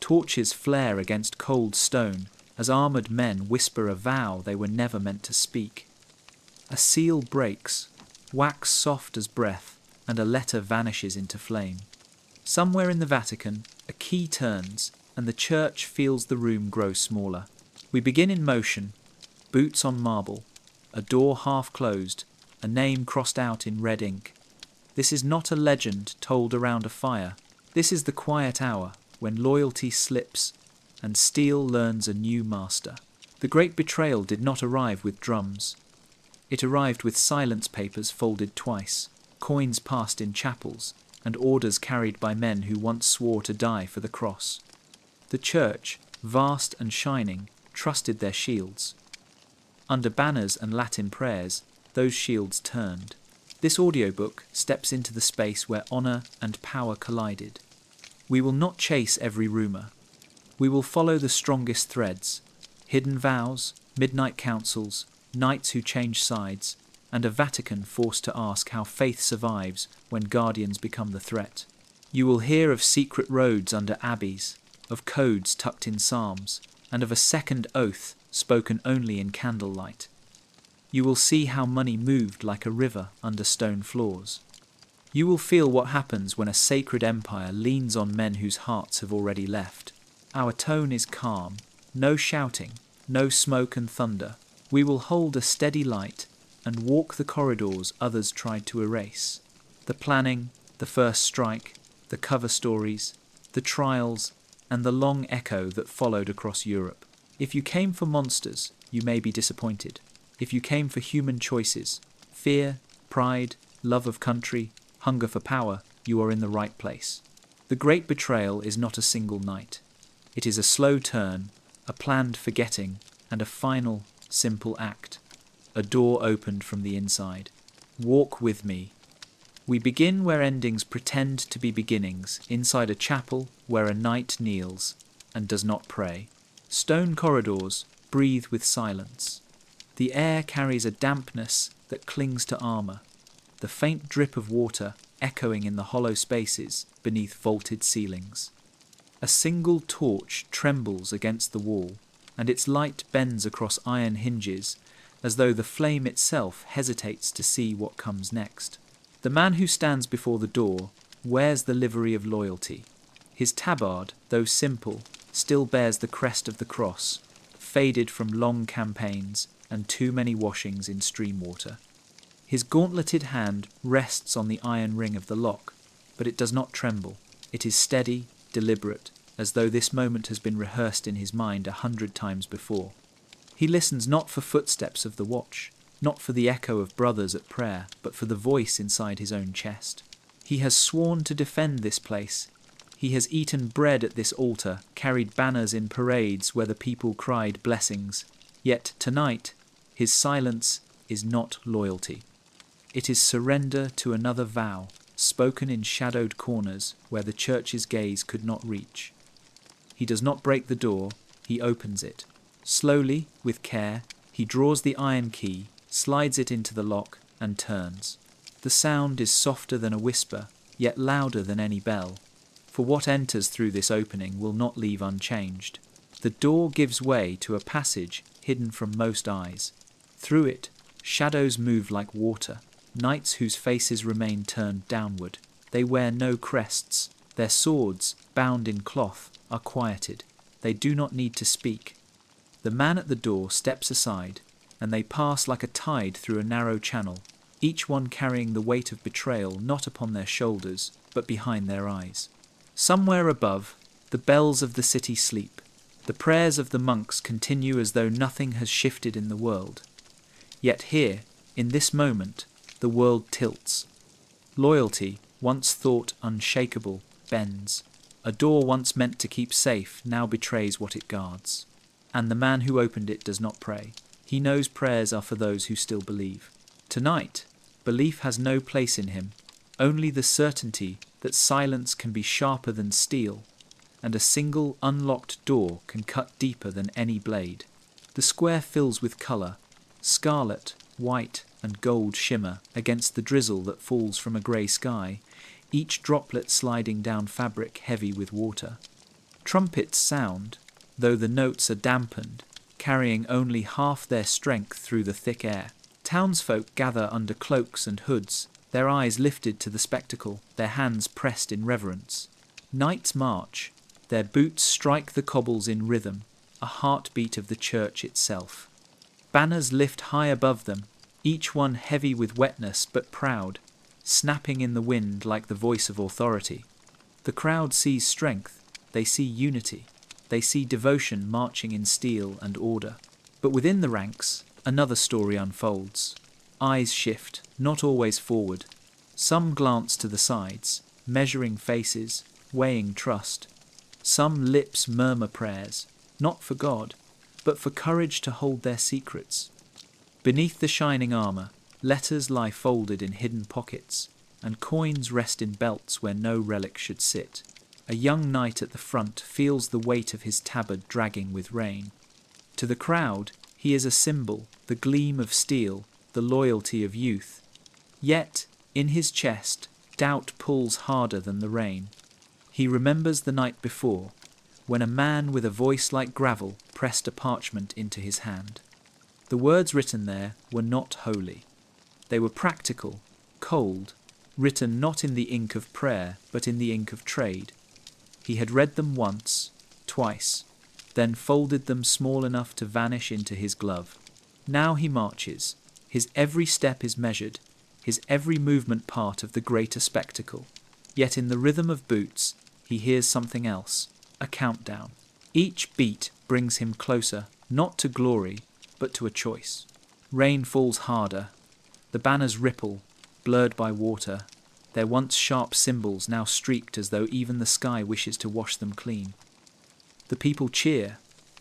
Torches flare against cold stone as armoured men whisper a vow they were never meant to speak. A seal breaks, wax soft as breath, and a letter vanishes into flame. Somewhere in the Vatican, a key turns, and the church feels the room grow smaller. We begin in motion, boots on marble, a door half closed, a name crossed out in red ink. This is not a legend told around a fire. This is the quiet hour when loyalty slips and steel learns a new master. The great betrayal did not arrive with drums. It arrived with silence papers folded twice, coins passed in chapels, and orders carried by men who once swore to die for the cross. The church, vast and shining, trusted their shields. Under banners and Latin prayers, those shields turned. This audiobook steps into the space where honour and power collided. We will not chase every rumour. We will follow the strongest threads: hidden vows, midnight councils, knights who change sides, and a Vatican forced to ask how faith survives when guardians become the threat. You will hear of secret roads under abbeys, of codes tucked in psalms, and of a second oath spoken only in candlelight. You will see how money moved like a river under stone floors. You will feel what happens when a sacred empire leans on men whose hearts have already left. Our tone is calm, no shouting, no smoke and thunder. We will hold a steady light and walk the corridors others tried to erase. The planning, the first strike, the cover stories, the trials, and the long echo that followed across Europe. If you came for monsters, you may be disappointed. If you came for human choices, fear, pride, love of country, hunger for power, you are in the right place. The great betrayal is not a single night. It is a slow turn, a planned forgetting, and a final, simple act. A door opened from the inside. Walk with me. We begin where endings pretend to be beginnings, inside a chapel where a knight kneels and does not pray. Stone corridors breathe with silence. The air carries a dampness that clings to armour, the faint drip of water echoing in the hollow spaces beneath vaulted ceilings. A single torch trembles against the wall, and its light bends across iron hinges as though the flame itself hesitates to see what comes next. The man who stands before the door wears the livery of loyalty. His tabard, though simple, still bears the crest of the cross, faded from long campaigns and too many washings in stream water. His gauntleted hand rests on the iron ring of the lock, but it does not tremble. It is steady, deliberate, as though this moment has been rehearsed in his mind 100 times before. He listens not for footsteps of the watch, not for the echo of brothers at prayer, but for the voice inside his own chest. He has sworn to defend this place. He has eaten bread at this altar, carried banners in parades where the people cried blessings. Yet tonight, his silence is not loyalty. It is surrender to another vow, spoken in shadowed corners where the church's gaze could not reach. He does not break the door, he opens it. Slowly, with care, he draws the iron key, slides it into the lock, and turns. The sound is softer than a whisper, yet louder than any bell, for what enters through this opening will not leave unchanged. The door gives way to a passage hidden from most eyes. Through it, shadows move like water, knights whose faces remain turned downward. They wear no crests. Their swords, bound in cloth, are quieted. They do not need to speak. The man at the door steps aside, and they pass like a tide through a narrow channel, each one carrying the weight of betrayal not upon their shoulders, but behind their eyes. Somewhere above, the bells of the city sleep. The prayers of the monks continue as though nothing has shifted in the world. Yet here, in this moment, the world tilts. Loyalty, once thought unshakable, bends. A door once meant to keep safe now betrays what it guards. And the man who opened it does not pray. He knows prayers are for those who still believe. Tonight, belief has no place in him, only the certainty that silence can be sharper than steel, and a single unlocked door can cut deeper than any blade. The square fills with colour, scarlet, white, and gold shimmer against the drizzle that falls from a grey sky, each droplet sliding down fabric heavy with water. Trumpets sound, though the notes are dampened, carrying only half their strength through the thick air. Townsfolk gather under cloaks and hoods, their eyes lifted to the spectacle, their hands pressed in reverence. Knights march, their boots strike the cobbles in rhythm, a heartbeat of the church itself. Banners lift high above them, each one heavy with wetness but proud, snapping in the wind like the voice of authority. The crowd sees strength, they see unity, they see devotion marching in steel and order. But within the ranks, another story unfolds. Eyes shift, not always forward. Some glance to the sides, measuring faces, weighing trust. Some lips murmur prayers, not for God, but for courage to hold their secrets. Beneath the shining armor, letters lie folded in hidden pockets, and coins rest in belts where no relic should sit. A young knight at the front feels the weight of his tabard dragging with rain. To the crowd, he is a symbol, the gleam of steel, the loyalty of youth. Yet, in his chest, doubt pulls harder than the rain. He remembers the night before, when a man with a voice like gravel pressed a parchment into his hand. The words written there were not holy. They were practical, cold, written not in the ink of prayer, but in the ink of trade. He had read them once, twice, then folded them small enough to vanish into his glove. Now he marches. His every step is measured, his every movement part of the greater spectacle. Yet in the rhythm of boots, he hears something else, a countdown. Each beat brings him closer, not to glory, but to a choice. Rain falls harder. The banners ripple, blurred by water. Their once sharp symbols now streaked as though even the sky wishes to wash them clean. The people cheer,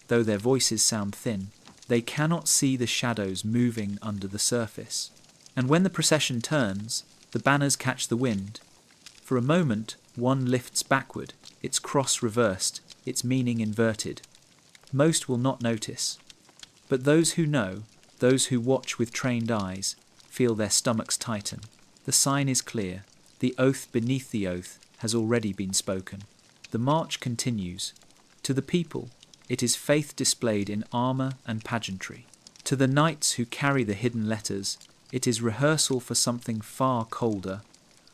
though their voices sound thin. They cannot see the shadows moving under the surface. And when the procession turns, the banners catch the wind. For a moment, one lifts backward, its cross reversed, its meaning inverted. Most will not notice. But those who know, those who watch with trained eyes, feel their stomachs tighten. The sign is clear. The oath beneath the oath has already been spoken. The march continues. To the people, it is faith displayed in armor and pageantry. To the knights who carry the hidden letters, it is rehearsal for something far colder,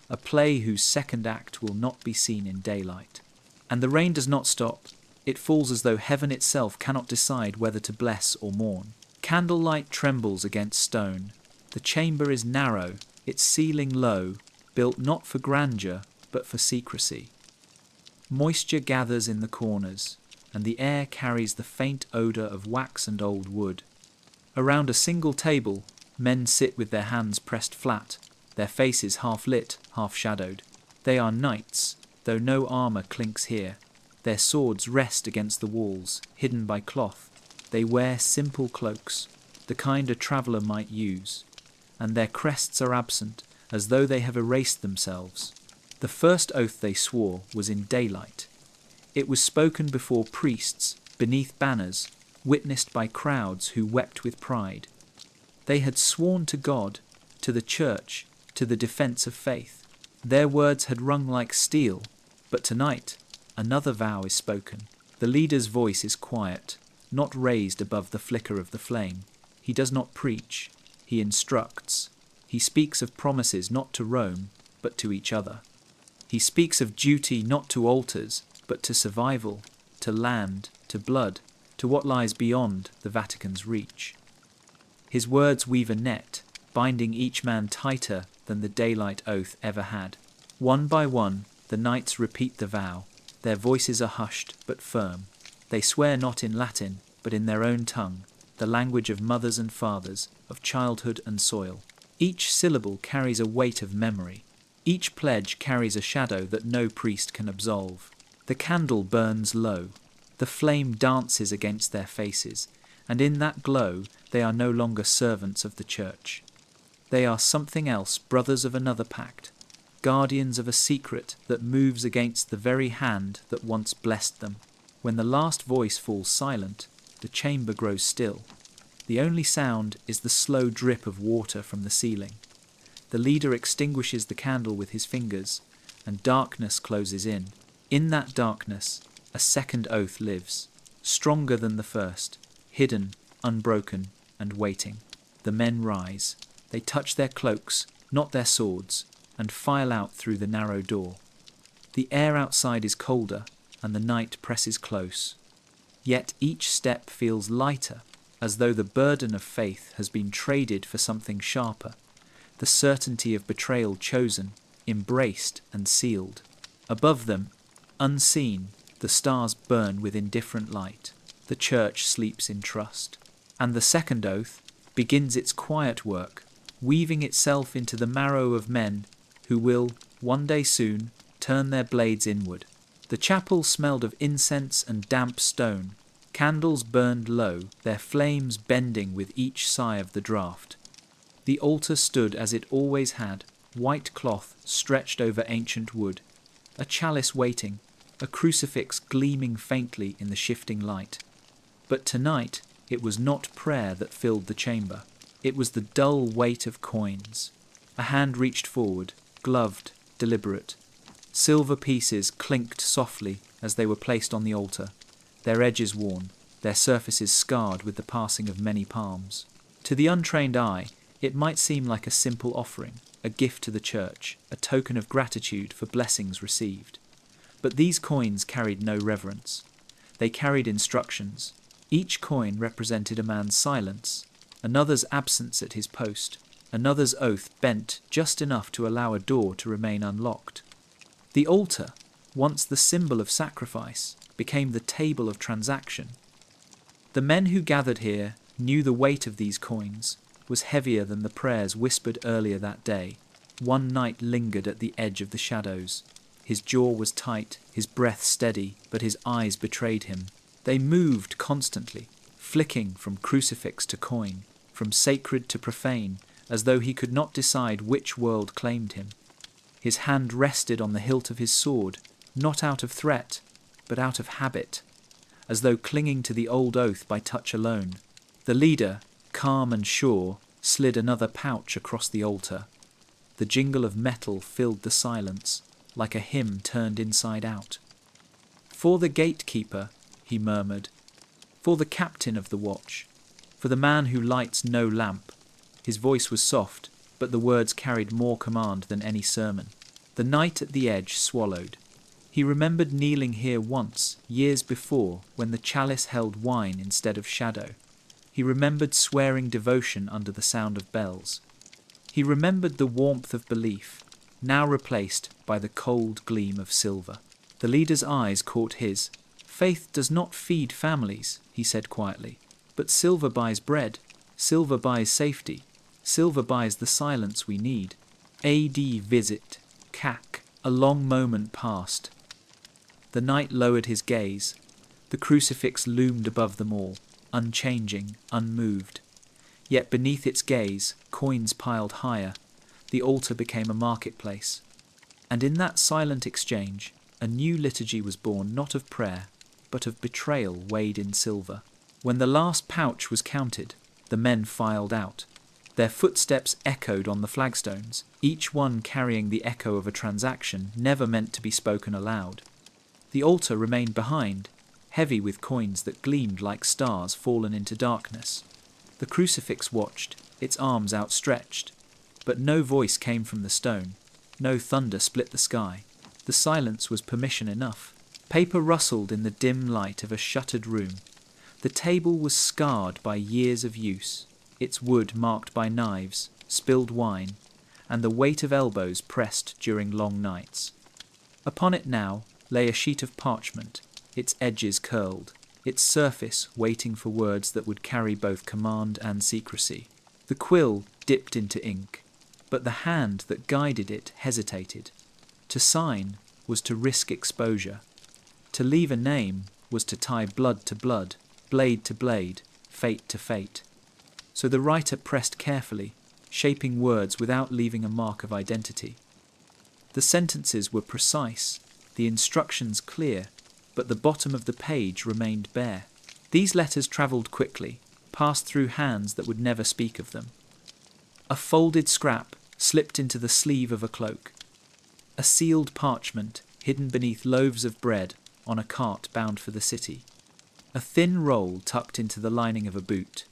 a play whose second act will not be seen in daylight. And the rain does not stop. It falls as though heaven itself cannot decide whether to bless or mourn. Candlelight trembles against stone. The chamber is narrow, its ceiling low, built not for grandeur, but for secrecy. Moisture gathers in the corners, and the air carries the faint odour of wax and old wood. Around a single table, men sit with their hands pressed flat, their faces half lit, half shadowed. They are knights, though no armour clinks here. Their swords rest against the walls, hidden by cloth. They wear simple cloaks, the kind a traveller might use, and their crests are absent, as though they have erased themselves. The first oath they swore was in daylight. It was spoken before priests, beneath banners, witnessed by crowds who wept with pride. They had sworn to God, to the church, to the defence of faith. Their words had rung like steel, but tonight another vow is spoken. The leader's voice is quiet, not raised above the flicker of the flame. He does not preach, he instructs. He speaks of promises not to Rome, but to each other. He speaks of duty not to altars, but to survival, to land, to blood, to what lies beyond the Vatican's reach. His words weave a net, binding each man tighter than the daylight oath ever had. One by one, the knights repeat the vow. Their voices are hushed, but firm. They swear not in Latin, but in their own tongue, the language of mothers and fathers, of childhood and soil. Each syllable carries a weight of memory. Each pledge carries a shadow that no priest can absolve. The candle burns low. The flame dances against their faces, and in that glow they are no longer servants of the church. They are something else, brothers of another pact, guardians of a secret that moves against the very hand that once blessed them. When the last voice falls silent, the chamber grows still. The only sound is the slow drip of water from the ceiling. The leader extinguishes the candle with his fingers, and darkness closes in. In that darkness, a second oath lives, stronger than the first, hidden, unbroken, and waiting. The men rise. They touch their cloaks, not their swords, and file out through the narrow door. The air outside is colder, and the night presses close. Yet each step feels lighter, as though the burden of faith has been traded for something sharper, the certainty of betrayal chosen, embraced and sealed. Above them, unseen, the stars burn with indifferent light. The church sleeps in trust. And the second oath begins its quiet work, weaving itself into the marrow of men who will, one day soon, turn their blades inward. The chapel smelled of incense and damp stone. Candles burned low, their flames bending with each sigh of the draught. The altar stood as it always had, white cloth stretched over ancient wood, a chalice waiting, a crucifix gleaming faintly in the shifting light. But tonight it was not prayer that filled the chamber. It was the dull weight of coins. A hand reached forward, gloved, deliberate. Silver pieces clinked softly as they were placed on the altar, their edges worn, their surfaces scarred with the passing of many palms. To the untrained eye, it might seem like a simple offering, a gift to the church, a token of gratitude for blessings received. But these coins carried no reverence. They carried instructions. Each coin represented a man's silence, another's absence at his post, another's oath bent just enough to allow a door to remain unlocked. The altar, once the symbol of sacrifice, became the table of transaction. The men who gathered here knew the weight of these coins was heavier than the prayers whispered earlier that day. One night lingered at the edge of the shadows. His jaw was tight, his breath steady, but his eyes betrayed him. They moved constantly, flicking from crucifix to coin, from sacred to profane, as though he could not decide which world claimed him. His hand rested on the hilt of his sword, not out of threat, but out of habit, as though clinging to the old oath by touch alone. The leader, calm and sure, slid another pouch across the altar. The jingle of metal filled the silence, like a hymn turned inside out. "For the gatekeeper," he murmured, "for the captain of the watch, for the man who lights no lamp." His voice was soft, but the words carried more command than any sermon. The night at the edge swallowed. He remembered kneeling here once, years before, when the chalice held wine instead of shadow. He remembered swearing devotion under the sound of bells. He remembered the warmth of belief, now replaced by the cold gleam of silver. The leader's eyes caught his. "Faith does not feed families," he said quietly, "but silver buys bread, silver buys safety, silver buys the silence we need." A.D. Visit. Cac. A long moment passed. The knight lowered his gaze. The crucifix loomed above them all, unchanging, unmoved. Yet beneath its gaze, coins piled higher. The altar became a marketplace. And in that silent exchange, a new liturgy was born, not of prayer, but of betrayal weighed in silver. When the last pouch was counted, the men filed out. Their footsteps echoed on the flagstones, each one carrying the echo of a transaction never meant to be spoken aloud. The altar remained behind, heavy with coins that gleamed like stars fallen into darkness. The crucifix watched, its arms outstretched, but no voice came from the stone. No thunder split the sky. The silence was permission enough. Paper rustled in the dim light of a shuttered room. The table was scarred by years of use, its wood marked by knives, spilled wine, and the weight of elbows pressed during long nights. Upon it now lay a sheet of parchment, its edges curled, its surface waiting for words that would carry both command and secrecy. The quill dipped into ink, but the hand that guided it hesitated. To sign was to risk exposure. To leave a name was to tie blood to blood, blade to blade, fate to fate. So the writer pressed carefully, shaping words without leaving a mark of identity. The sentences were precise, the instructions clear, but the bottom of the page remained bare. These letters travelled quickly, passed through hands that would never speak of them. A folded scrap slipped into the sleeve of a cloak. A sealed parchment hidden beneath loaves of bread on a cart bound for the city. A thin roll tucked into the lining of a boot.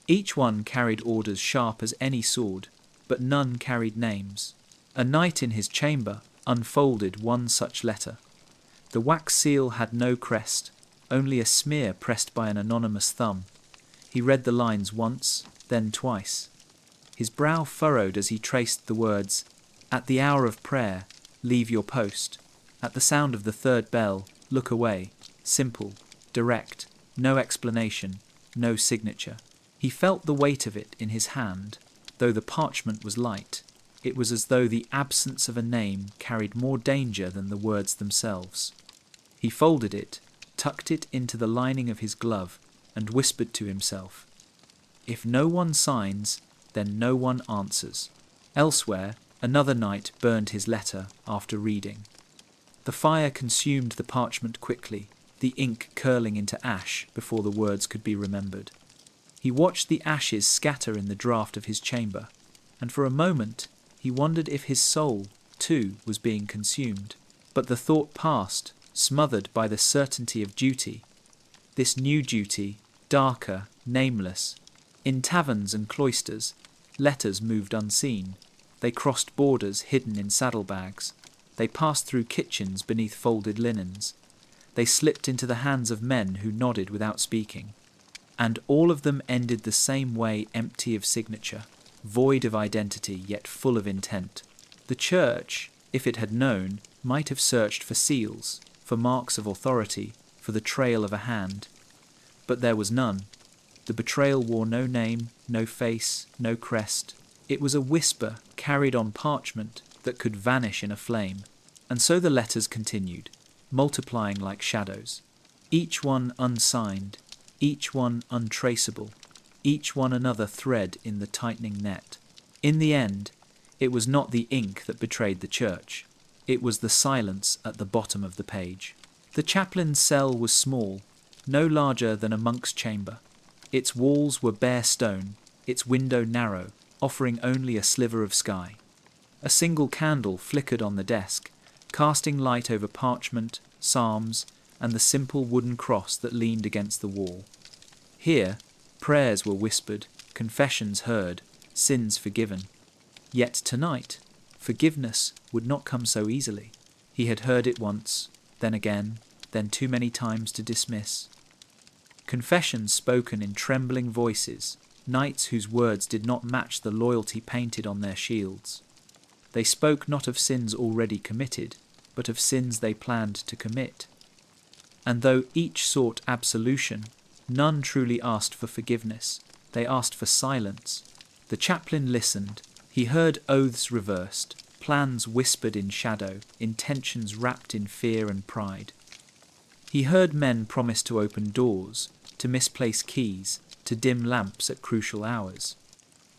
Each one carried orders sharp as any sword, but none carried names. A knight in his chamber unfolded one such letter. The wax seal had no crest, only a smear pressed by an anonymous thumb. He read the lines once, then twice. His brow furrowed as he traced the words, "At the hour of prayer, leave your post. At the sound of the third bell, look away." Simple, direct, no explanation, no signature. He felt the weight of it in his hand. Though the parchment was light, it was as though the absence of a name carried more danger than the words themselves. He folded it, tucked it into the lining of his glove, and whispered to himself, "If no one signs, then no one answers." Elsewhere, another knight burned his letter after reading. The fire consumed the parchment quickly, the ink curling into ash before the words could be remembered. He watched the ashes scatter in the draught of his chamber, and for a moment he wondered if his soul, too, was being consumed. But the thought passed, smothered by the certainty of duty. This new duty, darker, nameless. In taverns and cloisters, letters moved unseen. They crossed borders hidden in saddlebags. They passed through kitchens beneath folded linens. They slipped into the hands of men who nodded without speaking. And all of them ended the same way, empty of signature, void of identity, yet full of intent. The church, if it had known, might have searched for seals, for marks of authority, for the trail of a hand. But there was none. The betrayal wore no name, no face, no crest. It was a whisper carried on parchment that could vanish in a flame. And so the letters continued, multiplying like shadows, each one unsigned, each one untraceable, each one another thread in the tightening net. In the end, it was not the ink that betrayed the church. It was the silence at the bottom of the page. The chaplain's cell was small, no larger than a monk's chamber. Its walls were bare stone, its window narrow, offering only a sliver of sky. A single candle flickered on the desk, casting light over parchment, psalms, and the simple wooden cross that leaned against the wall. Here, prayers were whispered, confessions heard, sins forgiven. Yet tonight, forgiveness would not come so easily. He had heard it once, then again, then too many times to dismiss. Confessions spoken in trembling voices, knights whose words did not match the loyalty painted on their shields. They spoke not of sins already committed, but of sins they planned to commit. And though each sought absolution, none truly asked for forgiveness. They asked for silence. The chaplain listened. He heard oaths reversed, plans whispered in shadow, intentions wrapped in fear and pride. He heard men promise to open doors, to misplace keys, to dim lamps at crucial hours.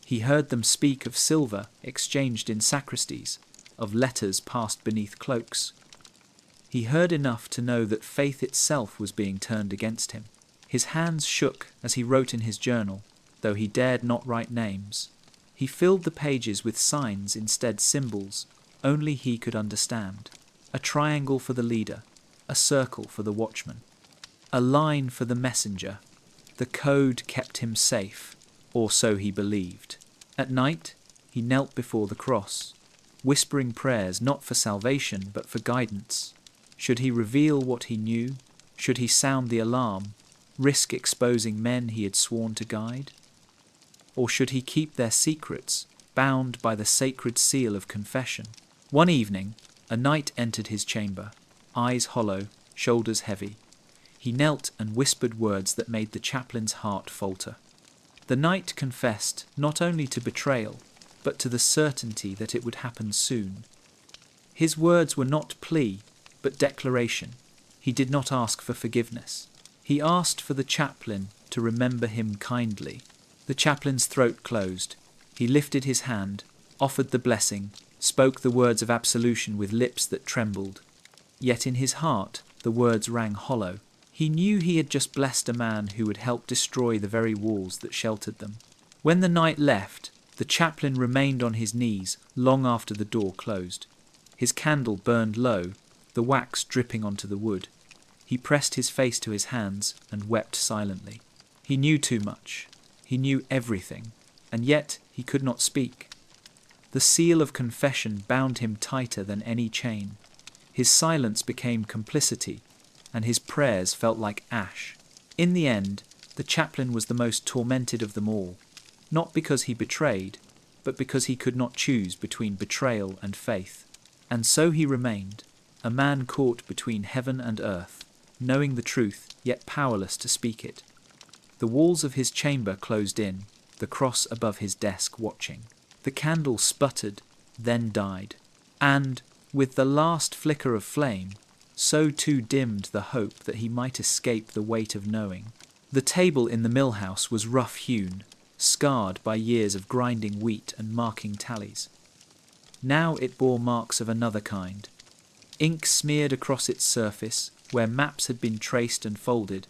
He heard them speak of silver exchanged in sacristies, of letters passed beneath cloaks. He heard enough to know that faith itself was being turned against him. His hands shook as he wrote in his journal, though he dared not write names. He filled the pages with signs instead symbols only he could understand. A triangle for the leader, a circle for the watchman, a line for the messenger. The code kept him safe, or so he believed. At night, he knelt before the cross, whispering prayers not for salvation but for guidance. Should he reveal what he knew? Should he sound the alarm, risk exposing men he had sworn to guide? Or should he keep their secrets, bound by the sacred seal of confession? One evening, a knight entered his chamber, eyes hollow, shoulders heavy. He knelt and whispered words that made the chaplain's heart falter. The knight confessed not only to betrayal, but to the certainty that it would happen soon. His words were not plea, but declaration. He did not ask for forgiveness. He asked for the chaplain to remember him kindly. The chaplain's throat closed. He lifted his hand, offered the blessing, spoke the words of absolution with lips that trembled. Yet in his heart the words rang hollow. He knew he had just blessed a man who would help destroy the very walls that sheltered them. When the knight left, the chaplain remained on his knees long after the door closed. His candle burned low, the wax dripping onto the wood. He pressed his face to his hands and wept silently. He knew too much. He knew everything, and yet he could not speak. The seal of confession bound him tighter than any chain. His silence became complicity, and his prayers felt like ash. In the end, the chaplain was the most tormented of them all, not because he betrayed, but because he could not choose between betrayal and faith. And so he remained, a man caught between heaven and earth, knowing the truth, yet powerless to speak it. The walls of his chamber closed in, the cross above his desk watching. The candle sputtered, then died, and, with the last flicker of flame, so too dimmed the hope that he might escape the weight of knowing. The table in the mill house was rough-hewn, scarred by years of grinding wheat and marking tallies. Now it bore marks of another kind. Ink smeared across its surface, where maps had been traced and folded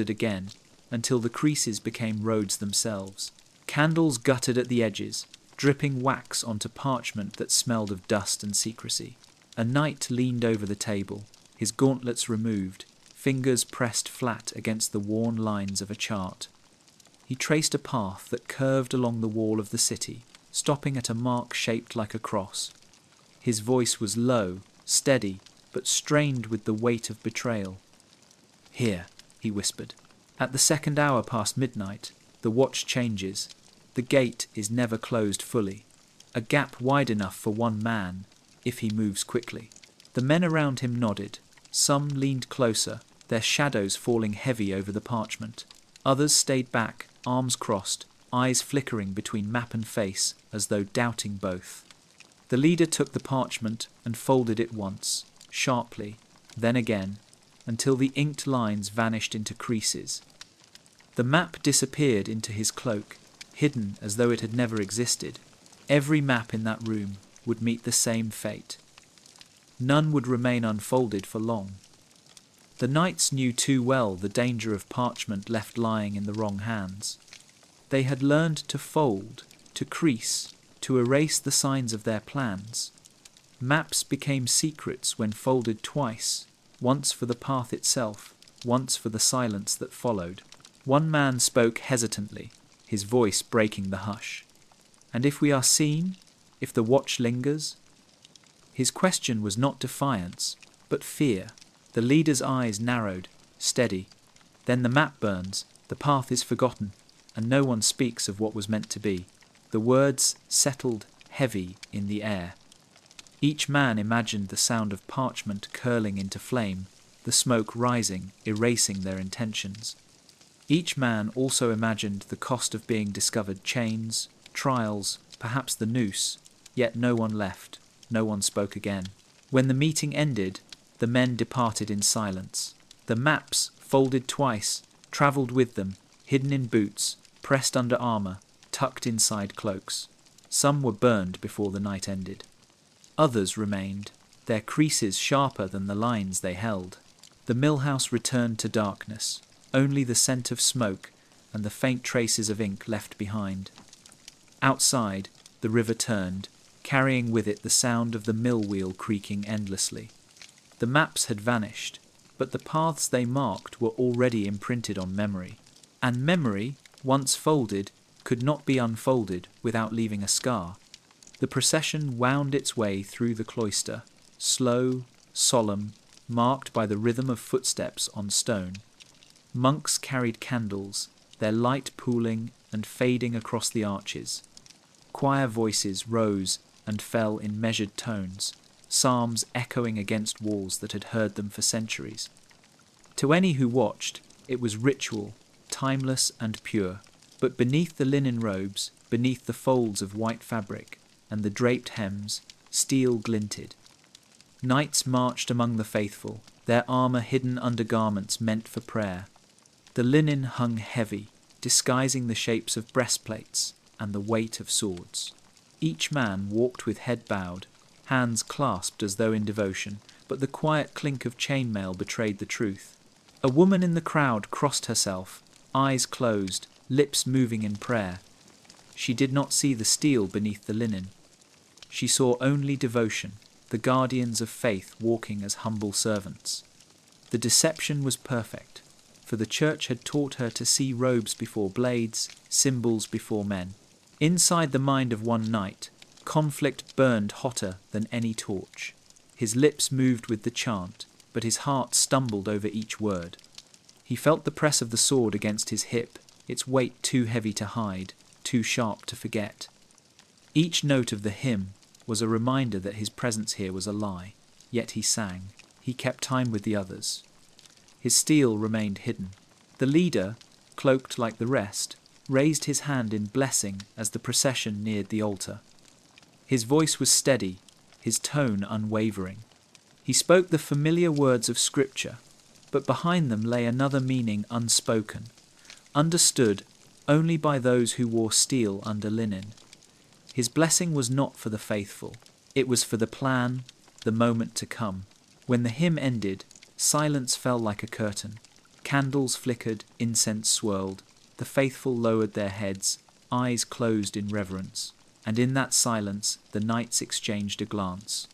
again, until the creases became roads themselves. Candles guttered at the edges, dripping wax onto parchment that smelled of dust and secrecy. A knight leaned over the table, his gauntlets removed, fingers pressed flat against the worn lines of a chart. He traced a path that curved along the wall of the city, stopping at a mark shaped like a cross. His voice was low, steady, but strained with the weight of betrayal. "Here," he whispered. "At the second hour past midnight, the watch changes. The gate is never closed fully. A gap wide enough for one man, if he moves quickly." The men around him nodded. Some leaned closer, their shadows falling heavy over the parchment. Others stayed back, arms crossed, eyes flickering between map and face, as though doubting both. The leader took the parchment and folded it once, sharply, then again, until the inked lines vanished into creases. The map disappeared into his cloak, hidden as though it had never existed. Every map in that room would meet the same fate. None would remain unfolded for long. The knights knew too well the danger of parchment left lying in the wrong hands. They had learned to fold, to crease, to erase the signs of their plans. Maps became secrets when folded twice, once for the path itself, once for the silence that followed. One man spoke hesitantly, his voice breaking the hush. "And if we are seen? If the watch lingers?" His question was not defiance, but fear. The leader's eyes narrowed, steady. Then the map burns, the path is forgotten, and no one speaks of what was meant to be. The words settled heavy in the air. Each man imagined the sound of parchment curling into flame, the smoke rising, erasing their intentions. Each man also imagined the cost of being discovered: chains, trials, perhaps the noose, yet no one left, no one spoke again. When the meeting ended, the men departed in silence. The maps, folded twice, travelled with them, hidden in boots, pressed under armour, tucked inside cloaks. Some were burned before the night ended. Others remained, their creases sharper than the lines they held. The mill house returned to darkness, only the scent of smoke and the faint traces of ink left behind. Outside, the river turned, carrying with it the sound of the mill wheel creaking endlessly. The maps had vanished, but the paths they marked were already imprinted on memory. And memory, once folded, could not be unfolded without leaving a scar. The procession wound its way through the cloister, slow, solemn, marked by the rhythm of footsteps on stone. Monks carried candles, their light pooling and fading across the arches. Choir voices rose and fell in measured tones, psalms echoing against walls that had heard them for centuries. To any who watched, it was ritual, timeless and pure. But beneath the linen robes, beneath the folds of white fabric and the draped hems, steel glinted. Knights marched among the faithful, their armour hidden under garments meant for prayer. The linen hung heavy, disguising the shapes of breastplates and the weight of swords. Each man walked with head bowed, hands clasped as though in devotion, but the quiet clink of chainmail betrayed the truth. A woman in the crowd crossed herself, eyes closed, lips moving in prayer. She did not see the steel beneath the linen. She saw only devotion, the guardians of faith walking as humble servants. The deception was perfect, for the church had taught her to see robes before blades, symbols before men. Inside the mind of one knight, conflict burned hotter than any torch. His lips moved with the chant, but his heart stumbled over each word. He felt the press of the sword against his hip, its weight too heavy to hide, too sharp to forget. Each note of the hymn was a reminder that his presence here was a lie, yet he sang. He kept time with the others. His steel remained hidden. The leader, cloaked like the rest, raised his hand in blessing as the procession neared the altar. His voice was steady, his tone unwavering. He spoke the familiar words of Scripture, but behind them lay another meaning unspoken, understood only by those who wore steel under linen. His blessing was not for the faithful, it was for the plan, the moment to come. When the hymn ended, silence fell like a curtain. Candles flickered, incense swirled. The faithful lowered their heads, eyes closed in reverence, and in that silence the knights exchanged a glance.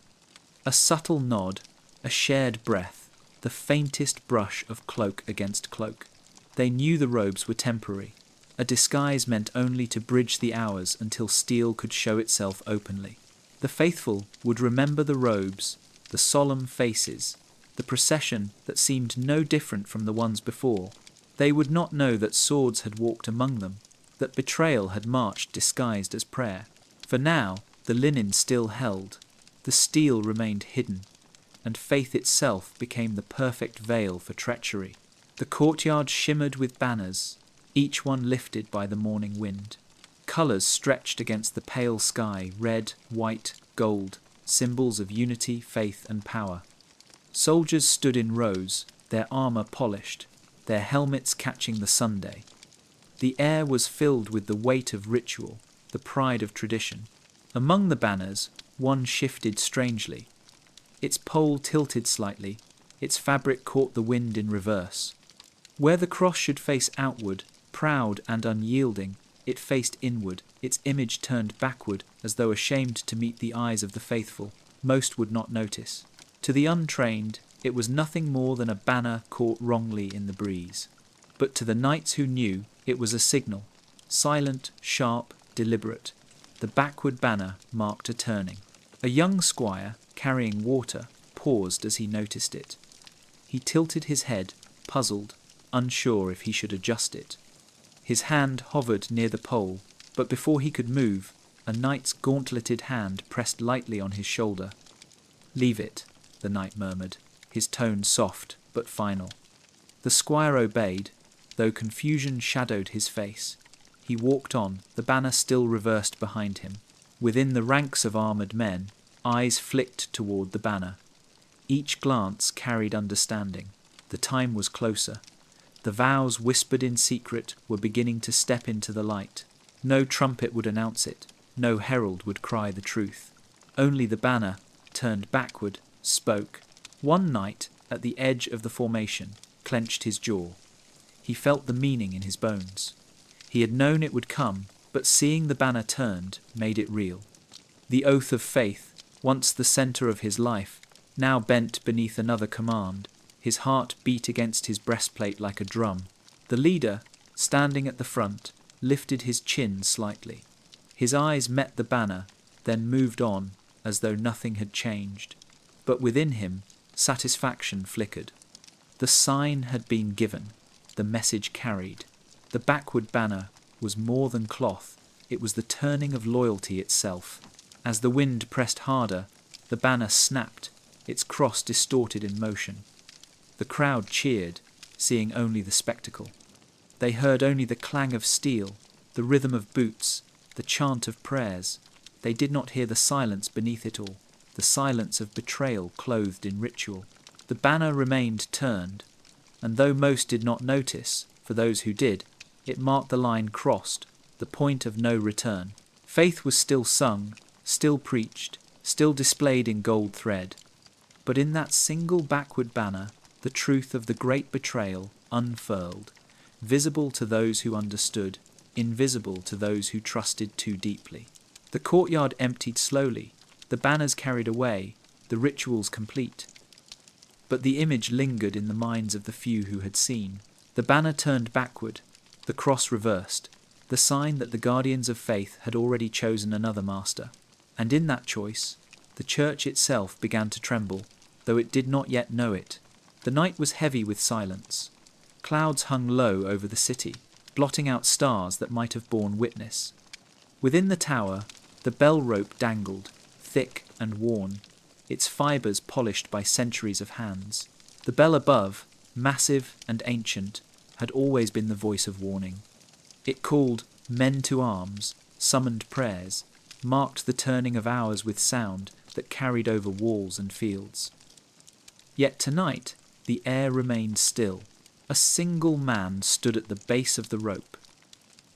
A subtle nod, a shared breath, the faintest brush of cloak against cloak. They knew the robes were temporary, a disguise meant only to bridge the hours until steel could show itself openly. The faithful would remember the robes, the solemn faces, the procession that seemed no different from the ones before. They would not know that swords had walked among them, that betrayal had marched disguised as prayer. For now, the linen still held, the steel remained hidden, and faith itself became the perfect veil for treachery. The courtyard shimmered with banners, each one lifted by the morning wind. Colours stretched against the pale sky, red, white, gold, symbols of unity, faith and power. Soldiers stood in rows, their armour polished, their helmets catching the Sunday. The air was filled with the weight of ritual, the pride of tradition. Among the banners, one shifted strangely. Its pole tilted slightly, its fabric caught the wind in reverse. Where the cross should face outward, proud and unyielding, it faced inward, its image turned backward as though ashamed to meet the eyes of the faithful. Most would not notice. To the untrained, it was nothing more than a banner caught wrongly in the breeze. But to the knights who knew, it was a signal, silent, sharp, deliberate. The backward banner marked a turning. A young squire, carrying water, paused as he noticed it. He tilted his head, puzzled, unsure if he should adjust it. His hand hovered near the pole, but before he could move, a knight's gauntleted hand pressed lightly on his shoulder. "Leave it," the knight murmured, his tone soft but final. The squire obeyed, though confusion shadowed his face. He walked on, the banner still reversed behind him. Within the ranks of armoured men, eyes flicked toward the banner. Each glance carried understanding. The time was closer. The vows whispered in secret were beginning to step into the light. No trumpet would announce it. No herald would cry the truth. Only the banner, turned backward, spoke. One knight, at the edge of the formation, clenched his jaw. He felt the meaning in his bones. He had known it would come, but seeing the banner turned made it real. The oath of faith, once the centre of his life, now bent beneath another command. His heart beat against his breastplate like a drum. The leader, standing at the front, lifted his chin slightly. His eyes met the banner, then moved on, as though nothing had changed. But within him, satisfaction flickered. The sign had been given, the message carried. The backward banner was more than cloth, it was the turning of loyalty itself. As the wind pressed harder, the banner snapped, its cross distorted in motion. The crowd cheered, seeing only the spectacle. They heard only the clang of steel, the rhythm of boots, the chant of prayers. They did not hear the silence beneath it all, the silence of betrayal clothed in ritual. The banner remained turned, and though most did not notice, for those who did, it marked the line crossed, the point of no return. Faith was still sung, still preached, still displayed in gold thread. But in that single backward banner, the truth of the great betrayal unfurled, visible to those who understood, invisible to those who trusted too deeply. The courtyard emptied slowly, the banners carried away, the rituals complete. but the image lingered in the minds of the few who had seen. The banner turned backward, the cross reversed, the sign that the guardians of faith had already chosen another master. And in that choice, the church itself began to tremble, though it did not yet know it. The night was heavy with silence. Clouds hung low over the city, blotting out stars that might have borne witness. Within the tower, the bell rope dangled, thick and worn, its fibres polished by centuries of hands. The bell above, massive and ancient, had always been the voice of warning. It called men to arms, summoned prayers, marked the turning of hours with sound that carried over walls and fields. Yet tonight, the air remained still. A single man stood at the base of the rope.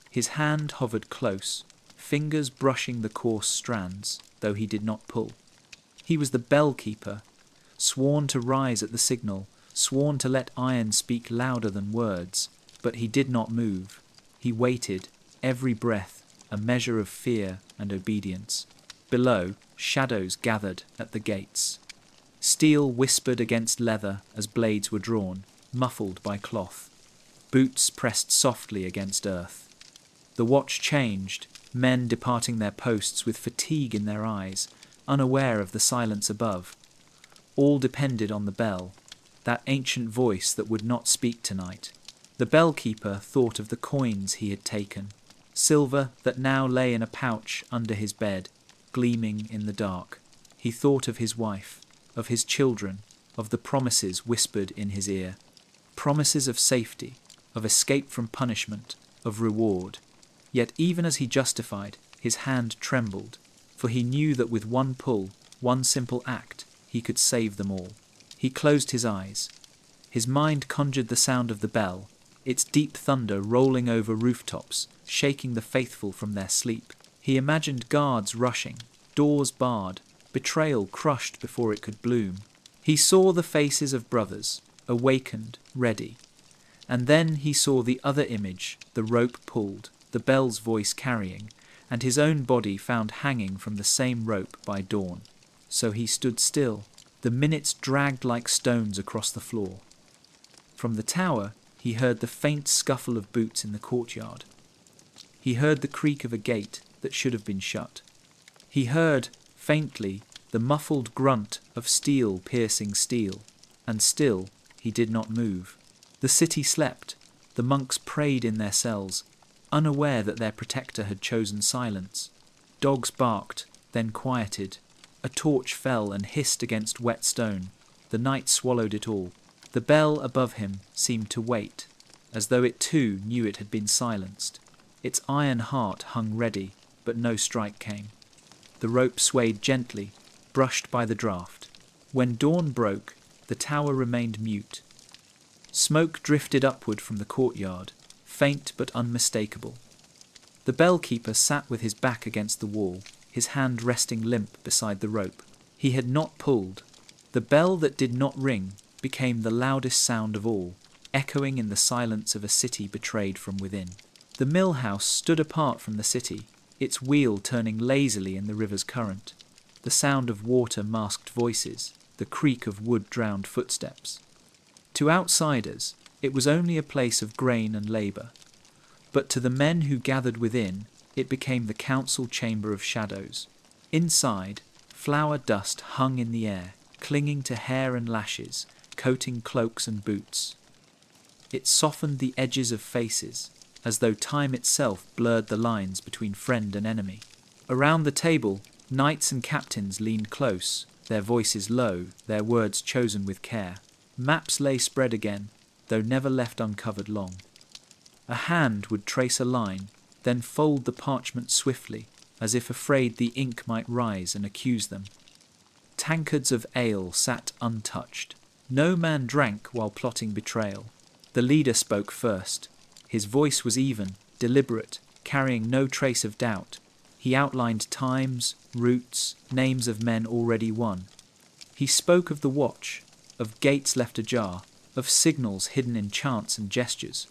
His hand hovered close, fingers brushing the coarse strands, though he did not pull. He was the bell-keeper, sworn to rise at the signal, sworn to let iron speak louder than words, but he did not move. He waited, every breath a measure of fear and obedience. Below, shadows gathered at the gates. Steel whispered against leather as blades were drawn, muffled by cloth. Boots pressed softly against earth. The watch changed, men departing their posts with fatigue in their eyes, unaware of the silence above. All depended on the bell, that ancient voice that would not speak tonight. The bell-keeper thought of the coins he had taken, silver that now lay in a pouch under his bed, gleaming in the dark. He thought of his wife, of his children, of the promises whispered in his ear. Promises of safety, of escape from punishment, of reward. Yet even as he justified, his hand trembled, for he knew that with one pull, one simple act, he could save them all. He closed his eyes. His mind conjured the sound of the bell, its deep thunder rolling over rooftops, shaking the faithful from their sleep. He imagined guards rushing, doors barred, betrayal crushed before it could bloom. He saw the faces of brothers, awakened, ready. And then he saw the other image, the rope pulled, the bell's voice carrying, and his own body found hanging from the same rope by dawn. So he stood still. The minutes dragged like stones across the floor. From the tower, he heard the faint scuffle of boots in the courtyard. He heard the creak of a gate that should have been shut. He heard, faintly, the muffled grunt of steel piercing steel, and still he did not move. The city slept. The monks prayed in their cells, unaware that their protector had chosen silence. Dogs barked, then quieted. A torch fell and hissed against wet stone. The night swallowed it all. The bell above him seemed to wait, as though it too knew it had been silenced. Its iron heart hung ready, but no strike came. The rope swayed gently, brushed by the draught. When dawn broke, the tower remained mute. Smoke drifted upward from the courtyard, faint but unmistakable. The bell-keeper sat with his back against the wall, his hand resting limp beside the rope. He had not pulled. The bell that did not ring became the loudest sound of all, echoing in the silence of a city betrayed from within. The mill house stood apart from the city, its wheel turning lazily in the river's current. The sound of water masked voices, the creak of wood drowned footsteps. To outsiders, it was only a place of grain and labour, but to the men who gathered within, it became the council chamber of shadows. Inside, flour dust hung in the air, clinging to hair and lashes, coating cloaks and boots. It softened the edges of faces, as though time itself blurred the lines between friend and enemy. Around the table, knights and captains leaned close, their voices low, their words chosen with care. Maps lay spread again, though never left uncovered long. A hand would trace a line, then fold the parchment swiftly, as if afraid the ink might rise and accuse them. Tankards of ale sat untouched. No man drank while plotting betrayal. The leader spoke first. His voice was even, deliberate, carrying no trace of doubt. He outlined times, routes, names of men already won. He spoke of the watch, of gates left ajar, of signals hidden in chants and gestures.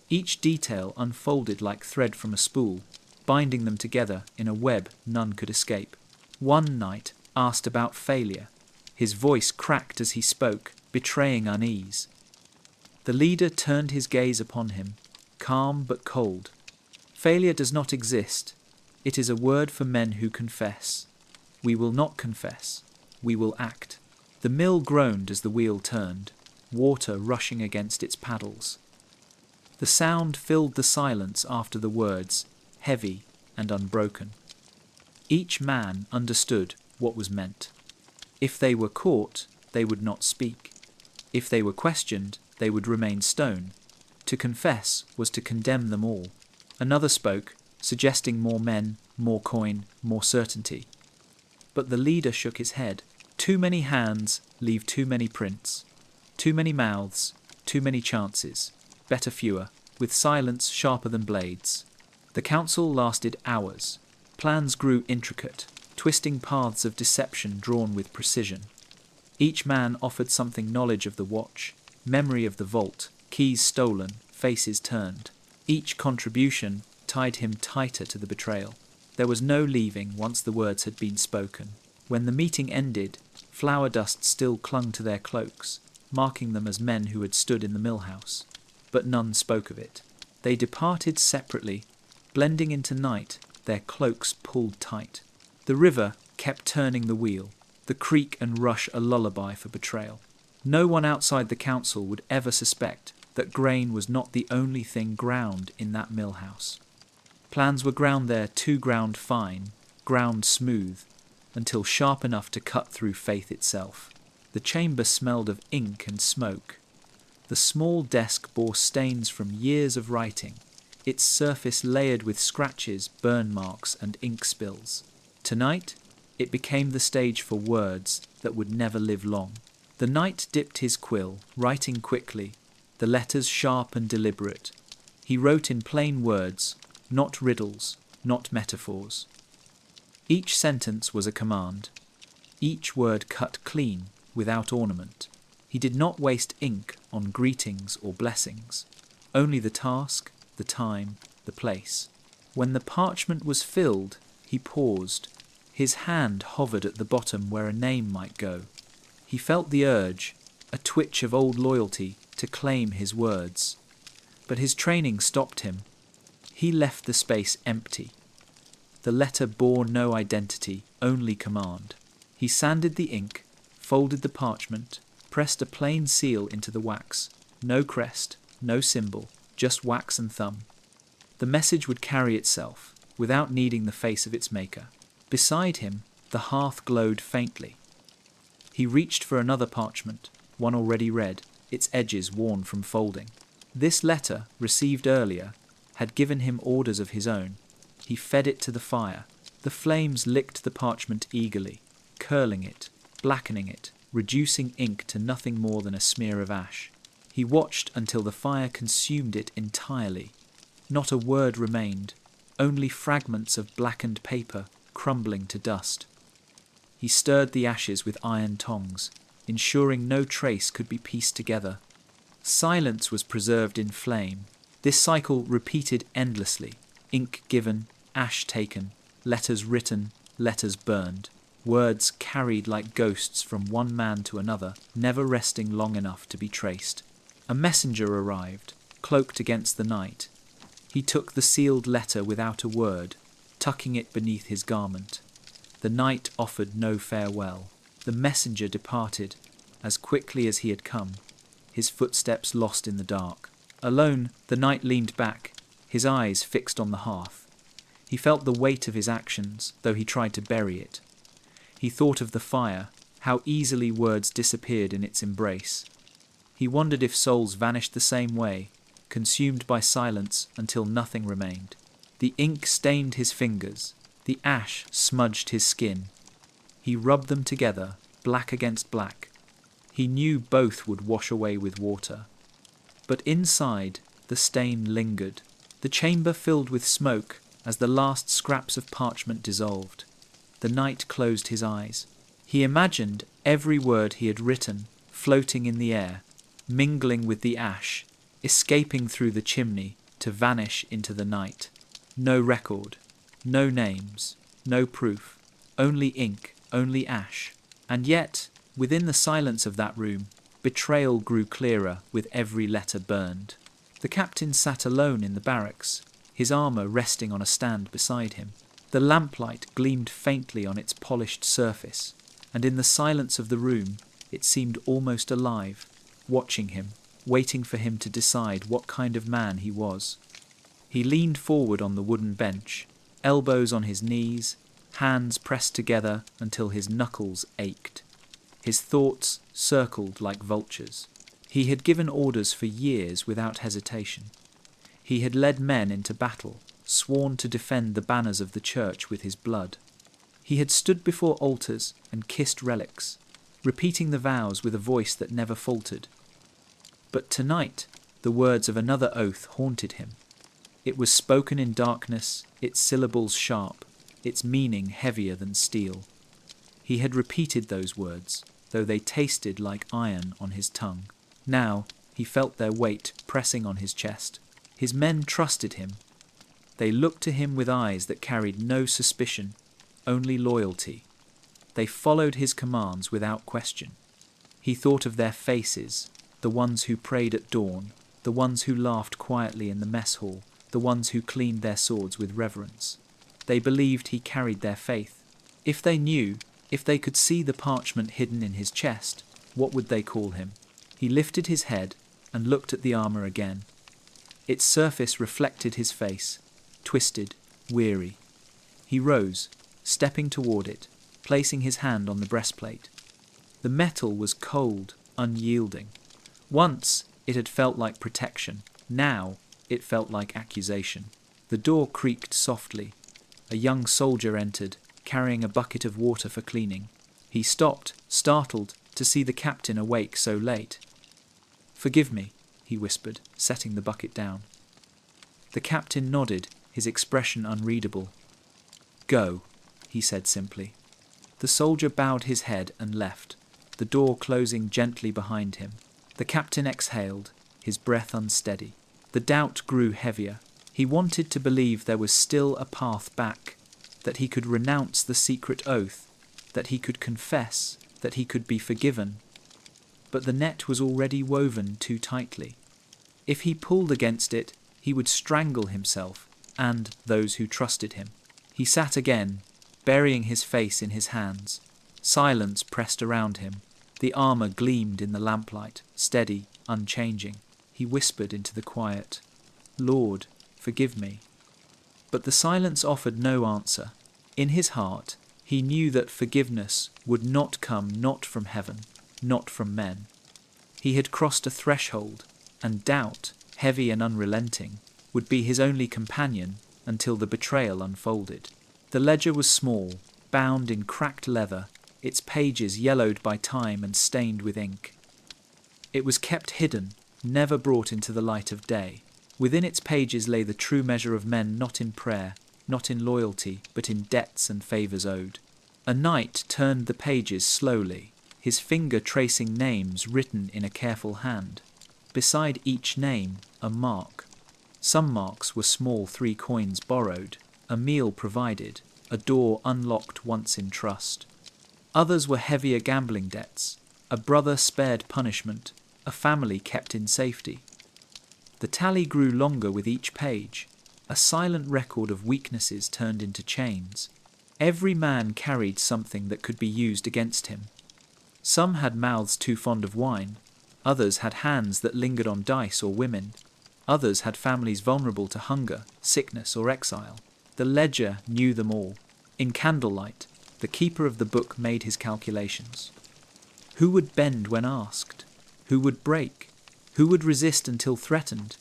Each detail unfolded like thread from a spool, binding them together in a web none could escape. One knight asked about failure. His voice cracked as he spoke, betraying unease. The leader turned his gaze upon him, calm but cold. Failure does not exist. It is a word for men who confess. We will not confess. We will act. The mill groaned as the wheel turned, water rushing against its paddles. The sound filled the silence after the words, heavy and unbroken. Each man understood what was meant. If they were caught, they would not speak. If they were questioned, they would remain stone. To confess was to condemn them all. Another spoke, suggesting more men, more coin, more certainty. But the leader shook his head. Too many hands leave too many prints. Too many mouths, too many chances. Better fewer, with silence sharper than blades. The council lasted hours. Plans grew intricate, twisting paths of deception drawn with precision. Each man offered something: knowledge of the watch, memory of the vault, keys stolen, faces turned. Each contribution tied him tighter to the betrayal. There was no leaving once the words had been spoken. When the meeting ended, flour dust still clung to their cloaks, marking them as men who had stood in the mill house. But none spoke of it. They departed separately, blending into night, their cloaks pulled tight. The river kept turning the wheel, the creak and rush a lullaby for betrayal. No one outside the council would ever suspect that grain was not the only thing ground in that mill house. Plans were ground there, too ground fine, ground smooth, until sharp enough to cut through faith itself. The chamber smelled of ink and smoke. The small desk bore stains from years of writing, its surface layered with scratches, burn marks, and ink spills. Tonight, it became the stage for words that would never live long. The knight dipped his quill, writing quickly, the letters sharp and deliberate. He wrote in plain words, not riddles, not metaphors. Each sentence was a command, each word cut clean, without ornament. He did not waste ink on greetings or blessings, only the task, the time, the place. When the parchment was filled, he paused. His hand hovered at the bottom where a name might go. He felt the urge, a twitch of old loyalty, to claim his words. But his training stopped him. He left the space empty. The letter bore no identity, only command. He sanded the ink, folded the parchment, pressed a plain seal into the wax. No crest, no symbol, just wax and thumb. The message would carry itself, without needing the face of its maker. Beside him, the hearth glowed faintly. He reached for another parchment, one already read, its edges worn from folding. This letter, received earlier, had given him orders of his own. He fed it to the fire. The flames licked the parchment eagerly, curling it, blackening it, reducing ink to nothing more than a smear of ash. He watched until the fire consumed it entirely. Not a word remained, only fragments of blackened paper crumbling to dust. He stirred the ashes with iron tongs, ensuring no trace could be pieced together. Silence was preserved in flame. This cycle repeated endlessly. Ink given, ash taken, letters written, letters burned. Words carried like ghosts from one man to another, never resting long enough to be traced. A messenger arrived, cloaked against the night. He took the sealed letter without a word, tucking it beneath his garment. The knight offered no farewell. The messenger departed as quickly as he had come, his footsteps lost in the dark. Alone, the knight leaned back, his eyes fixed on the hearth. He felt the weight of his actions, though he tried to bury it. He thought of the fire, how easily words disappeared in its embrace. He wondered if souls vanished the same way, consumed by silence until nothing remained. The ink stained his fingers, the ash smudged his skin. He rubbed them together, black against black. He knew both would wash away with water. But inside, the stain lingered. The chamber filled with smoke as the last scraps of parchment dissolved. The knight closed his eyes. He imagined every word he had written floating in the air, mingling with the ash, escaping through the chimney to vanish into the night. No record, no names, no proof, only ink, only ash. And yet, within the silence of that room, Betrayal grew clearer with every letter burned. The captain sat alone in the barracks, his armour resting on a stand beside him. The lamplight gleamed faintly on its polished surface, and in the silence of the room it seemed almost alive, watching him, waiting for him to decide what kind of man he was. He leaned forward on the wooden bench, elbows on his knees, hands pressed together until his knuckles ached. His thoughts circled like vultures. He had given orders for years without hesitation. He had led men into battle, sworn to defend the banners of the church with his blood. He had stood before altars and kissed relics, repeating the vows with a voice that never faltered. But tonight, the words of another oath haunted him. It was spoken in darkness, its syllables sharp, its meaning heavier than steel. He had repeated those words, though they tasted like iron on his tongue. Now he felt their weight pressing on his chest. His men trusted him. They looked to him with eyes that carried no suspicion, only loyalty. They followed his commands without question. He thought of their faces, the ones who prayed at dawn, the ones who laughed quietly in the mess hall, the ones who cleaned their swords with reverence. They believed he carried their faith. If they knew, if they could see the parchment hidden in his chest, what would they call him? He lifted his head and looked at the armour again. Its surface reflected his face, twisted, weary. He rose, stepping toward it, placing his hand on the breastplate. The metal was cold, unyielding. Once it had felt like protection. Now it felt like accusation. The door creaked softly. A young soldier entered, carrying a bucket of water for cleaning. He stopped, startled, to see the captain awake so late. "Forgive me," he whispered, setting the bucket down. The captain nodded, his expression unreadable. "Go," he said simply. The soldier bowed his head and left, the door closing gently behind him. The captain exhaled, his breath unsteady. The doubt grew heavier. He wanted to believe there was still a path back, that he could renounce the secret oath, that he could confess, that he could be forgiven. But the net was already woven too tightly. If he pulled against it, he would strangle himself and those who trusted him. He sat again, burying his face in his hands. Silence pressed around him. The armour gleamed in the lamplight, steady, unchanging. He whispered into the quiet, "Lord, forgive me." But the silence offered no answer. In his heart, he knew that forgiveness would not come not from heaven, not from men. He had crossed a threshold, and doubt, heavy and unrelenting, would be his only companion until the betrayal unfolded. The ledger was small, bound in cracked leather, its pages yellowed by time and stained with ink. It was kept hidden, never brought into the light of day. Within its pages lay the true measure of men not in prayer, not in loyalty, but in debts and favours owed. A knight turned the pages slowly, his finger tracing names written in a careful hand. Beside each name, a mark. Some marks were small 3 coins borrowed, a meal provided, a door unlocked once in trust. Others were heavier gambling debts, a brother spared punishment, a family kept in safety. The tally grew longer with each page, a silent record of weaknesses turned into chains. Every man carried something that could be used against him. Some had mouths too fond of wine, others had hands that lingered on dice or women, others had families vulnerable to hunger, sickness or exile. The ledger knew them all. In candlelight, the keeper of the book made his calculations. Who would bend when asked? Who would break? Who would resist until threatened?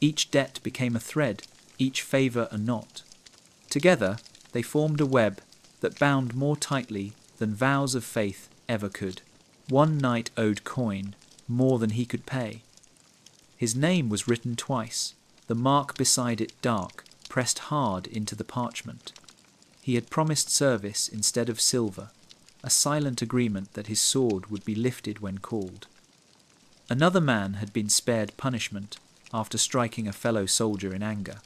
Each debt became a thread, each favour a knot. Together, they formed a web that bound more tightly than vows of faith ever could. One knight owed coin, more than he could pay. His name was written twice, the mark beside it dark, pressed hard into the parchment. He had promised service instead of silver, a silent agreement that his sword would be lifted when called. Another man had been spared punishment after striking a fellow soldier in anger.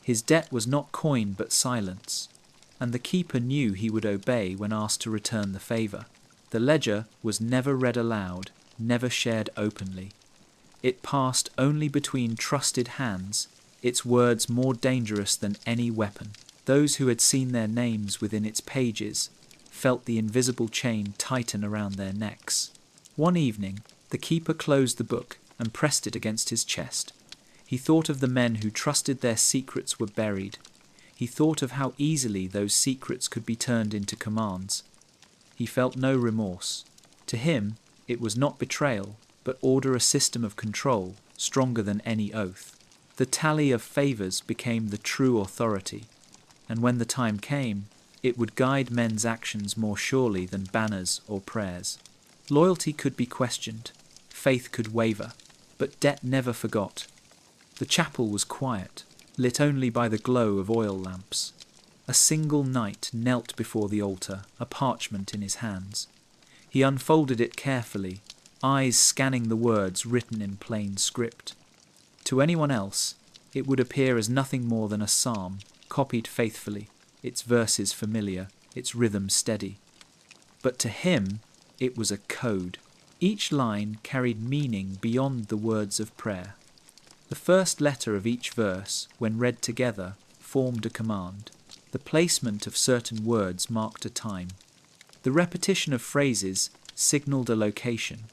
His debt was not coin but silence, and the keeper knew he would obey when asked to return the favour. The ledger was never read aloud, never shared openly. It passed only between trusted hands, its words more dangerous than any weapon. Those who had seen their names within its pages felt the invisible chain tighten around their necks. One evening, the keeper closed the book and pressed it against his chest. He thought of the men who trusted their secrets were buried. He thought of how easily those secrets could be turned into commands. He felt no remorse. To him, it was not betrayal, but order, a system of control, stronger than any oath. The tally of favors became the true authority, and when the time came, it would guide men's actions more surely than banners or prayers. Loyalty could be questioned, faith could waver, but debt never forgot. The chapel was quiet, lit only by the glow of oil lamps. A single knight knelt before the altar, a parchment in his hands. He unfolded it carefully, eyes scanning the words written in plain script. To anyone else, it would appear as nothing more than a psalm, copied faithfully, its verses familiar, its rhythm steady. But to him, it was a code. Each line carried meaning beyond the words of prayer. The first letter of each verse, when read together, formed a command. The placement of certain words marked a time. The repetition of phrases signaled a location.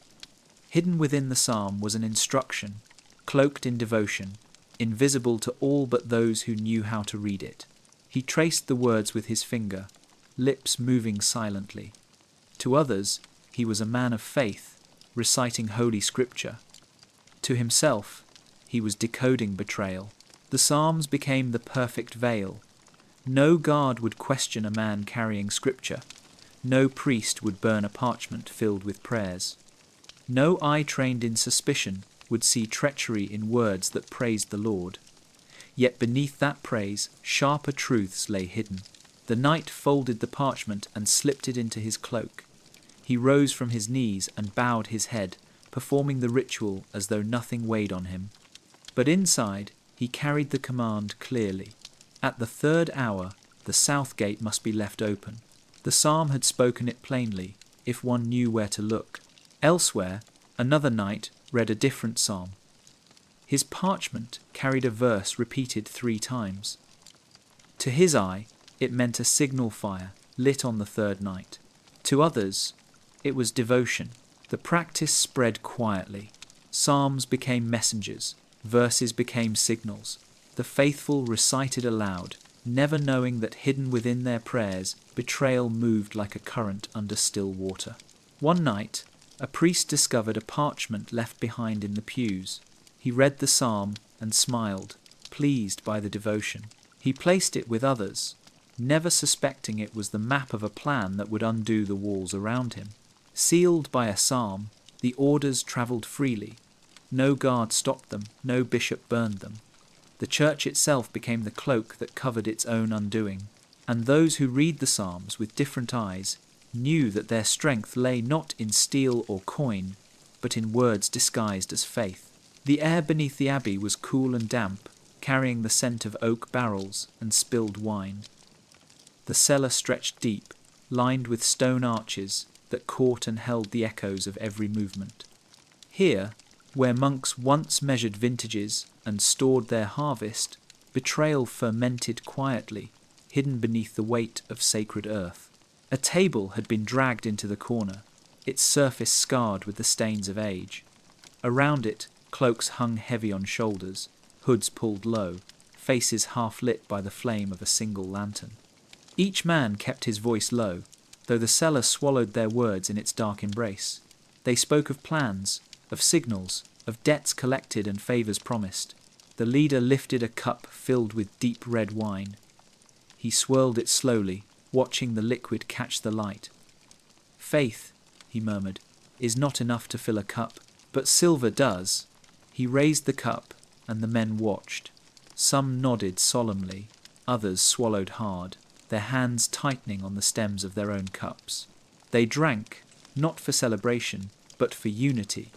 Hidden within the psalm was an instruction, cloaked in devotion, invisible to all but those who knew how to read it. He traced the words with his finger, lips moving silently. To others, he was a man of faith, reciting holy scripture. To himself, he was decoding betrayal. The Psalms became the perfect veil. No guard would question a man carrying scripture. No priest would burn a parchment filled with prayers. No eye trained in suspicion would see treachery in words that praised the Lord. Yet beneath that praise, sharper truths lay hidden. The knight folded the parchment and slipped it into his cloak. He rose from his knees and bowed his head, performing the ritual as though nothing weighed on him. But inside, he carried the command clearly. At the third hour, the south gate must be left open. The psalm had spoken it plainly, if one knew where to look. Elsewhere, another knight read a different psalm. His parchment carried a verse repeated 3 times. To his eye, it meant a signal fire lit on the third night. To others, it was devotion. The practice spread quietly. Psalms became messengers. Verses became signals. The faithful recited aloud, never knowing that hidden within their prayers, betrayal moved like a current under still water. One night, a priest discovered a parchment left behind in the pews. He read the psalm and smiled, pleased by the devotion. He placed it with others, never suspecting it was the map of a plan that would undo the walls around him. Sealed by a psalm, the orders travelled freely. No guard stopped them, no bishop burned them. The church itself became the cloak that covered its own undoing, and those who read the Psalms with different eyes knew that their strength lay not in steel or coin, but in words disguised as faith. The air beneath the abbey was cool and damp, carrying the scent of oak barrels and spilled wine. The cellar stretched deep, lined with stone arches that caught and held the echoes of every movement. Here, where monks once measured vintages and stored their harvest, betrayal fermented quietly, hidden beneath the weight of sacred earth. A table had been dragged into the corner, its surface scarred with the stains of age. Around it, cloaks hung heavy on shoulders, hoods pulled low, faces half lit by the flame of a single lantern. Each man kept his voice low, though the cellar swallowed their words in its dark embrace. They spoke of plans, of signals, of debts collected and favours promised. The leader lifted a cup filled with deep red wine. He swirled it slowly, watching the liquid catch the light. "Faith," he murmured, "is not enough to fill a cup, but silver does." He raised the cup, and the men watched. Some nodded solemnly, others swallowed hard, their hands tightening on the stems of their own cups. They drank, not for celebration, but for unity.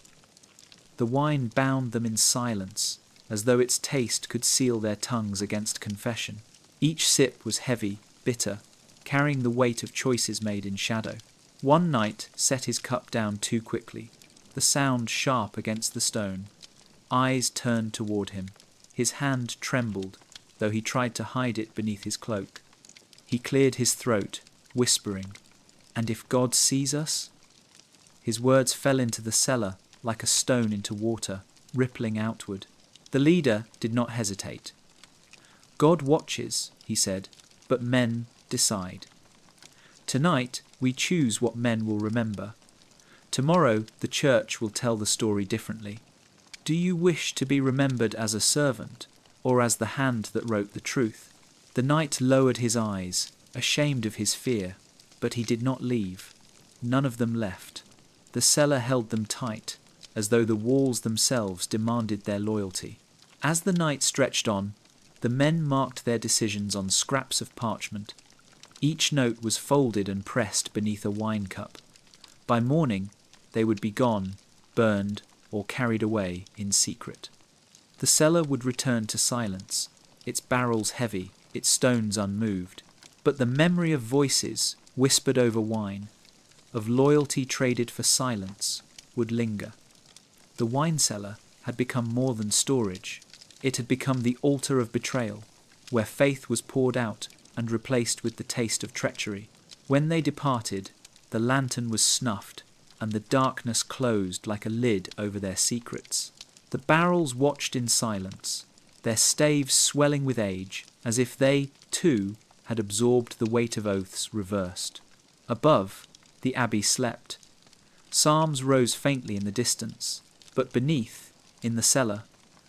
The wine bound them in silence, as though its taste could seal their tongues against confession. Each sip was heavy, bitter, carrying the weight of choices made in shadow. One knight set his cup down too quickly. the sound sharp against the stone. Eyes turned toward him. His hand trembled, though he tried to hide it beneath his cloak. He cleared his throat, whispering, "And if God sees us?" His words fell into the cellar like a stone into water, rippling outward. The leader did not hesitate. "God watches," he said, "but men decide. Tonight we choose what men will remember. Tomorrow the church will tell the story differently. Do you wish to be remembered as a servant, or as the hand that wrote the truth?" The knight lowered his eyes, ashamed of his fear, but he did not leave. None of them left. The cellar held them tight, as though the walls themselves demanded their loyalty. As the night stretched on, the men marked their decisions on scraps of parchment. Each note was folded and pressed beneath a wine cup. By morning, they would be gone, burned, or carried away in secret. The cellar would return to silence, its barrels heavy, its stones unmoved. But the memory of voices whispered over wine, of loyalty traded for silence, would linger. The wine cellar had become more than storage. It had become the altar of betrayal, where faith was poured out and replaced with the taste of treachery. When they departed, the lantern was snuffed, and the darkness closed like a lid over their secrets. The barrels watched in silence, their staves swelling with age, as if they, too, had absorbed the weight of oaths reversed. Above, the abbey slept. Psalms rose faintly in the distance, but beneath, in the cellar,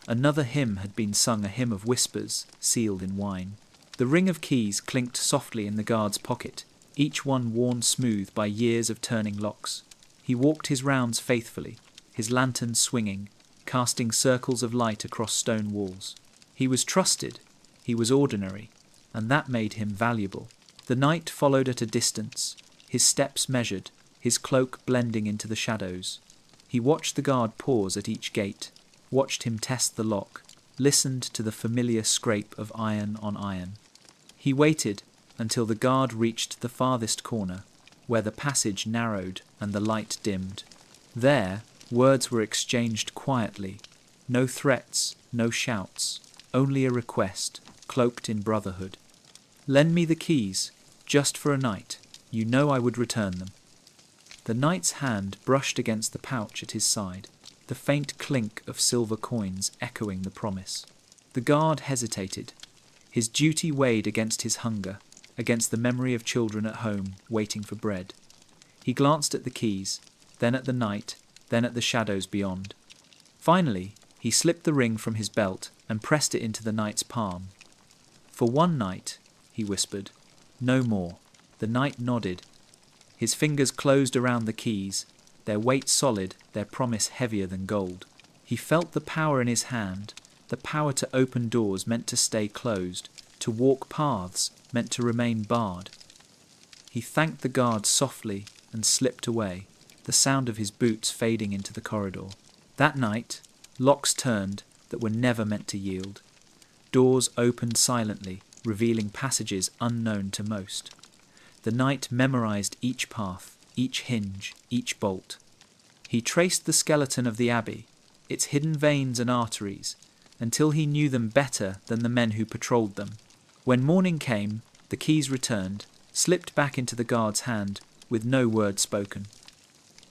another hymn had been sung, a hymn of whispers sealed in wine. The ring of keys clinked softly in the guard's pocket, each one worn smooth by years of turning locks. He walked his rounds faithfully, his lantern swinging, casting circles of light across stone walls. He was trusted, he was ordinary, and that made him valuable. The knight followed at a distance, his steps measured, his cloak blending into the shadows. He watched the guard pause at each gate, watched him test the lock, listened to the familiar scrape of iron on iron. He waited until the guard reached the farthest corner, where the passage narrowed and the light dimmed. There, words were exchanged quietly, no threats, no shouts, only a request, cloaked in brotherhood. "Lend me the keys, just for a night. You know I would return them." The knight's hand brushed against the pouch at his side, the faint clink of silver coins echoing the promise. The guard hesitated. His duty weighed against his hunger, against the memory of children at home waiting for bread. He glanced at the keys, then at the night, then at the shadows beyond. Finally, he slipped the ring from his belt and pressed it into the knight's palm. "For one night," he whispered, "no more." The knight nodded. His fingers closed around the keys, their weight solid, their promise heavier than gold. He felt the power in his hand, the power to open doors meant to stay closed, to walk paths meant to remain barred. He thanked the guard softly and slipped away, the sound of his boots fading into the corridor. That night, locks turned that were never meant to yield. Doors opened silently, revealing passages unknown to most. The knight memorized each path, each hinge, each bolt. He traced the skeleton of the abbey, its hidden veins and arteries, until he knew them better than the men who patrolled them. When morning came, the keys returned, slipped back into the guard's hand, with no word spoken.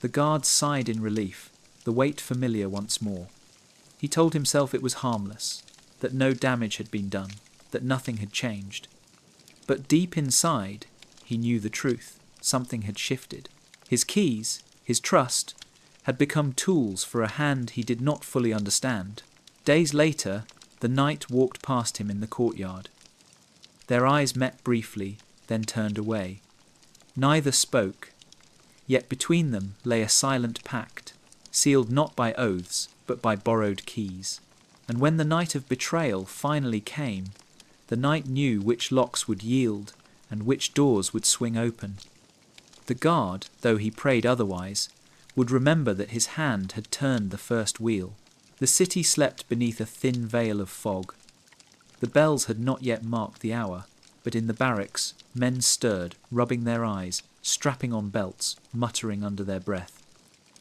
The guard sighed in relief, the weight familiar once more. He told himself it was harmless, that no damage had been done, that nothing had changed. But deep inside, he knew the truth. Something had shifted. His keys, his trust, had become tools for a hand he did not fully understand. Days later, the knight walked past him in the courtyard. Their eyes met briefly, then turned away. Neither spoke, yet between them lay a silent pact, sealed not by oaths, but by borrowed keys. And when the night of betrayal finally came, the knight knew which locks would yield and which doors would swing open. The guard, though he prayed otherwise, would remember that his hand had turned the first wheel. The city slept beneath a thin veil of fog. The bells had not yet marked the hour, but in the barracks men stirred, rubbing their eyes, strapping on belts, muttering under their breath.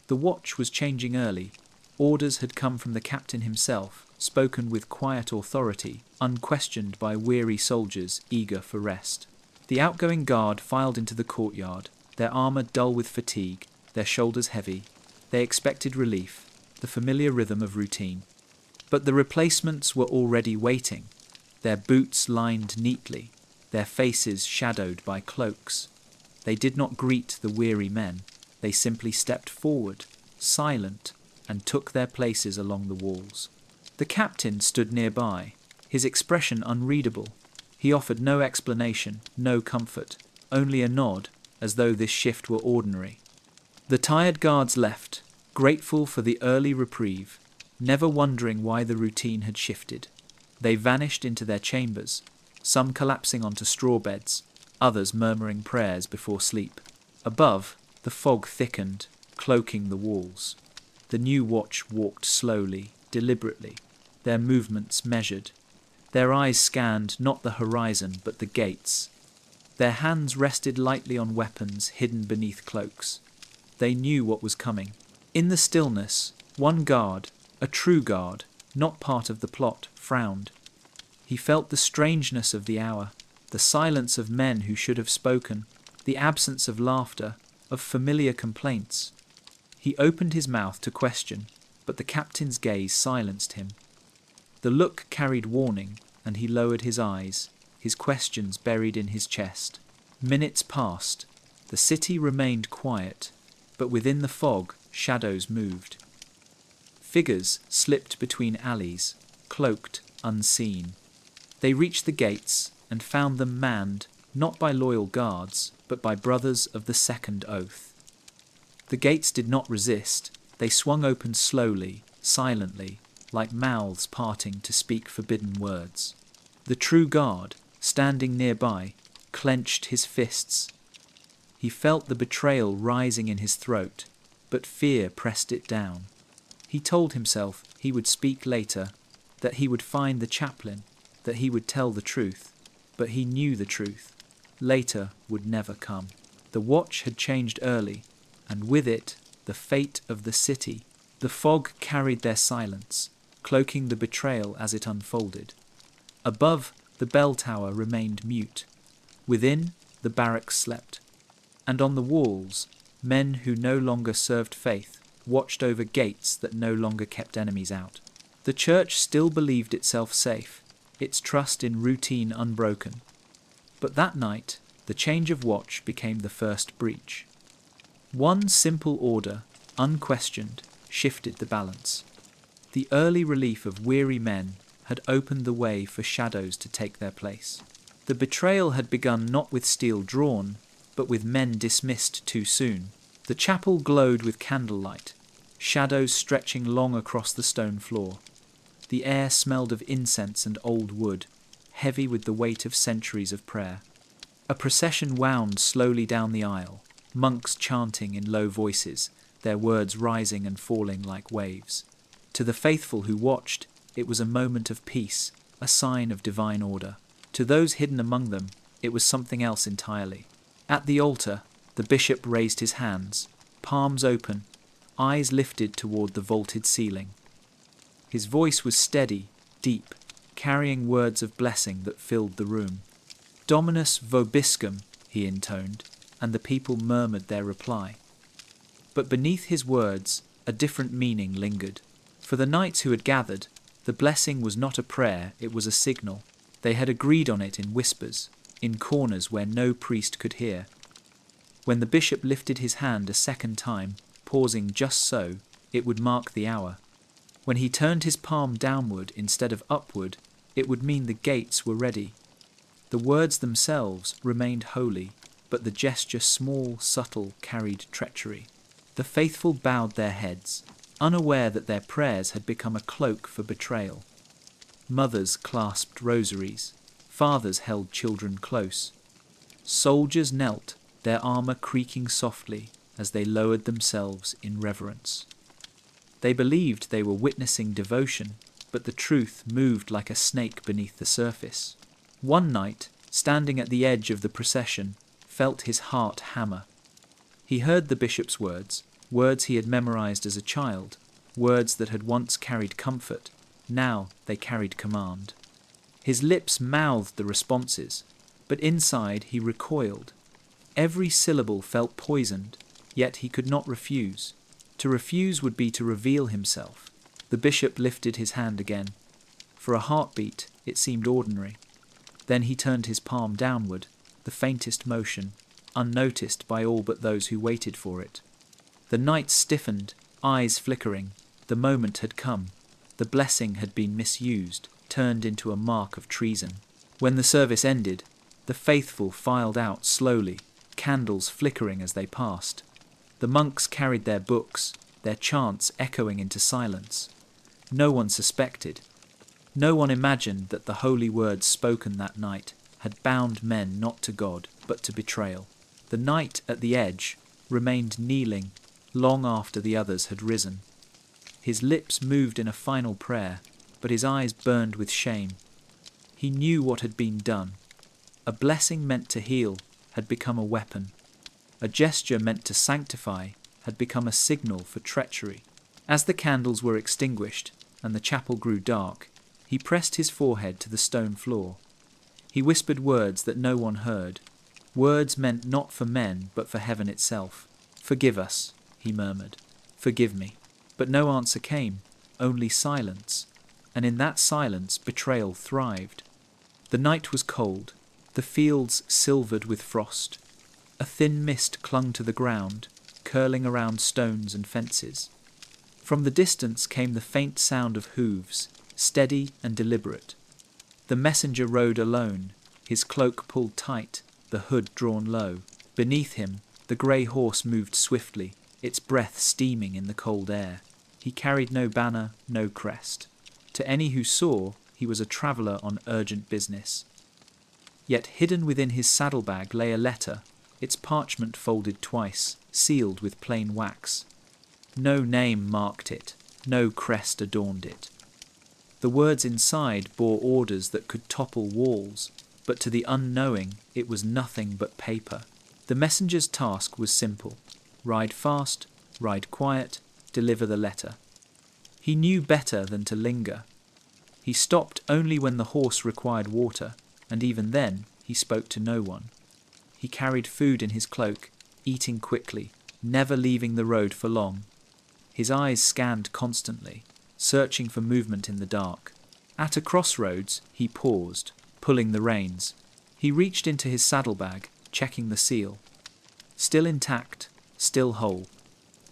The watch was changing early. Orders had come from the captain himself, spoken with quiet authority, unquestioned by weary soldiers eager for rest. The outgoing guard filed into the courtyard, their armour dull with fatigue, their shoulders heavy. They expected relief, the familiar rhythm of routine. But the replacements were already waiting, their boots lined neatly, their faces shadowed by cloaks. They did not greet the weary men. They simply stepped forward, silent, and took their places along the walls. The captain stood nearby, his expression unreadable. He offered no explanation, no comfort, only a nod, as though this shift were ordinary. The tired guards left, grateful for the early reprieve, never wondering why the routine had shifted. They vanished into their chambers, some collapsing onto straw beds, others murmuring prayers before sleep. Above, the fog thickened, cloaking the walls. The new watch walked slowly, deliberately, their movements measured. Their eyes scanned not the horizon but the gates. Their hands rested lightly on weapons hidden beneath cloaks. They knew what was coming. In the stillness, one guard, a true guard, not part of the plot, frowned. He felt the strangeness of the hour, the silence of men who should have spoken, the absence of laughter, of familiar complaints. He opened his mouth to question, but the captain's gaze silenced him. The look carried warning, and he lowered his eyes, his questions buried in his chest. Minutes passed. The city remained quiet, but within the fog, shadows moved. Figures slipped between alleys, cloaked, unseen. They reached the gates and found them manned, not by loyal guards, but by brothers of the second oath. The gates did not resist. They swung open slowly, silently, like mouths parting to speak forbidden words. The true guard, standing nearby, clenched his fists. He felt the betrayal rising in his throat, but fear pressed it down. He told himself he would speak later, that he would find the chaplain, that he would tell the truth, but he knew the truth. Later would never come. The watch had changed early, and with it, the fate of the city. The fog carried their silence, cloaking the betrayal as it unfolded. Above, the bell tower remained mute. Within, the barracks slept. And on the walls, men who no longer served faith watched over gates that no longer kept enemies out. The church still believed itself safe, its trust in routine unbroken. But that night, the change of watch became the first breach. One simple order, unquestioned, shifted the balance. The early relief of weary men had opened the way for shadows to take their place. The betrayal had begun not with steel drawn, but with men dismissed too soon. The chapel glowed with candlelight, shadows stretching long across the stone floor. The air smelled of incense and old wood, heavy with the weight of centuries of prayer. A procession wound slowly down the aisle, monks chanting in low voices, their words rising and falling like waves. To the faithful who watched, it was a moment of peace, a sign of divine order. To those hidden among them, it was something else entirely. At the altar, the bishop raised his hands, palms open, eyes lifted toward the vaulted ceiling. His voice was steady, deep, carrying words of blessing that filled the room. Dominus vobiscum, he intoned, and the people murmured their reply. But beneath his words, a different meaning lingered. For the knights who had gathered, the blessing was not a prayer, it was a signal. They had agreed on it in whispers, in corners where no priest could hear. When the bishop lifted his hand a second time, pausing just so, it would mark the hour. When he turned his palm downward instead of upward, it would mean the gates were ready. The words themselves remained holy, but the gesture small, subtle, carried treachery. The faithful bowed their heads, unaware that their prayers had become a cloak for betrayal. Mothers clasped rosaries, fathers held children close. Soldiers knelt, their armour creaking softly as they lowered themselves in reverence. They believed they were witnessing devotion, but the truth moved like a snake beneath the surface. One knight, standing at the edge of the procession, felt his heart hammer. He heard the bishop's words, words he had memorized as a child, words that had once carried comfort, now they carried command. His lips mouthed the responses, but inside he recoiled. Every syllable felt poisoned, yet he could not refuse. To refuse would be to reveal himself. The bishop lifted his hand again. For a heartbeat, it seemed ordinary. Then he turned his palm downward, the faintest motion, unnoticed by all but those who waited for it. The night stiffened, eyes flickering. The moment had come. The blessing had been misused, turned into a mark of treason. When the service ended, the faithful filed out slowly, candles flickering as they passed. The monks carried their books, their chants echoing into silence. No one suspected. No one imagined that the holy words spoken that night had bound men not to God, but to betrayal. The knight at the edge remained kneeling long after the others had risen. His lips moved in a final prayer, but his eyes burned with shame. He knew what had been done. A blessing meant to heal had become a weapon. A gesture meant to sanctify had become a signal for treachery. As the candles were extinguished and the chapel grew dark, he pressed his forehead to the stone floor. He whispered words that no one heard, words meant not for men but for heaven itself. "Forgive us," he murmured. "Forgive me." But no answer came, only silence, and in that silence betrayal thrived. The night was cold, the fields silvered with frost. A thin mist clung to the ground, curling around stones and fences. From the distance came the faint sound of hooves, steady and deliberate. The messenger rode alone, his cloak pulled tight, the hood drawn low. Beneath him, the grey horse moved swiftly, its breath steaming in the cold air. He carried no banner, no crest. To any who saw, he was a traveller on urgent business. Yet hidden within his saddlebag lay a letter, its parchment folded twice, sealed with plain wax. No name marked it, no crest adorned it. The words inside bore orders that could topple walls, but to the unknowing it was nothing but paper. The messenger's task was simple: ride fast, ride quiet, deliver the letter. He knew better than to linger. He stopped only when the horse required water, and even then he spoke to no one. He carried food in his cloak, eating quickly, never leaving the road for long. His eyes scanned constantly, searching for movement in the dark. At a crossroads, he paused, pulling the reins. He reached into his saddlebag, checking the seal. Still intact, still whole.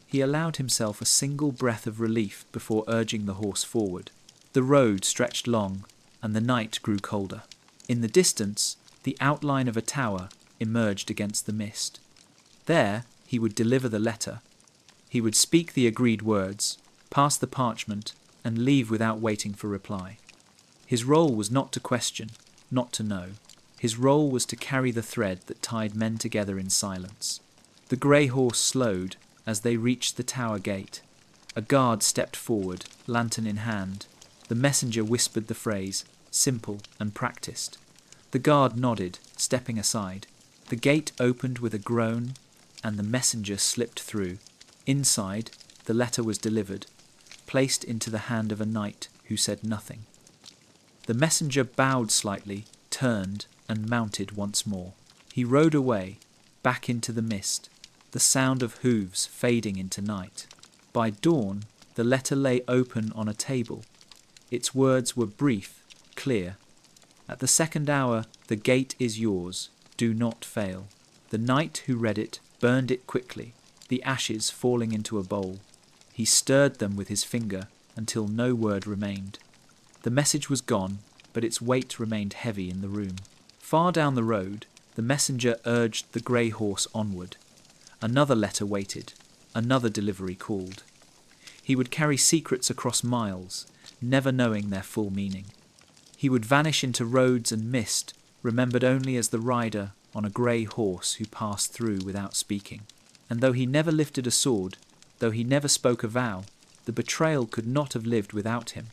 He allowed himself a single breath of relief before urging the horse forward. The road stretched long, and the night grew colder. In the distance, the outline of a tower emerged against the mist. There, he would deliver the letter. He would speak the agreed words, pass the parchment, and leave without waiting for reply. His role was not to question, not to know. His role was to carry the thread that tied men together in silence. The grey horse slowed as they reached the tower gate. A guard stepped forward, lantern in hand. The messenger whispered the phrase, simple and practiced. The guard nodded, stepping aside. The gate opened with a groan, and the messenger slipped through. Inside, the letter was delivered, placed into the hand of a knight who said nothing. The messenger bowed slightly, turned, and mounted once more. He rode away, back into the mist, the sound of hooves fading into night. By dawn, the letter lay open on a table. Its words were brief, clear. At the second hour, the gate is yours. Do not fail. The knight who read it burned it quickly, the ashes falling into a bowl. He stirred them with his finger until no word remained. The message was gone, but its weight remained heavy in the room. Far down the road, the messenger urged the grey horse onward. Another letter waited, another delivery called. He would carry secrets across miles, never knowing their full meaning. He would vanish into roads and mist, remembered only as the rider on a grey horse who passed through without speaking. And though he never lifted a sword, though he never spoke a vow, the betrayal could not have lived without him.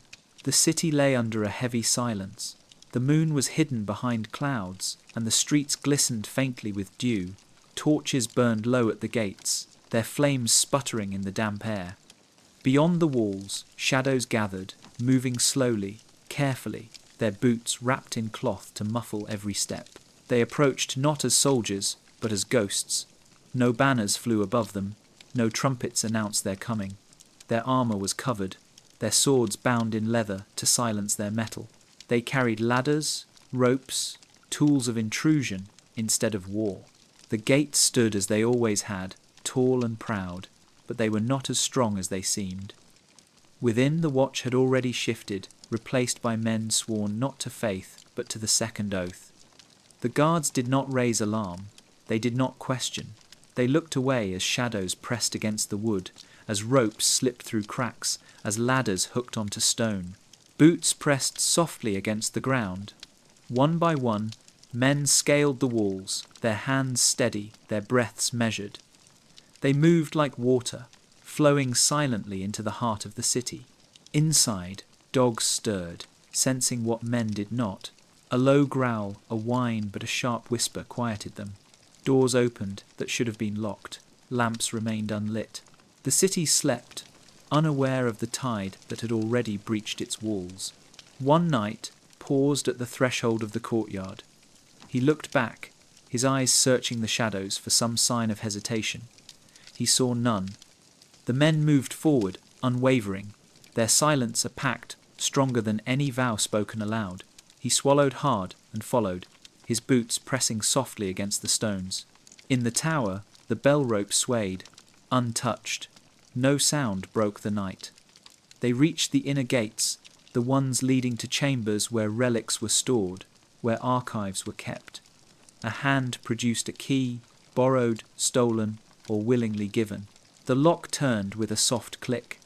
The city lay under a heavy silence. The moon was hidden behind clouds, and the streets glistened faintly with dew. Torches burned low at the gates. their flames sputtering in the damp air. Beyond the walls, shadows gathered, moving slowly, carefully, their boots wrapped in cloth to muffle every step. They approached not as soldiers, but as ghosts. No banners flew above them, no trumpets announced their coming. Their armor was covered, their swords bound in leather to silence their metal. They carried ladders, ropes, tools of intrusion instead of war. The gates stood as they always had, tall and proud, but they were not as strong as they seemed. Within, the watch had already shifted, replaced by men sworn not to faith, but to the second oath. The guards did not raise alarm. They did not question. They looked away as shadows pressed against the wood, as ropes slipped through cracks, as ladders hooked onto stone. Boots pressed softly against the ground. One by one, men scaled the walls, their hands steady, their breaths measured. They moved like water, flowing silently into the heart of the city. Inside, dogs stirred, sensing what men did not. A low growl, a whine, but a sharp whisper quieted them. Doors opened that should have been locked. Lamps remained unlit. The city slept, unaware of the tide that had already breached its walls. One knight paused at the threshold of the courtyard. He looked back, his eyes searching the shadows for some sign of hesitation. He saw none. The men moved forward, unwavering, their silence a pact stronger than any vow spoken aloud. He swallowed hard and followed, his boots pressing softly against the stones. In the tower, the bell rope swayed, untouched. No sound broke the night. They reached the inner gates, the ones leading to chambers where relics were stored, where archives were kept. A hand produced a key, borrowed, stolen, or willingly given. The lock turned with a soft click.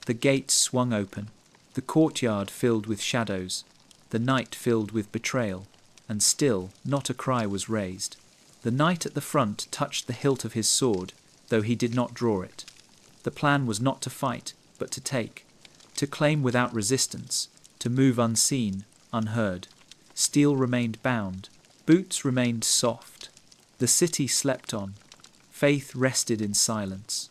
The gates swung open. The courtyard filled with shadows. The night filled with betrayal. And still not a cry was raised. The knight at the front touched the hilt of his sword, though he did not draw it. The plan was not to fight, but to take. To claim without resistance. To move unseen, unheard. Steel remained bound. Boots remained soft. The city slept on. Faith rested in silence.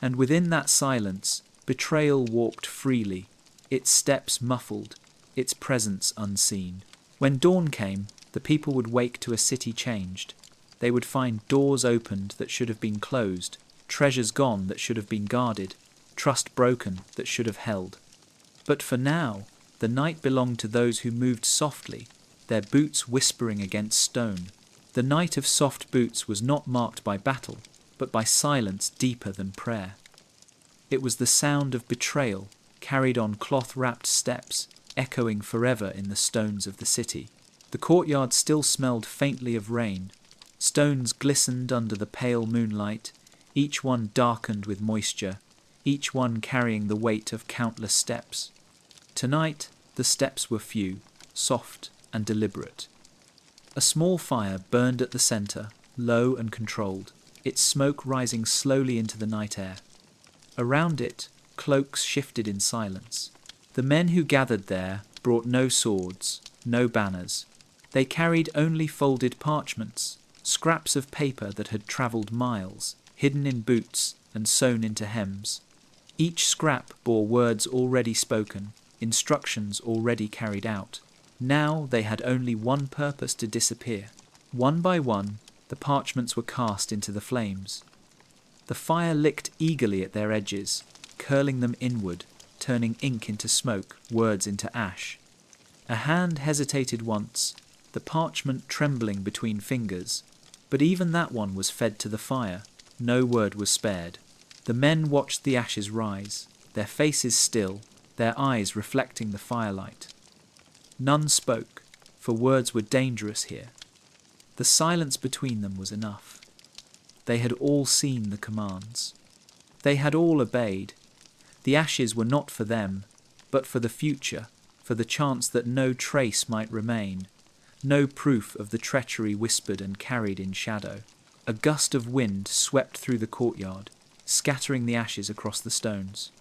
And within that silence, betrayal walked freely, its steps muffled, its presence unseen. When dawn came, the people would wake to a city changed. They would find doors opened that should have been closed, treasures gone that should have been guarded, trust broken that should have held. But for now, the night belonged to those who moved softly, their boots whispering against stone. The night of soft boots was not marked by battle, but by silence deeper than prayer. It was the sound of betrayal, carried on cloth-wrapped steps, echoing forever in the stones of the city. The courtyard still smelled faintly of rain. Stones glistened under the pale moonlight, each one darkened with moisture, each one carrying the weight of countless steps. Tonight, the steps were few, soft and deliberate. A small fire burned at the centre, low and controlled, its smoke rising slowly into the night air. Around it, cloaks shifted in silence. The men who gathered there brought no swords, no banners. They carried only folded parchments, scraps of paper that had travelled miles, hidden in boots and sewn into hems. Each scrap bore words already spoken, instructions already carried out. Now they had only one purpose: to disappear. One by one, the parchments were cast into the flames. The fire licked eagerly at their edges, curling them inward, turning ink into smoke, words into ash. A hand hesitated once, the parchment trembling between fingers, but even that one was fed to the fire. No word was spared. The men watched the ashes rise, their faces still, their eyes reflecting the firelight. None spoke, for words were dangerous here. The silence between them was enough. They had all seen the commands. They had all obeyed. The ashes were not for them, but for the future, for the chance that no trace might remain, no proof of the treachery whispered and carried in shadow. A gust of wind swept through the courtyard, scattering the ashes across the stones.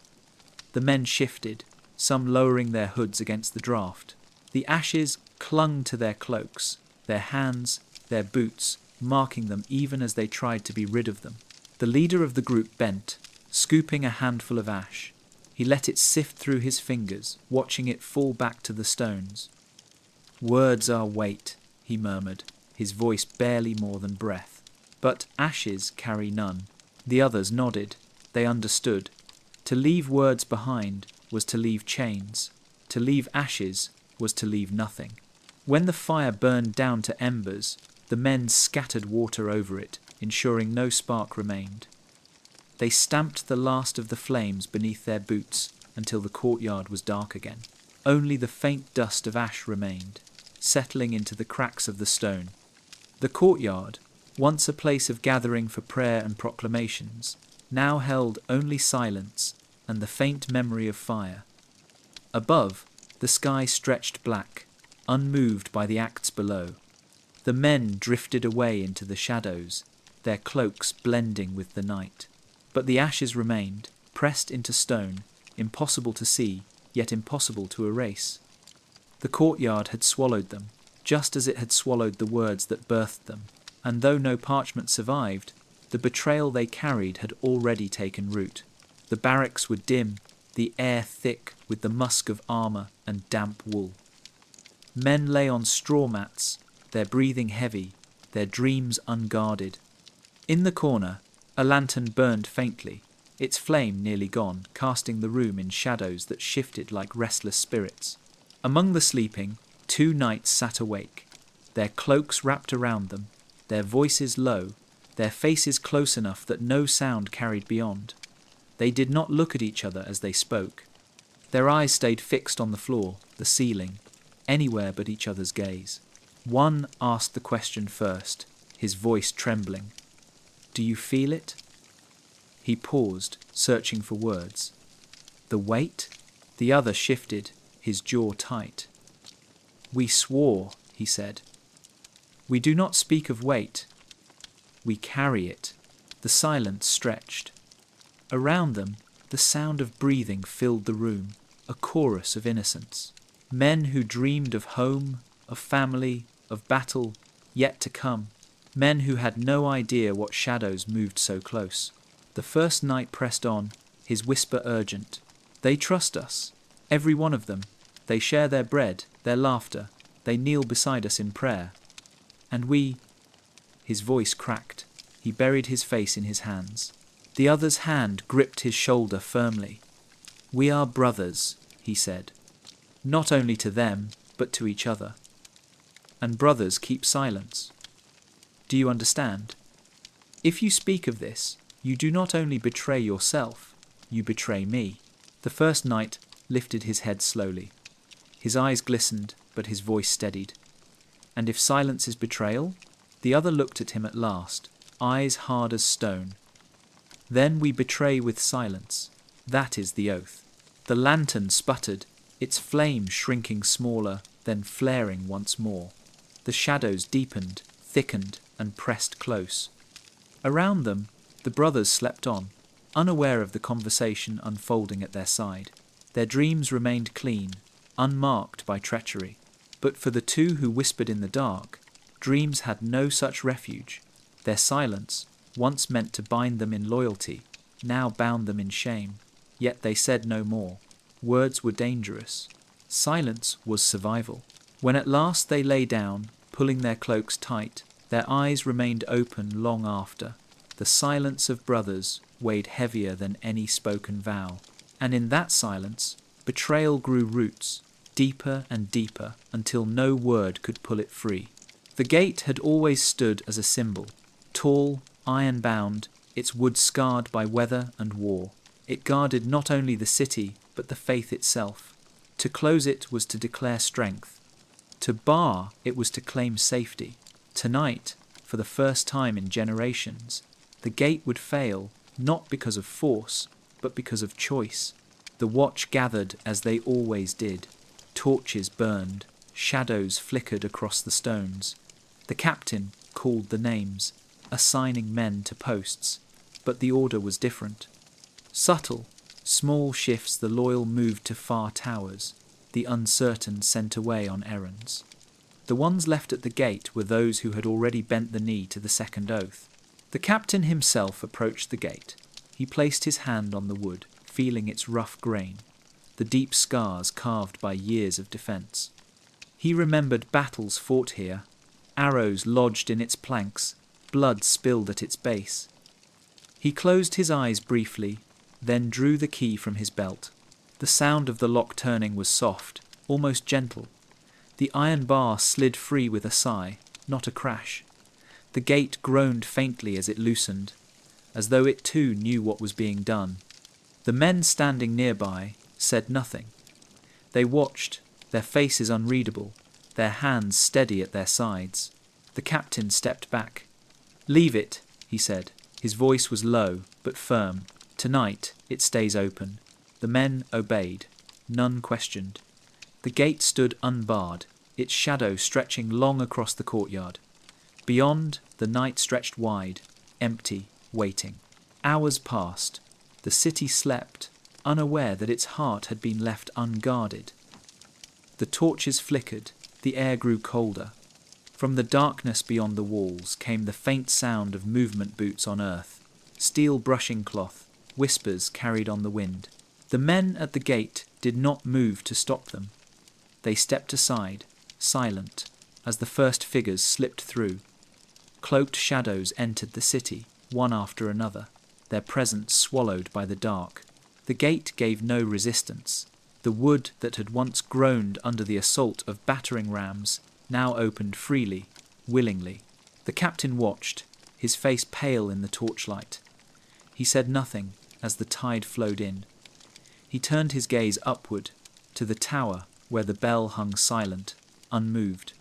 The men shifted, some lowering their hoods against the draught. The ashes clung to their cloaks, their hands, their boots, marking them even as they tried to be rid of them. The leader of the group bent, scooping a handful of ash. He let it sift through his fingers, watching it fall back to the stones. "Words are weight," he murmured, his voice barely more than breath. "But ashes carry none." The others nodded. They understood. To leave words behind was to leave chains. To leave ashes was to leave nothing. When the fire burned down to embers, the men scattered water over it, ensuring no spark remained. They stamped the last of the flames beneath their boots until the courtyard was dark again. Only the faint dust of ash remained, settling into the cracks of the stone. The courtyard, once a place of gathering for prayer and proclamations, now held only silence and the faint memory of fire. Above, the sky stretched black, unmoved by the acts below. The men drifted away into the shadows, their cloaks blending with the night. But the ashes remained, pressed into stone, impossible to see, yet impossible to erase. The courtyard had swallowed them, just as it had swallowed the words that birthed them, and though no parchment survived, the betrayal they carried had already taken root. The barracks were dim, the air thick with the musk of armour and damp wool. Men lay on straw mats, their breathing heavy, their dreams unguarded. In the corner, a lantern burned faintly, its flame nearly gone, casting the room in shadows that shifted like restless spirits. Among the sleeping, 2 knights sat awake, their cloaks wrapped around them, their voices low, their faces close enough that no sound carried beyond. They did not look at each other as they spoke. Their eyes stayed fixed on the floor, the ceiling, anywhere but each other's gaze. One asked the question first, his voice trembling. "Do you feel it?" He paused, searching for words. "The weight?" The other shifted, his jaw tight. "We swore," he said. "We do not speak of weight. We carry it." The silence stretched. Around them, the sound of breathing filled the room, a chorus of innocence. Men who dreamed of home, of family, of battle, yet to come. Men who had no idea what shadows moved so close. The first knight pressed on, his whisper urgent. "They trust us, every one of them. They share their bread, their laughter. They kneel beside us in prayer. And we—" His voice cracked. He buried his face in his hands. The other's hand gripped his shoulder firmly. "We are brothers," he said. "Not only to them, but to each other. And brothers keep silence. Do you understand? If you speak of this, you do not only betray yourself, you betray me." The first knight lifted his head slowly. His eyes glistened, but his voice steadied. "And if silence is betrayal?" The other looked at him at last, eyes hard as stone. "Then we betray with silence. That is the oath." The lantern sputtered, its flame shrinking smaller, then flaring once more. The shadows deepened, thickened, and pressed close. Around them, the brothers slept on, unaware of the conversation unfolding at their side. Their dreams remained clean, unmarked by treachery. But for the 2 who whispered in the dark, dreams had no such refuge. Their silence, once meant to bind them in loyalty, now bound them in shame. Yet they said no more. Words were dangerous. Silence was survival. When at last they lay down, pulling their cloaks tight, their eyes remained open long after. The silence of brothers weighed heavier than any spoken vow. And in that silence, betrayal grew roots, deeper and deeper, until no word could pull it free. The gate had always stood as a symbol, tall, iron-bound, its wood scarred by weather and war. It guarded not only the city, but the faith itself. To close it was to declare strength. To bar it was to claim safety. Tonight, for the first time in generations, the gate would fail, not because of force, but because of choice. The watch gathered as they always did. Torches burned, shadows flickered across the stones. The captain called the names, assigning men to posts, but the order was different. Subtle, small shifts the loyal moved to far towers, the uncertain sent away on errands. The ones left at the gate were those who had already bent the knee to the second oath. The captain himself approached the gate. He placed his hand on the wood, feeling its rough grain, the deep scars carved by years of defence. He remembered battles fought here, arrows lodged in its planks, blood spilled at its base. He closed his eyes briefly, then drew the key from his belt. The sound of the lock turning was soft, almost gentle. The iron bar slid free with a sigh, not a crash. The gate groaned faintly as it loosened, as though it too knew what was being done. The men standing nearby said nothing. They watched, their faces unreadable, their hands steady at their sides. The captain stepped back. "Leave it," he said. His voice was low, but firm. "Tonight, it stays open." The men obeyed. None questioned. The gate stood unbarred, its shadow stretching long across the courtyard. Beyond, the night stretched wide, empty, waiting. Hours passed. The city slept, unaware that its heart had been left unguarded. The torches flickered. The air grew colder. From the darkness beyond the walls came the faint sound of movement boots on earth, steel brushing cloth, whispers carried on the wind. The men at the gate did not move to stop them. They stepped aside, silent, as the first figures slipped through. Cloaked shadows entered the city, one after another, their presence swallowed by the dark. The gate gave no resistance. The wood that had once groaned under the assault of battering rams now opened freely, willingly. The captain watched, his face pale in the torchlight. He said nothing as the tide flowed in. He turned his gaze upward, to the tower where the bell hung silent, unmoved.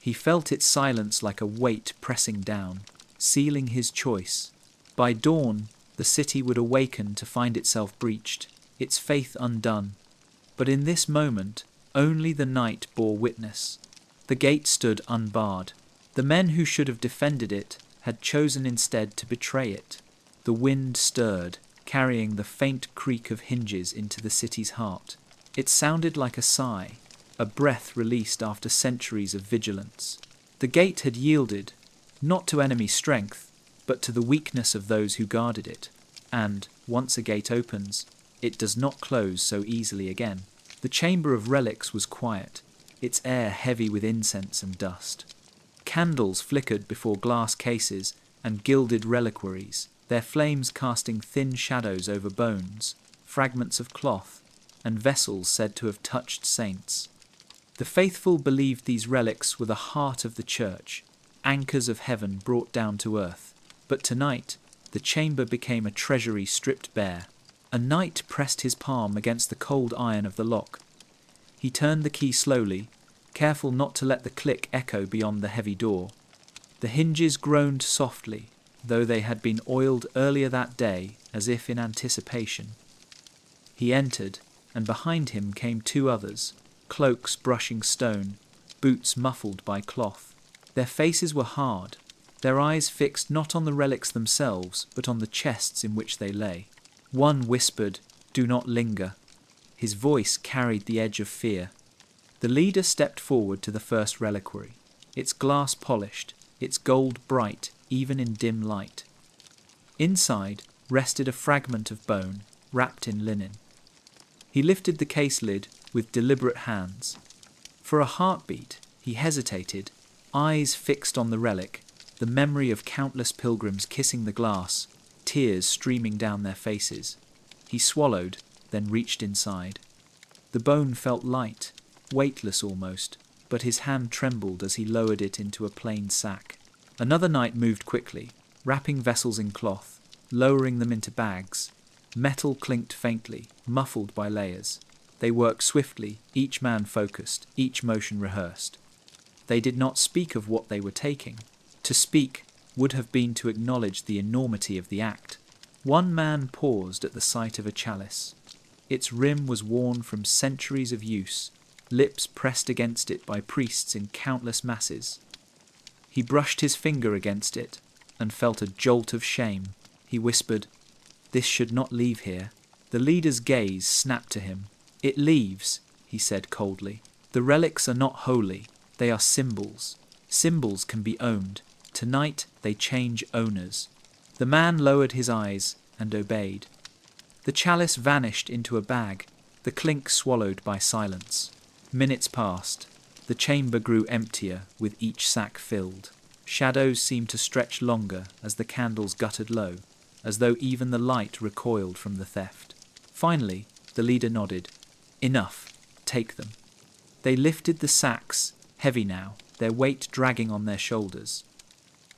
He felt its silence like a weight pressing down, sealing his choice. By dawn, the city would awaken to find itself breached, its faith undone. But in this moment, only the night bore witness. The gate stood unbarred. The men who should have defended it had chosen instead to betray it. The wind stirred, carrying the faint creak of hinges into the city's heart. It sounded like a sigh, a breath released after centuries of vigilance. The gate had yielded, not to enemy strength, but to the weakness of those who guarded it. And, once a gate opens, it does not close so easily again. The chamber of relics was quiet, its air heavy with incense and dust. Candles flickered before glass cases and gilded reliquaries, their flames casting thin shadows over bones, fragments of cloth, and vessels said to have touched saints. The faithful believed these relics were the heart of the church, anchors of heaven brought down to earth. But tonight, the chamber became a treasury stripped bare. A knight pressed his palm against the cold iron of the lock. He turned the key slowly, careful not to let the click echo beyond the heavy door. The hinges groaned softly, though they had been oiled earlier that day, as if in anticipation. He entered, and behind him came two others, cloaks brushing stone, boots muffled by cloth. Their faces were hard, their eyes fixed not on the relics themselves, but on the chests in which they lay. One whispered, "Do not linger." His voice carried the edge of fear. The leader stepped forward to the first reliquary, its glass polished, its gold bright even in dim light. Inside rested a fragment of bone, wrapped in linen. He lifted the case lid with deliberate hands. For a heartbeat, he hesitated, eyes fixed on the relic, the memory of countless pilgrims kissing the glass, tears streaming down their faces. He swallowed, then reached inside. The bone felt light, weightless almost, but his hand trembled as he lowered it into a plain sack. Another knight moved quickly, wrapping vessels in cloth, lowering them into bags. Metal clinked faintly, muffled by layers. They worked swiftly, each man focused, each motion rehearsed. They did not speak of what they were taking. To speak would have been to acknowledge the enormity of the act. One man paused at the sight of a chalice. Its rim was worn from centuries of use, lips pressed against it by priests in countless masses. He brushed his finger against it and felt a jolt of shame. He whispered, "This should not leave here." The leader's gaze snapped to him. "It leaves," he said coldly. "The relics are not holy. They are symbols. Symbols can be owned. Tonight they change owners. The man lowered his eyes and obeyed. The chalice vanished into a bag, the clink swallowed by silence. Minutes passed. The chamber grew emptier with each sack filled. Shadows seemed to stretch longer as the candles guttered low, as though even the light recoiled from the theft. Finally, the leader nodded. Enough. Take them. They lifted the sacks, heavy now, their weight dragging on their shoulders.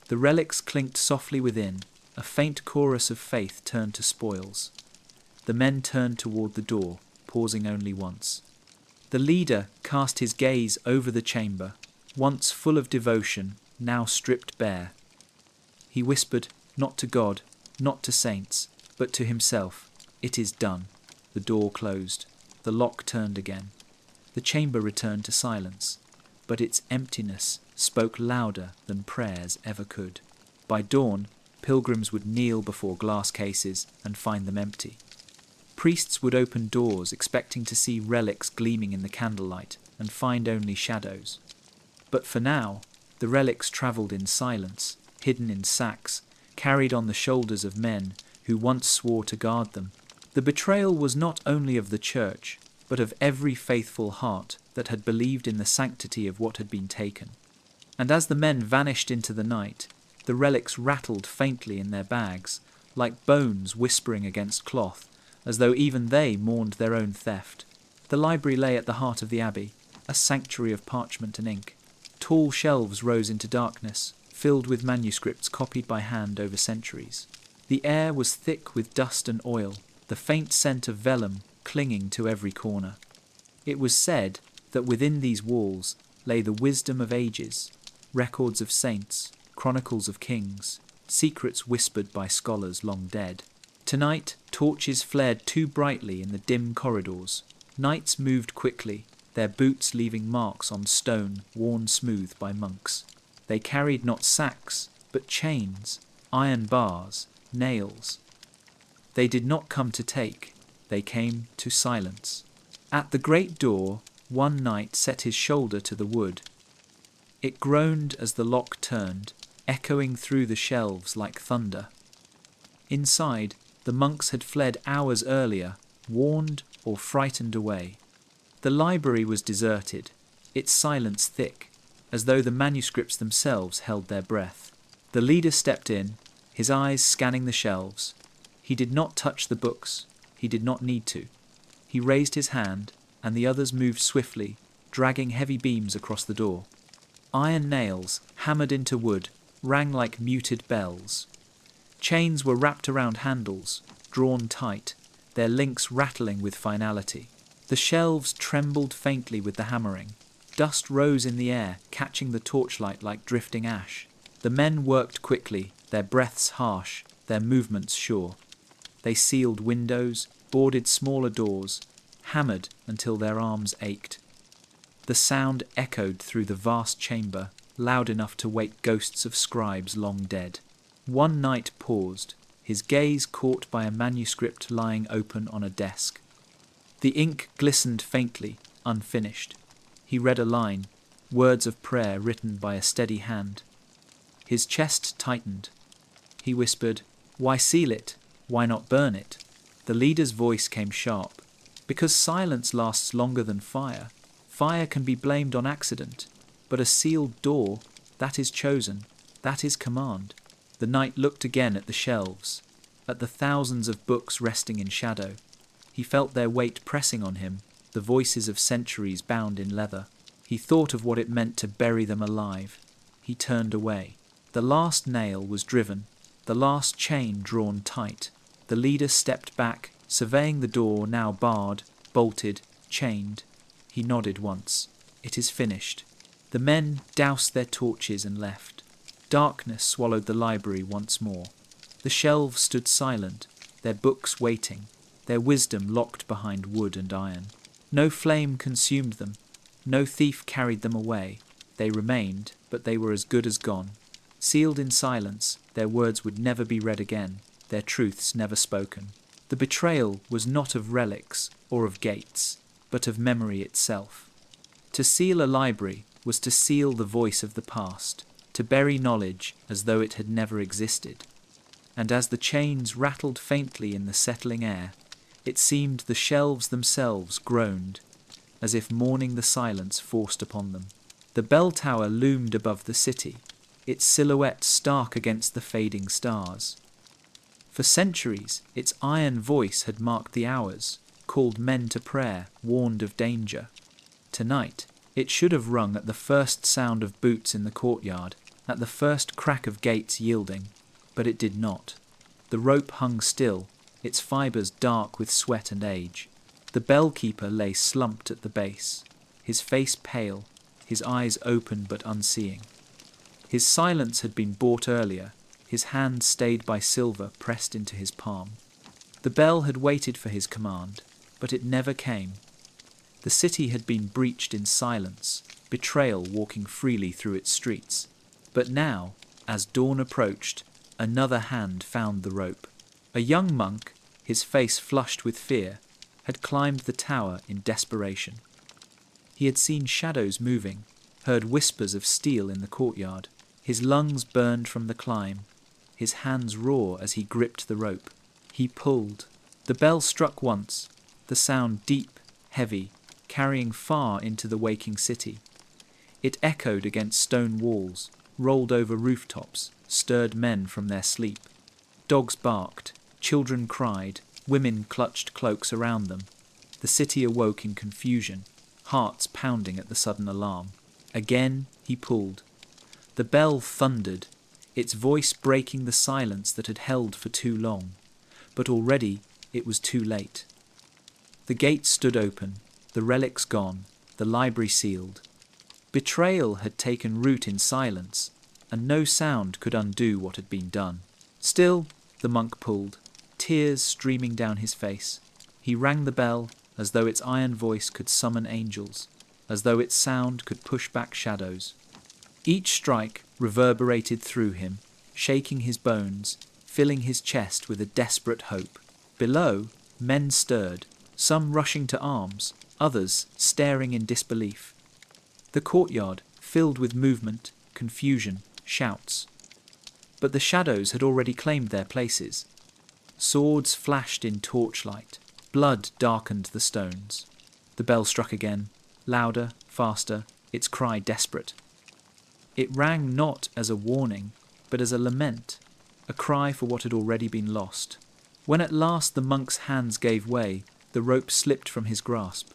The relics clinked softly within, a faint chorus of faith turned to spoils. The men turned toward the door, pausing only once. The leader cast his gaze over the chamber, once full of devotion, now stripped bare. He whispered, not to God, not to saints, but to himself, "It is done." The door closed. The lock turned again. The chamber returned to silence, but its emptiness spoke louder than prayers ever could. By dawn, pilgrims would kneel before glass cases and find them empty. Priests would open doors expecting to see relics gleaming in the candlelight and find only shadows. But for now, the relics travelled in silence, hidden in sacks, carried on the shoulders of men who once swore to guard them. The betrayal was not only of the church, but of every faithful heart that had believed in the sanctity of what had been taken. And as the men vanished into the night, the relics rattled faintly in their bags, like bones whispering against cloth, as though even they mourned their own theft. The library lay at the heart of the abbey, a sanctuary of parchment and ink. Tall shelves rose into darkness, filled with manuscripts copied by hand over centuries. The air was thick with dust and oil, the faint scent of vellum clinging to every corner. It was said that within these walls lay the wisdom of ages, records of saints, chronicles of kings, secrets whispered by scholars long dead. Tonight, torches flared too brightly in the dim corridors. Knights moved quickly, their boots leaving marks on stone worn smooth by monks. They carried not sacks, but chains, iron bars, nails. They did not come to take, they came to silence. At the great door, one knight set his shoulder to the wood. It groaned as the lock turned, echoing through the shelves like thunder. Inside, the monks had fled hours earlier, warned or frightened away. The library was deserted, its silence thick, as though the manuscripts themselves held their breath. The leader stepped in, his eyes scanning the shelves. He did not touch the books. He did not need to. He raised his hand, and the others moved swiftly, dragging heavy beams across the door. Iron nails, hammered into wood, rang like muted bells. Chains were wrapped around handles, drawn tight, their links rattling with finality. The shelves trembled faintly with the hammering. Dust rose in the air, catching the torchlight like drifting ash. The men worked quickly, their breaths harsh, their movements sure. They sealed windows, boarded smaller doors, hammered until their arms ached. The sound echoed through the vast chamber, loud enough to wake ghosts of scribes long dead. One knight paused, his gaze caught by a manuscript lying open on a desk. The ink glistened faintly, unfinished. He read a line, words of prayer written by a steady hand. His chest tightened. He whispered, "Why seal it? Why not burn it?" The leader's voice came sharp. "Because silence lasts longer than fire. Fire can be blamed on accident, but a sealed door, that is chosen, that is command." The knight looked again at the shelves, at the thousands of books resting in shadow. He felt their weight pressing on him, the voices of centuries bound in leather. He thought of what it meant to bury them alive. He turned away. The last nail was driven, the last chain drawn tight. The leader stepped back, surveying the door now barred, bolted, chained. He nodded once. "It is finished." The men doused their torches and left. Darkness swallowed the library once more. The shelves stood silent, their books waiting, their wisdom locked behind wood and iron. No flame consumed them, no thief carried them away. They remained, but they were as good as gone. Sealed in silence, their words would never be read again, their truths never spoken. The betrayal was not of relics or of gates, but of memory itself. To seal a library was to seal the voice of the past, to bury knowledge as though it had never existed. and as the chains rattled faintly in the settling air, it seemed the shelves themselves groaned, as if mourning the silence forced upon them. The bell tower loomed above the city, its silhouette stark against the fading stars. For centuries, its iron voice had marked the hours, called men to prayer, warned of danger. Tonight, it should have rung at the first sound of boots in the courtyard, at the first crack of gates yielding, but it did not. The rope hung still, its fibres dark with sweat and age. The bell-keeper lay slumped at the base, his face pale, his eyes open but unseeing. His silence had been bought earlier, his hand stayed by silver pressed into his palm. The bell had waited for his command, but it never came. The city had been breached in silence, betrayal walking freely through its streets. But now, as dawn approached, another hand found the rope. A young monk, his face flushed with fear, had climbed the tower in desperation. He had seen shadows moving, heard whispers of steel in the courtyard. His lungs burned from the climb, his hands raw as he gripped the rope. He pulled. The bell struck once, the sound deep, heavy, carrying far into the waking city. It echoed against stone walls, rolled over rooftops, stirred men from their sleep. Dogs barked, children cried, women clutched cloaks around them. The city awoke in confusion, hearts pounding at the sudden alarm. Again he pulled. The bell thundered, its voice breaking the silence that had held for too long. But already it was too late. The gate stood open, the relics gone, the library sealed. Betrayal had taken root in silence, and no sound could undo what had been done. Still, the monk pulled, tears streaming down his face. He rang the bell as though its iron voice could summon angels, as though its sound could push back shadows. Each strike reverberated through him, shaking his bones, filling his chest with a desperate hope. Below, men stirred, some rushing to arms, others staring in disbelief. The courtyard filled with movement, confusion, shouts. But the shadows had already claimed their places. Swords flashed in torchlight, blood darkened the stones. The bell struck again, louder, faster, its cry desperate. It rang not as a warning, but as a lament, a cry for what had already been lost. When at last the monk's hands gave way, the rope slipped from his grasp.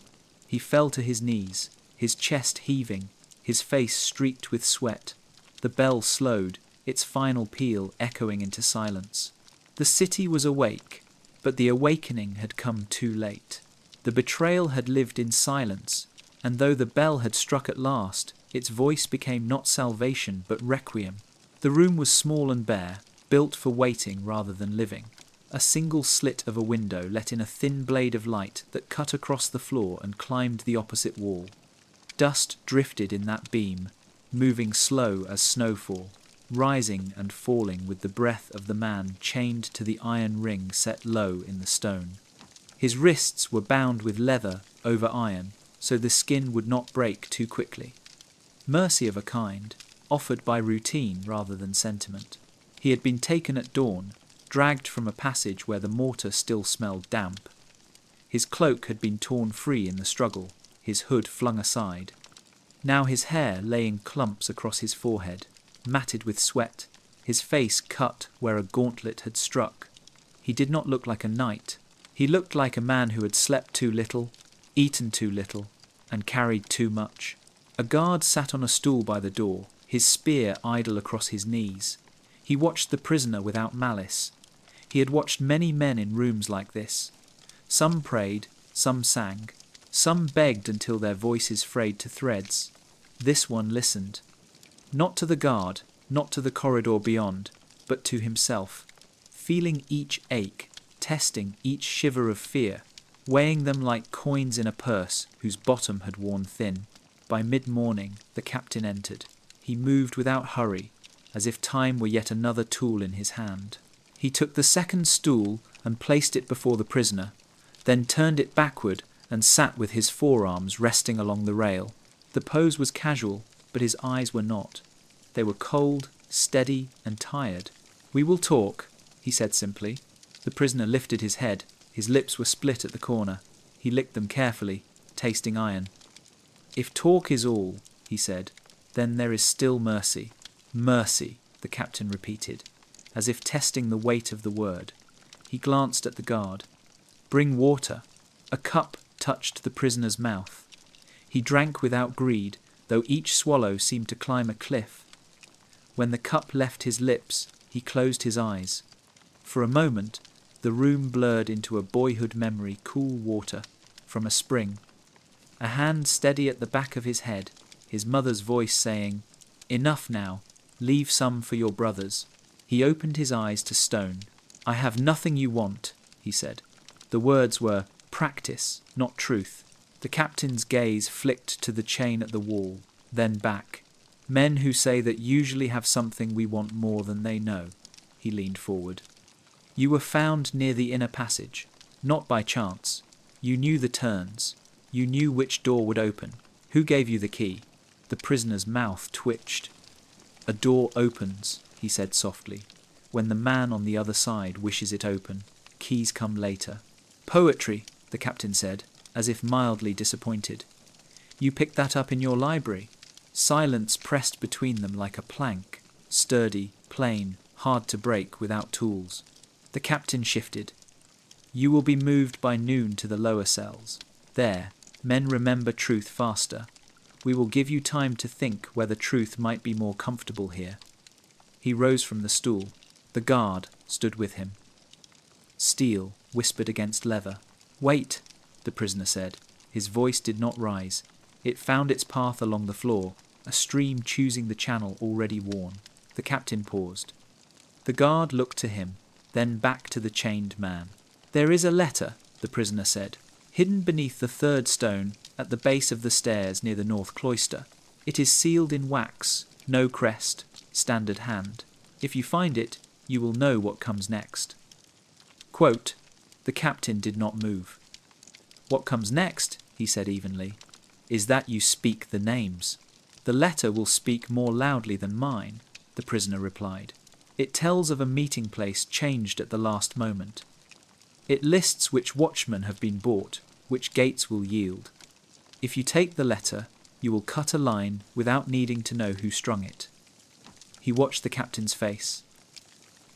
He fell to his knees, his chest heaving, his face streaked with sweat. The bell slowed, its final peal echoing into silence. The city was awake, but the awakening had come too late. The betrayal had lived in silence, and though the bell had struck at last, its voice became not salvation but requiem. The room was small and bare, built for waiting rather than living. A single slit of a window let in a thin blade of light that cut across the floor and climbed the opposite wall. Dust drifted in that beam, moving slow as snowfall, rising and falling with the breath of the man chained to the iron ring set low in the stone. His wrists were bound with leather over iron, so the skin would not break too quickly. Mercy of a kind, offered by routine rather than sentiment. He had been taken at dawn, dragged from a passage where the mortar still smelled damp. His cloak had been torn free in the struggle, his hood flung aside. Now his hair lay in clumps across his forehead, matted with sweat, his face cut where a gauntlet had struck. He did not look like a knight. He looked like a man who had slept too little, eaten too little, and carried too much. A guard sat on a stool by the door, his spear idle across his knees. He watched the prisoner without malice. He had watched many men in rooms like this. Some prayed, some sang, some begged until their voices frayed to threads. This one listened. Not to the guard, not to the corridor beyond, but to himself, feeling each ache, testing each shiver of fear, weighing them like coins in a purse whose bottom had worn thin. By mid-morning, the captain entered. He moved without hurry, as if time were yet another tool in his hand. He took the second stool and placed it before the prisoner, then turned it backward and sat with his forearms resting along the rail. The pose was casual, but his eyes were not. They were cold, steady, and tired. "We will talk," he said simply. The prisoner lifted his head. His lips were split at the corner. He licked them carefully, tasting iron. If talk is all, he said, then there is still mercy. Mercy, the captain repeated, as if testing the weight of the word. He glanced at the guard. Bring water. A cup touched the prisoner's mouth. He drank without greed, though each swallow seemed to climb a cliff. When the cup left his lips, he closed his eyes. For a moment, the room blurred into a boyhood memory, cool water from a spring. A hand steady at the back of his head, his mother's voice saying, "Enough now, leave some for your brothers." He opened his eyes to stone. "I have nothing you want," he said. The words were practice, not truth. The captain's gaze flicked to the chain at the wall, then back. "Men who say that usually have something we want more than they know." He leaned forward. "You were found near the inner passage, not by chance. You knew the turns. You knew which door would open. Who gave you the key?" The prisoner's mouth twitched. "A door opens," he said softly, "when the man on the other side wishes it open. Keys come later." "Poetry," the captain said, as if mildly disappointed. "You picked that up in your library." Silence pressed between them like a plank, sturdy, plain, hard to break without tools. The captain shifted. "You will be moved by noon to the lower cells. There, men remember truth faster. We will give you time to think whether truth might be more comfortable here." He rose from the stool. The guard stood with him. Steel whispered against leather. "Wait," the prisoner said. His voice did not rise. It found its path along the floor, a stream choosing the channel already worn. The captain paused. The guard looked to him, then back to the chained man. "There is a letter," the prisoner said, "hidden beneath the third stone at the base of the stairs near the north cloister. It is sealed in wax, no crest, standard hand. If you find it, you will know what comes next." Quote, the captain did not move. "What comes next," he said evenly, "is that you speak the names." "The letter will speak more loudly than mine," the prisoner replied. "It tells of a meeting place changed at the last moment. It lists which watchmen have been bought, which gates will yield. If you take the letter, you will cut a line without needing to know who strung it." He watched the captain's face.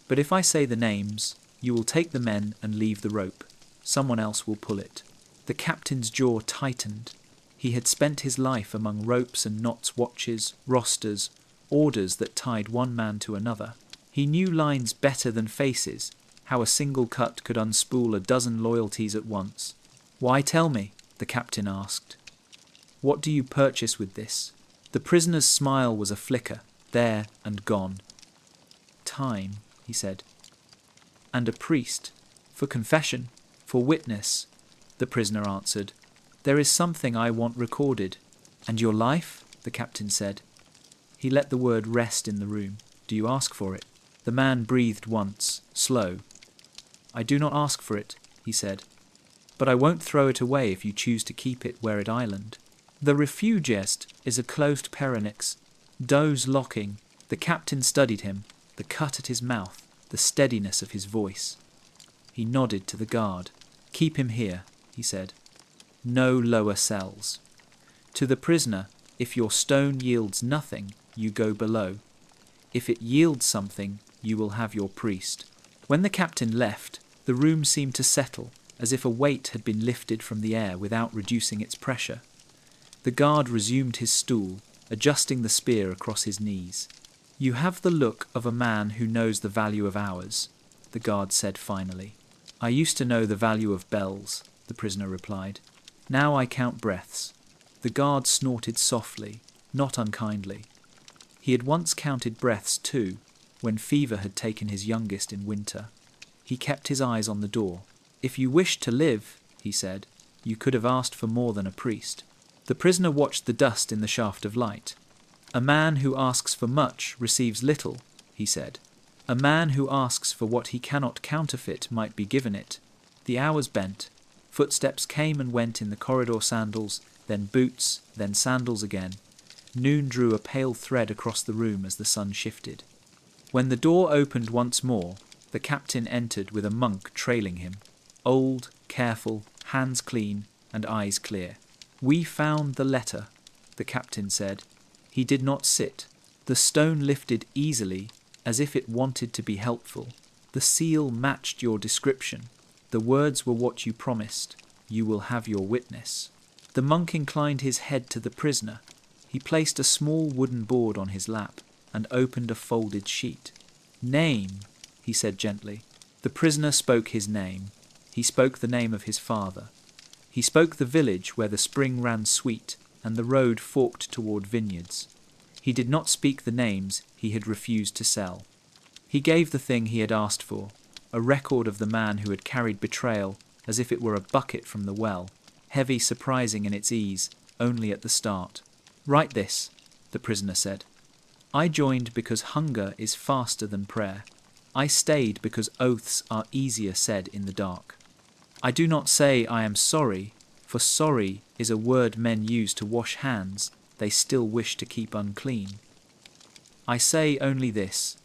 "But if I say the names, you will take the men and leave the rope. Someone else will pull it." The captain's jaw tightened. He had spent his life among ropes and knots, watches, rosters, orders that tied one man to another. He knew lines better than faces, how a single cut could unspool a dozen loyalties at once. "Why tell me?" the captain asked. "What do you purchase with this?" The prisoner's smile was a flicker, there and gone. "Time," he said. "And a priest, for confession, for witness," the prisoner answered. "There is something I want recorded." "And your life?" the captain said. He let the word rest in the room. "Do you ask for it?" The man breathed once, slow. "I do not ask for it," he said. "But I won't throw it away if you choose to keep it where it island." "The refugest is a closed peronix, doze locking." The captain studied him, the cut at his mouth, the steadiness of his voice. He nodded to the guard. "Keep him here," he said. "No lower cells. To the prisoner, if your stone yields nothing, you go below. If it yields something, you will have your priest." When the captain left, the room seemed to settle, as if a weight had been lifted from the air without reducing its pressure. The guard resumed his stool, adjusting the spear across his knees. "You have the look of a man who knows the value of hours," the guard said finally. "I used to know the value of bells," the prisoner replied. "Now I count breaths." The guard snorted softly, not unkindly. He had once counted breaths too, when fever had taken his youngest in winter. He kept his eyes on the door. "If you wished to live," he said, "you could have asked for more than a priest." The prisoner watched the dust in the shaft of light. "A man who asks for much receives little," he said. "A man who asks for what he cannot counterfeit might be given it." The hours bent. Footsteps came and went in the corridor, sandals, then boots, then sandals again. Noon drew a pale thread across the room as the sun shifted. When the door opened once more, The captain entered with a monk trailing him, old, careful, hands clean, and eyes clear. "We found the letter," the captain said. He did not sit. The stone lifted easily, as if it wanted to be helpful. "The seal matched your description. The words were what you promised. You will have your witness." The monk inclined his head to the prisoner. He placed a small wooden board on his lap and opened a folded sheet. "Name," he said gently. The prisoner spoke his name. He spoke the name of his father. He spoke the village where the spring ran sweet and the road forked toward vineyards. He did not speak the names he had refused to sell. He gave the thing he had asked for, a record of the man who had carried betrayal as if it were a bucket from the well, heavy, surprising in its ease, only at the start. "Write this," the prisoner said. "I joined because hunger is faster than prayer. I stayed because oaths are easier said in the dark. I do not say I am sorry, for sorry is a word men use to wash hands they still wish to keep unclean. I say only this: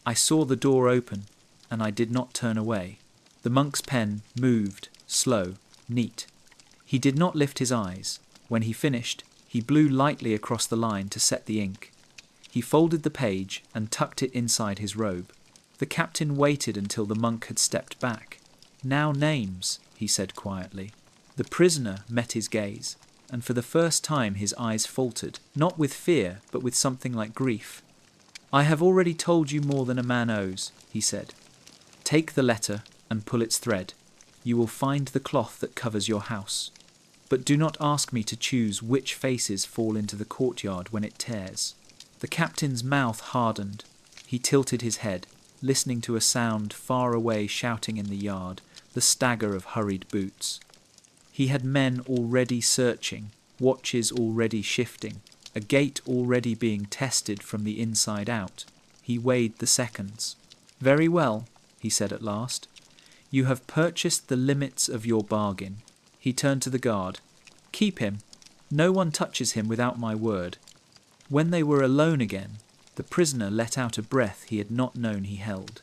I saw the door open, and I did not turn away." The monk's pen moved, slow, neat. He did not lift his eyes. When he finished, he blew lightly across the line to set the ink. He folded the page and tucked it inside his robe. The captain waited until the monk had stepped back. "Now names," he said quietly. The prisoner met his gaze, and for the first time his eyes faltered, not with fear, but with something like grief. "I have already told you more than a man owes," he said. "Take the letter and pull its thread. You will find the cloth that covers your house. But do not ask me to choose which faces fall into the courtyard when it tears." The captain's mouth hardened. He tilted his head, listening to a sound far away shouting in the yard, the stagger of hurried boots. He had men already searching, watches already shifting, a gate already being tested from the inside out. He weighed the seconds. "Very well," he said at last. "You have purchased the limits of your bargain." He turned to the guard. "Keep him. No one touches him without my word." When they were alone again, the prisoner let out a breath he had not known he held.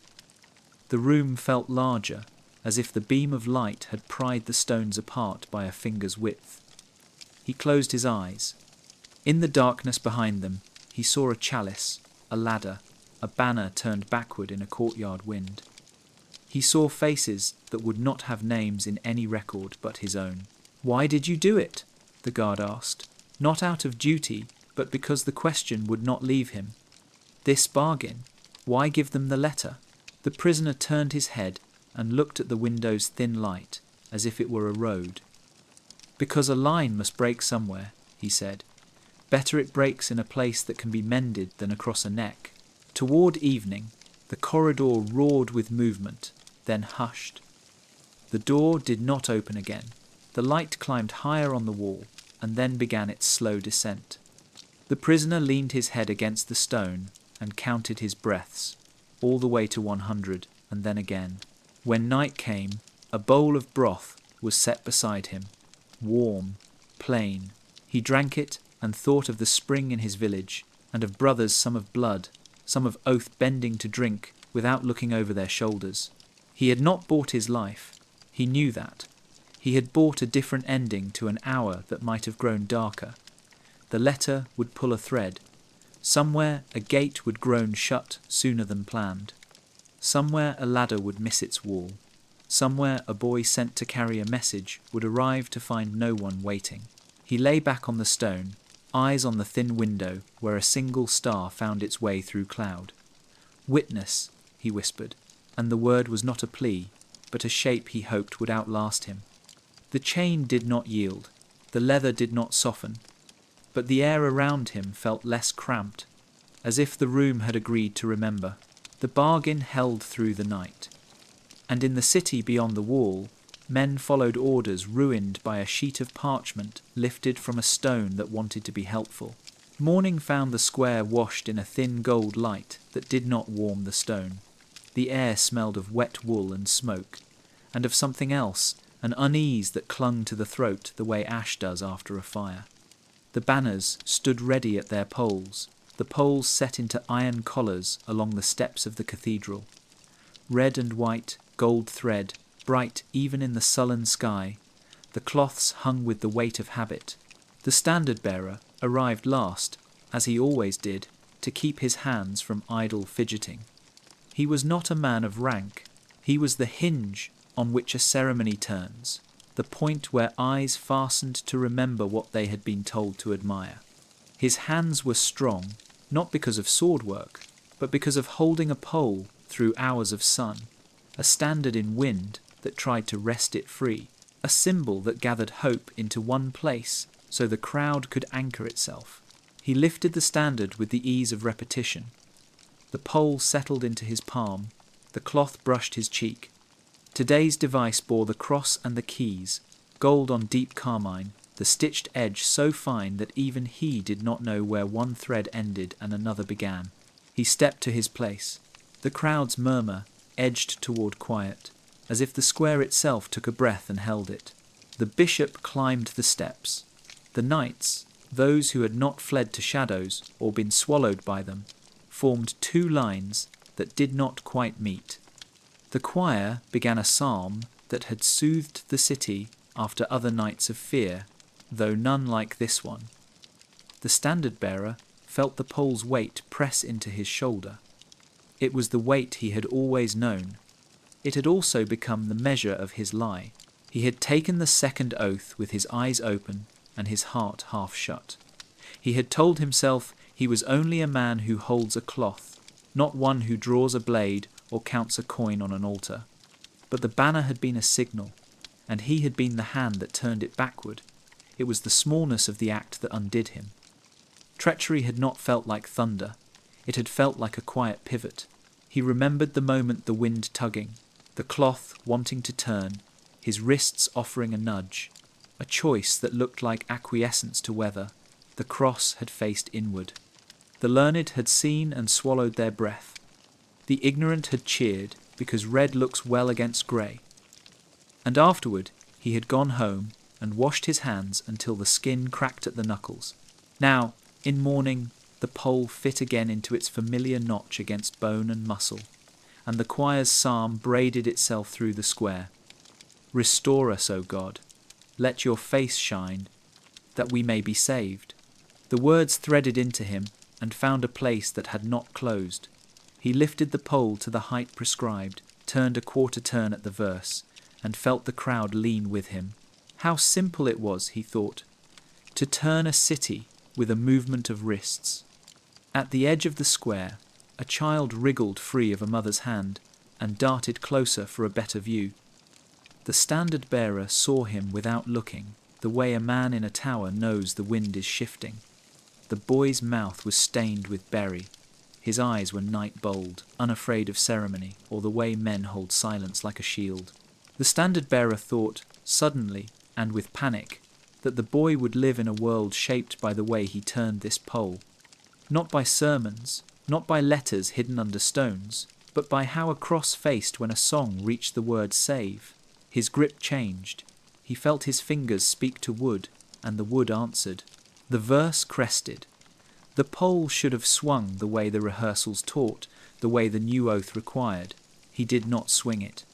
The room felt larger, as if the beam of light had pried the stones apart by a finger's width. He closed his eyes. In the darkness behind them, he saw a chalice, a ladder, a banner turned backward in a courtyard wind. He saw faces that would not have names in any record but his own. "Why did you do it?" the guard asked, not out of duty, but because the question would not leave him. "This bargain, why give them the letter?" The prisoner turned his head and looked at the window's thin light, as if it were a road. "Because a line must break somewhere," he said. "Better it breaks in a place that can be mended than across a neck." Toward evening, the corridor roared with movement, then hushed. The door did not open again. The light climbed higher on the wall, and then began its slow descent. The prisoner leaned his head against the stone and counted his breaths, all the way to 100, and then again. When night came, a bowl of broth was set beside him, warm, plain. He drank it and thought of the spring in his village, and of brothers, some of blood, some of oath bending to drink without looking over their shoulders. He had not bought his life. He knew that. He had bought a different ending to an hour that might have grown darker. The letter would pull a thread. Somewhere a gate would groan shut sooner than planned. Somewhere a ladder would miss its wall. Somewhere a boy sent to carry a message would arrive to find no one waiting. He lay back on the stone, eyes on the thin window where a single star found its way through cloud. "Witness," he whispered, and the word was not a plea, but a shape he hoped would outlast him. The chain did not yield. The leather did not soften. But the air around him felt less cramped, as if the room had agreed to remember. The bargain held through the night. And in the city beyond the wall, men followed orders ruined by a sheet of parchment lifted from a stone that wanted to be helpful. Morning found the square washed in a thin gold light that did not warm the stone. The air smelled of wet wool and smoke, and of something else, an unease that clung to the throat the way ash does after a fire. The banners stood ready at their poles, the poles set into iron collars along the steps of the cathedral. red and white, gold thread, bright even in the sullen sky. The cloths hung with the weight of habit. The standard-bearer arrived last, as he always did, to keep his hands from idle fidgeting. He was not a man of rank. He was the hinge on which a ceremony turns, the point where eyes fastened to remember what they had been told to admire. His hands were strong, not because of sword work, but because of holding a pole through hours of sun, a standard in wind that tried to wrest it free, a symbol that gathered hope into one place so the crowd could anchor itself. He lifted the standard with the ease of repetition. The pole settled into his palm, the cloth brushed his cheek. Today's device bore the cross and the keys, gold on deep carmine, the stitched edge so fine that even he did not know where one thread ended and another began. He stepped to his place. The crowd's murmur edged toward quiet, as if the square itself took a breath and held it. The bishop climbed the steps. The knights, those who had not fled to shadows or been swallowed by them, formed two lines that did not quite meet. The choir began a psalm that had soothed the city after other nights of fear, though none like this one. The standard-bearer felt the pole's weight press into his shoulder. It was the weight he had always known. It had also become the measure of his lie. He had taken the second oath with his eyes open and his heart half shut. He had told himself he was only a man who holds a cloth, not one who draws a blade or counts a coin on an altar. But the banner had been a signal, and he had been the hand that turned it backward. It was the smallness of the act that undid him. Treachery had not felt like thunder. It had felt like a quiet pivot. He remembered the moment, the wind tugging, the cloth wanting to turn, his wrists offering a nudge, a choice that looked like acquiescence to weather. The cross had faced inward. The learned had seen and swallowed their breath. The ignorant had cheered because red looks well against grey. And afterward he had gone home and washed his hands until the skin cracked at the knuckles. Now, in mourning, the pole fit again into its familiar notch against bone and muscle, and the choir's psalm braided itself through the square. Restore us, O God. Let your face shine, that we may be saved. The words threaded into him and found a place that had not closed. He lifted the pole to the height prescribed, turned a quarter turn at the verse, and felt the crowd lean with him. How simple it was, he thought, to turn a city with a movement of wrists. At the edge of the square, a child wriggled free of a mother's hand and darted closer for a better view. The standard-bearer saw him without looking, the way a man in a tower knows the wind is shifting. The boy's mouth was stained with berry. His eyes were night-bold, unafraid of ceremony or the way men hold silence like a shield. The standard-bearer thought, suddenly and with panic, that the boy would live in a world shaped by the way he turned this pole. Not by sermons, not by letters hidden under stones, but by how a cross faced when a song reached the word save. His grip changed. He felt his fingers speak to wood, and the wood answered. The verse crested. The pole should have swung the way the rehearsals taught, the way the new oath required. He did not swing it.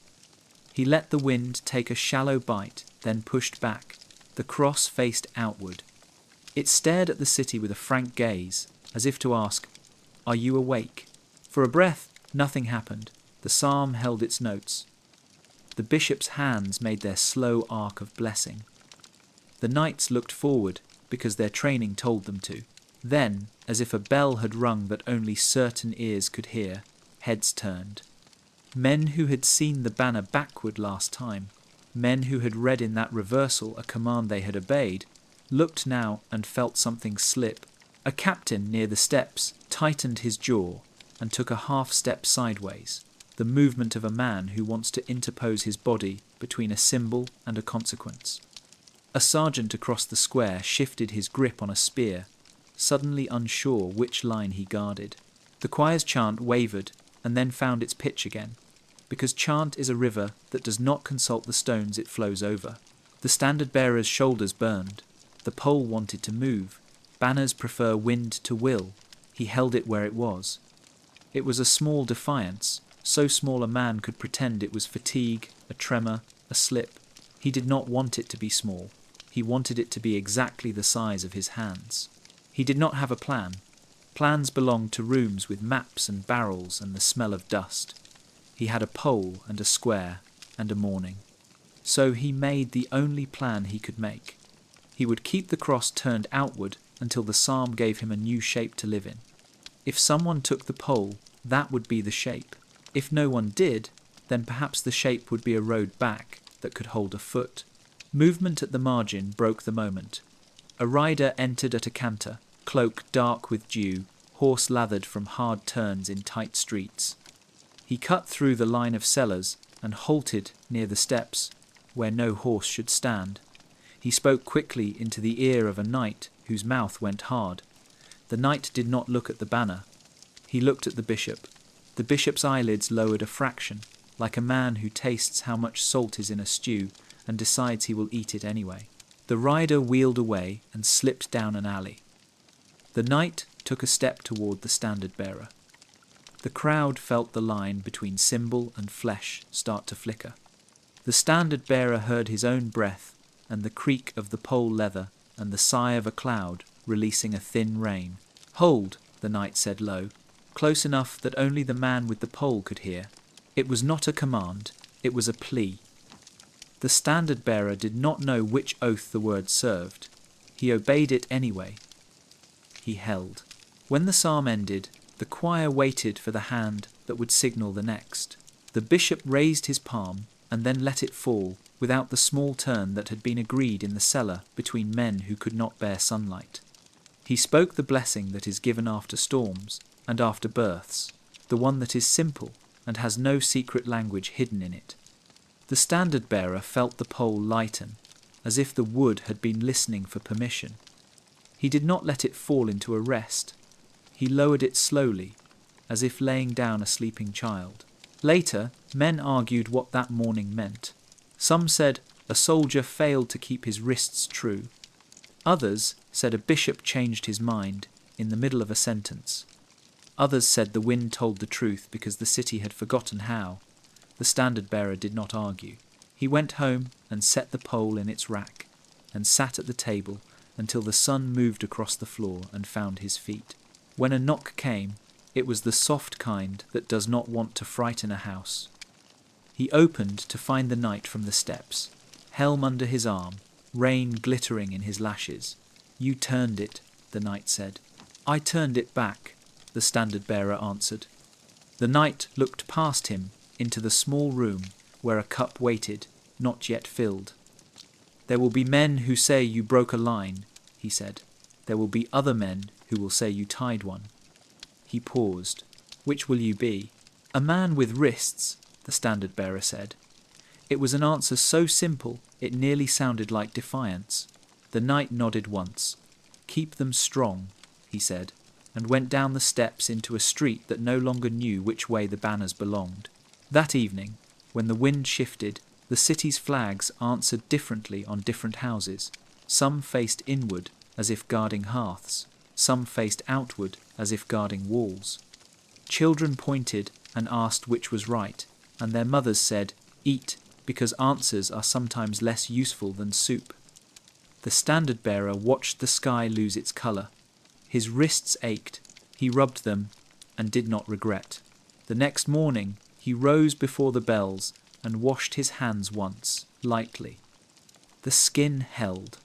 He let the wind take a shallow bite, then pushed back. The cross faced outward. It stared at the city with a frank gaze, as if to ask, "Are you awake?" For a breath, nothing happened. The psalm held its notes. The bishop's hands made their slow arc of blessing. The knights looked forward, because their training told them to. Then, as if a bell had rung that only certain ears could hear, heads turned. Men who had seen the banner backward last time, men who had read in that reversal a command they had obeyed, looked now and felt something slip. A captain near the steps tightened his jaw and took a half-step sideways, the movement of a man who wants to interpose his body between a symbol and a consequence. A sergeant across the square shifted his grip on a spear, suddenly unsure which line he guarded. The choir's chant wavered and then found its pitch again, because chant is a river that does not consult the stones it flows over. The standard-bearer's shoulders burned. The pole wanted to move. Banners prefer wind to will. He held it where it was. It was a small defiance, so small a man could pretend it was fatigue, a tremor, a slip. He did not want it to be small. He wanted it to be exactly the size of his hands. He did not have a plan. Plans belonged to rooms with maps and barrels and the smell of dust. He had a pole and a square and a morning. So he made the only plan he could make. He would keep the cross turned outward until the psalm gave him a new shape to live in. If someone took the pole, that would be the shape. If no one did, then perhaps the shape would be a road back that could hold a foot. Movement at the margin broke the moment. A rider entered at a canter, cloak dark with dew, horse lathered from hard turns in tight streets. He cut through the line of sellers and halted near the steps, where no horse should stand. He spoke quickly into the ear of a knight whose mouth went hard. The knight did not look at the banner. He looked at the bishop. The bishop's eyelids lowered a fraction, like a man who tastes how much salt is in a stew and decides he will eat it anyway. The rider wheeled away and slipped down an alley. The knight took a step toward the standard-bearer. The crowd felt the line between symbol and flesh start to flicker. The standard-bearer heard his own breath and the creak of the pole leather and the sigh of a cloud releasing a thin rain. "Hold," the knight said low, close enough that only the man with the pole could hear. It was not a command, it was a plea. The standard-bearer did not know which oath the word served. He obeyed it anyway. He held. When the psalm ended, the choir waited for the hand that would signal the next. The bishop raised his palm and then let it fall without the small turn that had been agreed in the cellar between men who could not bear sunlight. He spoke the blessing that is given after storms and after births, the one that is simple and has no secret language hidden in it. The standard-bearer felt the pole lighten, as if the wood had been listening for permission. He did not let it fall into a rest. He lowered it slowly, as if laying down a sleeping child. Later, men argued what that morning meant. Some said a soldier failed to keep his wrists true. Others said a bishop changed his mind in the middle of a sentence. Others said the wind told the truth because the city had forgotten how. The standard-bearer did not argue. He went home and set the pole in its rack, and sat at the table until the sun moved across the floor and found his feet. When a knock came, it was the soft kind that does not want to frighten a house. He opened to find the knight from the steps, helm under his arm, rain glittering in his lashes. "You turned it," the knight said. "I turned it back," the standard-bearer answered. The knight looked past him into the small room where a cup waited, not yet filled. "There will be men who say you broke a line," he said. "There will be other men who will say you tied one." He paused. "Which will you be?" "A man with wrists," the standard-bearer said. It was an answer so simple it nearly sounded like defiance. The knight nodded once. "Keep them strong," he said, and went down the steps into a street that no longer knew which way the banners belonged. That evening, when the wind shifted, the city's flags answered differently on different houses. Some faced inward, as if guarding hearths. Some faced outward, as if guarding walls. Children pointed and asked which was right, and their mothers said, "Eat, because answers are sometimes less useful than soup." The standard-bearer watched the sky lose its colour. His wrists ached. He rubbed them and did not regret. The next morning, he rose before the bells and washed his hands once, lightly. The skin held.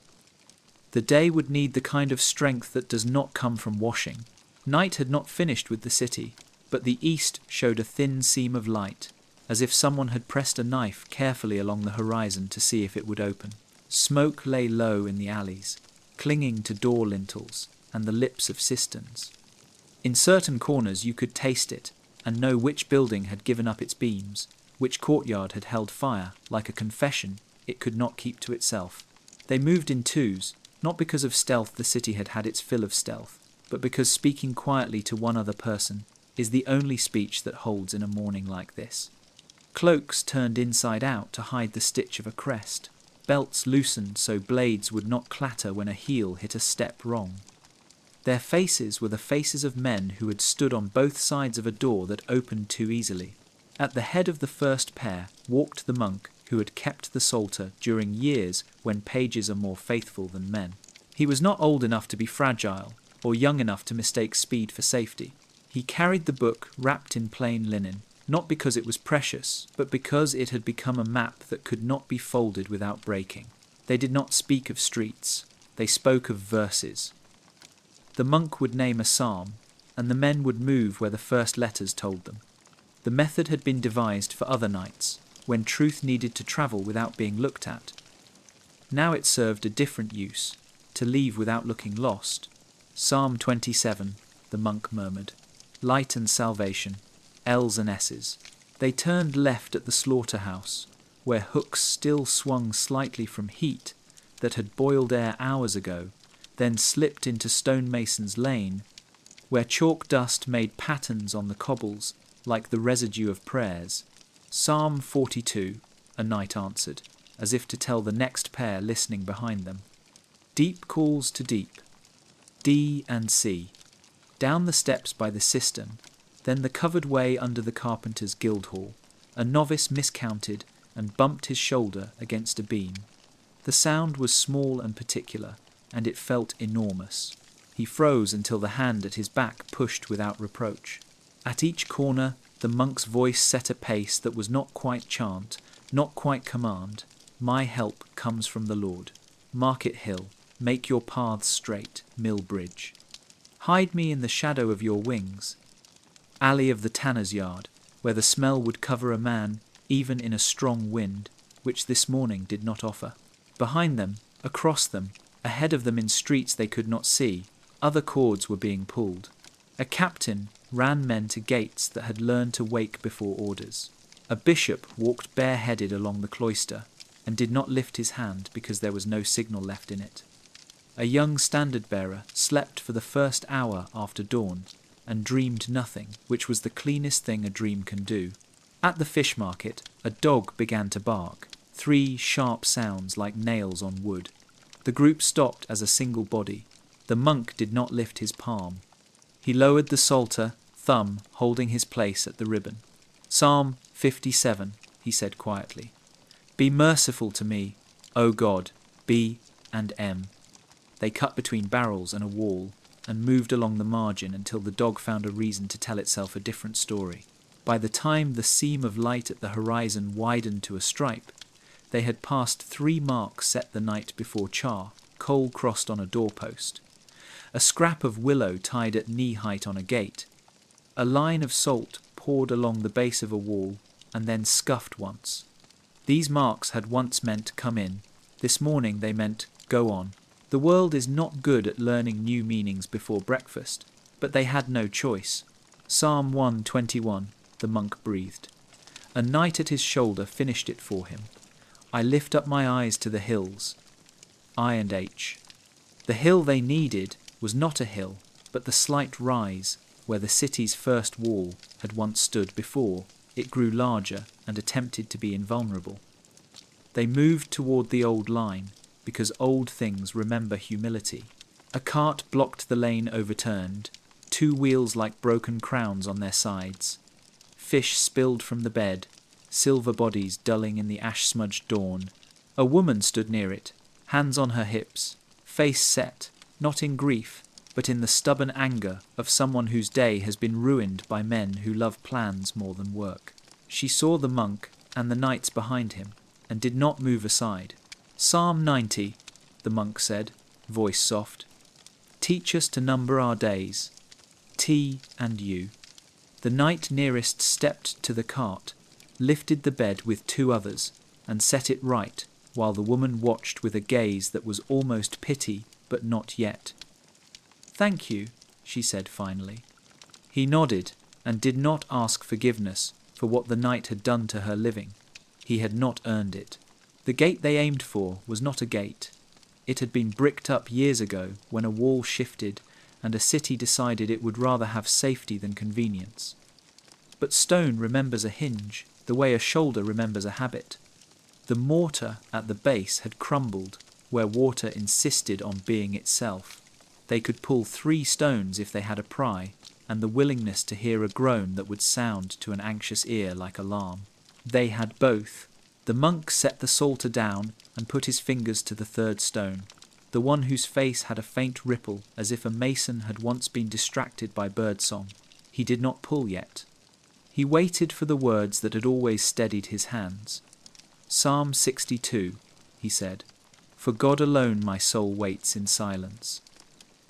The day would need the kind of strength that does not come from washing. Night had not finished with the city, but the east showed a thin seam of light, as if someone had pressed a knife carefully along the horizon to see if it would open. Smoke lay low in the alleys, clinging to door lintels and the lips of cisterns. In certain corners you could taste it and know which building had given up its beams, which courtyard had held fire, like a confession it could not keep to itself. They moved in twos, not because of stealth the city had had its fill of stealth, but because speaking quietly to one other person is the only speech that holds in a morning like this. Cloaks turned inside out to hide the stitch of a crest. Belts loosened so blades would not clatter when a heel hit a step wrong. Their faces were the faces of men who had stood on both sides of a door that opened too easily. At the head of the first pair walked the monk who had kept the Psalter during years when pages are more faithful than men. He was not old enough to be fragile, or young enough to mistake speed for safety. He carried the book wrapped in plain linen, not because it was precious, but because it had become a map that could not be folded without breaking. They did not speak of streets, they spoke of verses. The monk would name a psalm, and the men would move where the first letters told them. The method had been devised for other nights, when truth needed to travel without being looked at. Now it served a different use, to leave without looking lost. Psalm 27, the monk murmured. Light and salvation, L's and S's. They turned left at the slaughterhouse, where hooks still swung slightly from heat that had boiled air hours ago, then slipped into Stonemason's Lane, where chalk dust made patterns on the cobbles like the residue of prayers. Psalm 42, a knight answered, as if to tell the next pair listening behind them. Deep calls to deep, D and C. Down the steps by the cistern, then the covered way under the carpenter's guild hall. A novice miscounted and bumped his shoulder against a beam. The sound was small and particular, and it felt enormous. He froze until the hand at his back pushed without reproach. At each corner, the monk's voice set a pace that was not quite chant, not quite command. My help comes from the Lord. Market Hill, make your paths straight, Mill Bridge. Hide me in the shadow of your wings. Alley of the tanner's yard, where the smell would cover a man, even in a strong wind, which this morning did not offer. Behind them, across them, ahead of them in streets they could not see, other cords were being pulled. A captain ran men to gates that had learned to wake before orders. A bishop walked bareheaded along the cloister, and did not lift his hand because there was no signal left in it. A young standard-bearer slept for the first hour after dawn, and dreamed nothing, which was the cleanest thing a dream can do. At the fish market, a dog began to bark, 3 sharp sounds like nails on wood. The group stopped as a single body. The monk did not lift his palm. He lowered the psalter, thumb holding his place at the ribbon. Psalm 57, he said quietly. Be merciful to me, O God, B and M. They cut between barrels and a wall, and moved along the margin until the dog found a reason to tell itself a different story. By the time the seam of light at the horizon widened to a stripe, they had passed 3 marks set the night before char, coal crossed on a doorpost, a scrap of willow tied at knee-height on a gate, a line of salt poured along the base of a wall and then scuffed once. These marks had once meant come in. This morning they meant go on. The world is not good at learning new meanings before breakfast, but they had no choice. Psalm 121, the monk breathed. A knight at his shoulder finished it for him. I lift up my eyes to the hills. I and H. The hill they needed was not a hill, but the slight rise where the city's first wall had once stood before it grew larger and attempted to be invulnerable. They moved toward the old line, because old things remember humility. A cart blocked the lane overturned, 2 wheels like broken crowns on their sides. Fish spilled from the bed, silver bodies dulling in the ash-smudged dawn. A woman stood near it, hands on her hips, face set, not in grief, but in the stubborn anger of someone whose day has been ruined by men who love plans more than work. She saw the monk and the knights behind him, and did not move aside. Psalm 90, the monk said, voice soft. Teach us to number our days, T and U. The knight nearest stepped to the cart, lifted the bed with 2 others, and set it right, while the woman watched with a gaze that was almost pity, but not yet. Thank you, she said finally. He nodded, and did not ask forgiveness for what the knight had done to her living. He had not earned it. The gate they aimed for was not a gate. It had been bricked up years ago when a wall shifted and a city decided it would rather have safety than convenience. But stone remembers a hinge, the way a shoulder remembers a habit. The mortar at the base had crumbled where water insisted on being itself. They could pull 3 stones if they had a pry, and the willingness to hear a groan that would sound to an anxious ear like alarm. They had both. The monk set the psalter down and put his fingers to the third stone, the one whose face had a faint ripple as if a mason had once been distracted by birdsong. He did not pull yet. He waited for the words that had always steadied his hands. Psalm 62, he said, "For God alone my soul waits in silence."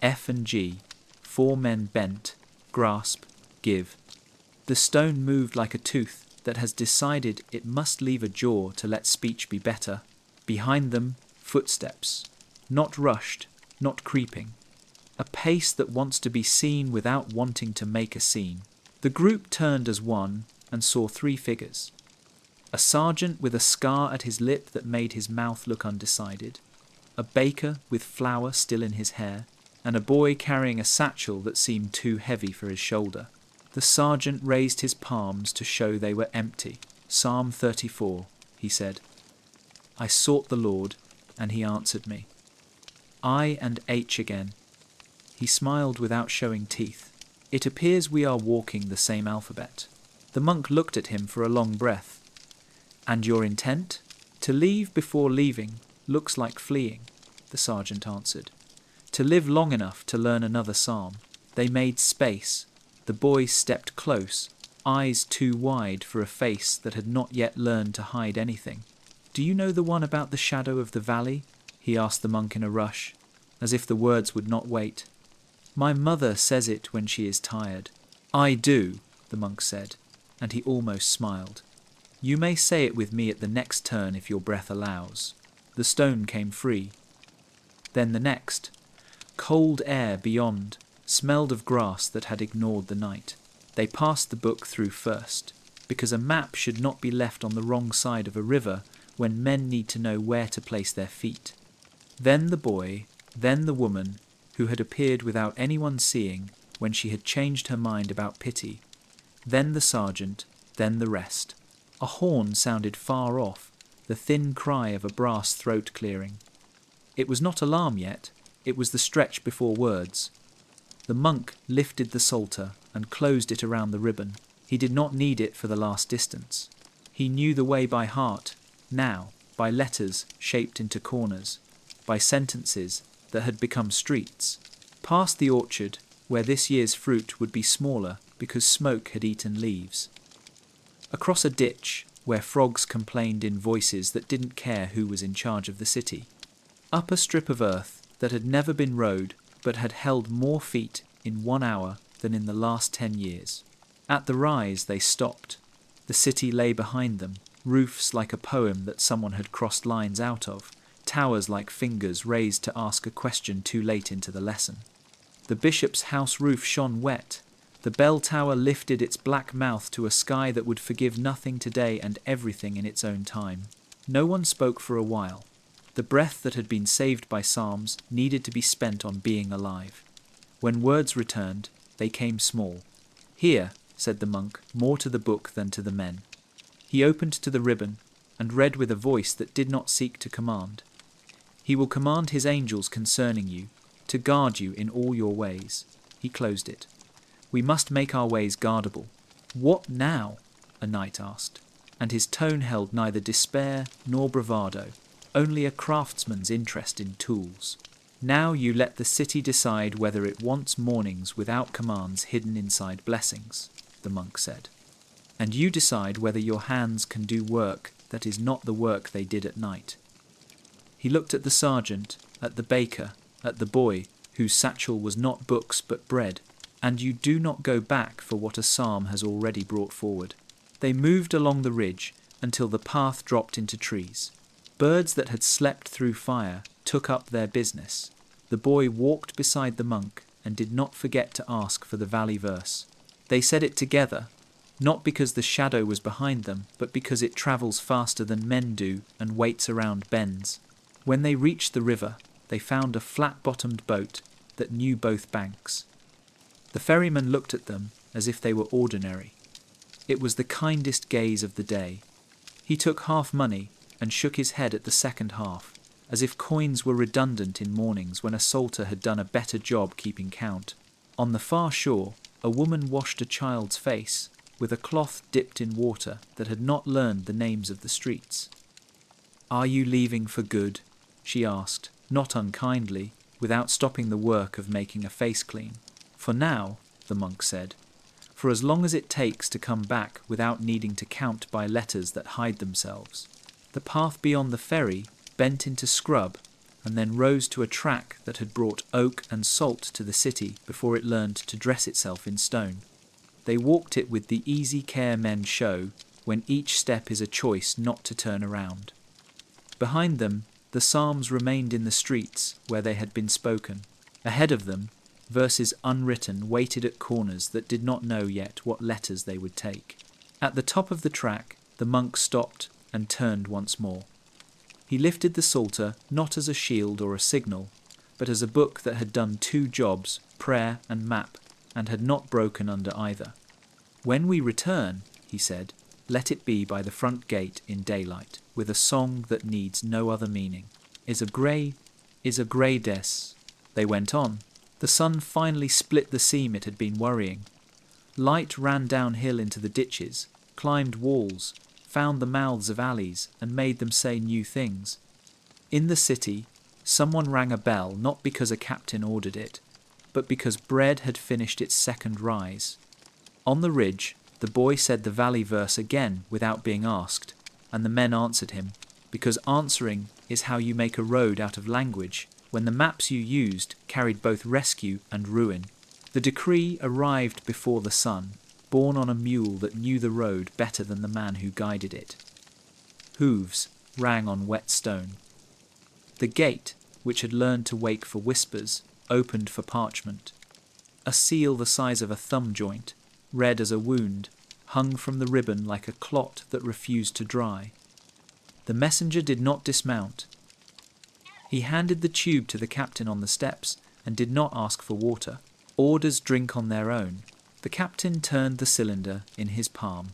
F and G, 4 men bent, grasp, give. The stone moved like a tooth that has decided it must leave a jaw to let speech be better. Behind them, footsteps, not rushed, not creeping. A pace that wants to be seen without wanting to make a scene. The group turned as one and saw 3 figures. A sergeant with a scar at his lip that made his mouth look undecided. A baker with flour still in his hair, and a boy carrying a satchel that seemed too heavy for his shoulder. The sergeant raised his palms to show they were empty. Psalm 34, he said. I sought the Lord, and he answered me. I and H again. He smiled without showing teeth. It appears we are walking the same alphabet. The monk looked at him for a long breath. And your intent? To leave before leaving looks like fleeing, the sergeant answered. To live long enough to learn another psalm. They made space. The boy stepped close, eyes too wide for a face that had not yet learned to hide anything. Do you know the one about the shadow of the valley? He asked the monk in a rush, as if the words would not wait. My mother says it when she is tired. I do, the monk said, and he almost smiled. You may say it with me at the next turn if your breath allows. The stone came free. Then the next. Cold air beyond smelled of grass that had ignored the night. They passed the book through first, because a map should not be left on the wrong side of a river when men need to know where to place their feet. Then the boy, then the woman, who had appeared without anyone seeing when she had changed her mind about pity, then the sergeant, then the rest. A horn sounded far off, the thin cry of a brass throat clearing. It was not alarm yet, it was the stretch before words. The monk lifted the psalter and closed it around the ribbon. He did not need it for the last distance. He knew the way by heart, now, by letters shaped into corners, by sentences that had become streets, past the orchard where this year's fruit would be smaller because smoke had eaten leaves, across a ditch where frogs complained in voices that didn't care who was in charge of the city, up a strip of earth that had never been rode but had held more feet in 1 hour than in the last 10 years. At the rise they stopped. The city lay behind them, roofs like a poem that someone had crossed lines out of, towers like fingers raised to ask a question too late into the lesson. The bishop's house roof shone wet. The bell tower lifted its black mouth to a sky that would forgive nothing today and everything in its own time. No one spoke for a while. The breath that had been saved by psalms needed to be spent on being alive. When words returned, they came small. Here, said the monk, more to the book than to the men. He opened to the ribbon and read with a voice that did not seek to command. He will command his angels concerning you, to guard you in all your ways. He closed it. We must make our ways guardable. What now? A knight asked, and his tone held neither despair nor bravado, only a craftsman's interest in tools. Now you let the city decide whether it wants mornings without commands hidden inside blessings, the monk said. And you decide whether your hands can do work that is not the work they did at night. He looked at the sergeant, at the baker, at the boy, whose satchel was not books but bread, and you do not go back for what a psalm has already brought forward. They moved along the ridge until the path dropped into trees. Birds that had slept through fire took up their business. The boy walked beside the monk and did not forget to ask for the valley verse. They said it together, not because the shadow was behind them, but because it travels faster than men do and waits around bends. When they reached the river, they found a flat-bottomed boat that knew both banks. The ferryman looked at them as if they were ordinary. It was the kindest gaze of the day. He took half money and shook his head at the second half, as if coins were redundant in mornings when a psalter had done a better job keeping count. On the far shore, a woman washed a child's face with a cloth dipped in water that had not learned the names of the streets. "Are you leaving for good?" she asked, not unkindly, without stopping the work of making a face clean. "For now," the monk said, "for as long as it takes to come back without needing to count by letters that hide themselves." The path beyond the ferry bent into scrub and then rose to a track that had brought oak and salt to the city before it learned to dress itself in stone. They walked it with the easy care men show when each step is a choice not to turn around. Behind them, the psalms remained in the streets where they had been spoken. Ahead of them, verses unwritten waited at corners that did not know yet what letters they would take. At the top of the track, the monk stopped and turned once more. He lifted the psalter not as a shield or a signal, but as a book that had done two jobs, prayer and map, and had not broken under either. "When we return," he said, "let it be by the front gate in daylight, with a song that needs no other meaning. Is a grey des." They went on. The sun finally split the seam it had been worrying. Light ran downhill into the ditches, climbed walls, found the mouths of alleys, and made them say new things. In the city, someone rang a bell not because a captain ordered it, but because bread had finished its second rise. On the ridge, the boy said the valley verse again without being asked, and the men answered him, because answering is how you make a road out of language, when the maps you used carried both rescue and ruin. The decree arrived before the sun, borne on a mule that knew the road better than the man who guided it. Hooves rang on wet stone. The gate, which had learned to wake for whispers, opened for parchment. A seal the size of a thumb joint, red as a wound, hung from the ribbon like a clot that refused to dry. The messenger did not dismount. He handed the tube to the captain on the steps and did not ask for water. Orders drink on their own. The captain turned the cylinder in his palm.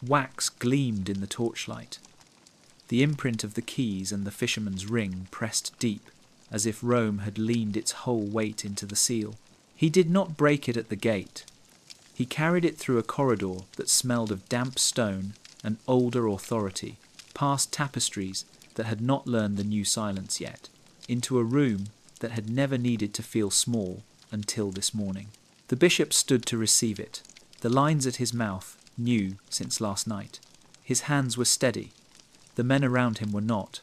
Wax gleamed in the torchlight. The imprint of the keys and the fisherman's ring pressed deep, as if Rome had leaned its whole weight into the seal. He did not break it at the gate. He carried it through a corridor that smelled of damp stone and older authority, past tapestries that had not learned the new silence yet, into a room that had never needed to feel small until this morning. The bishop stood to receive it, the lines at his mouth new since last night. His hands were steady. The men around him were not.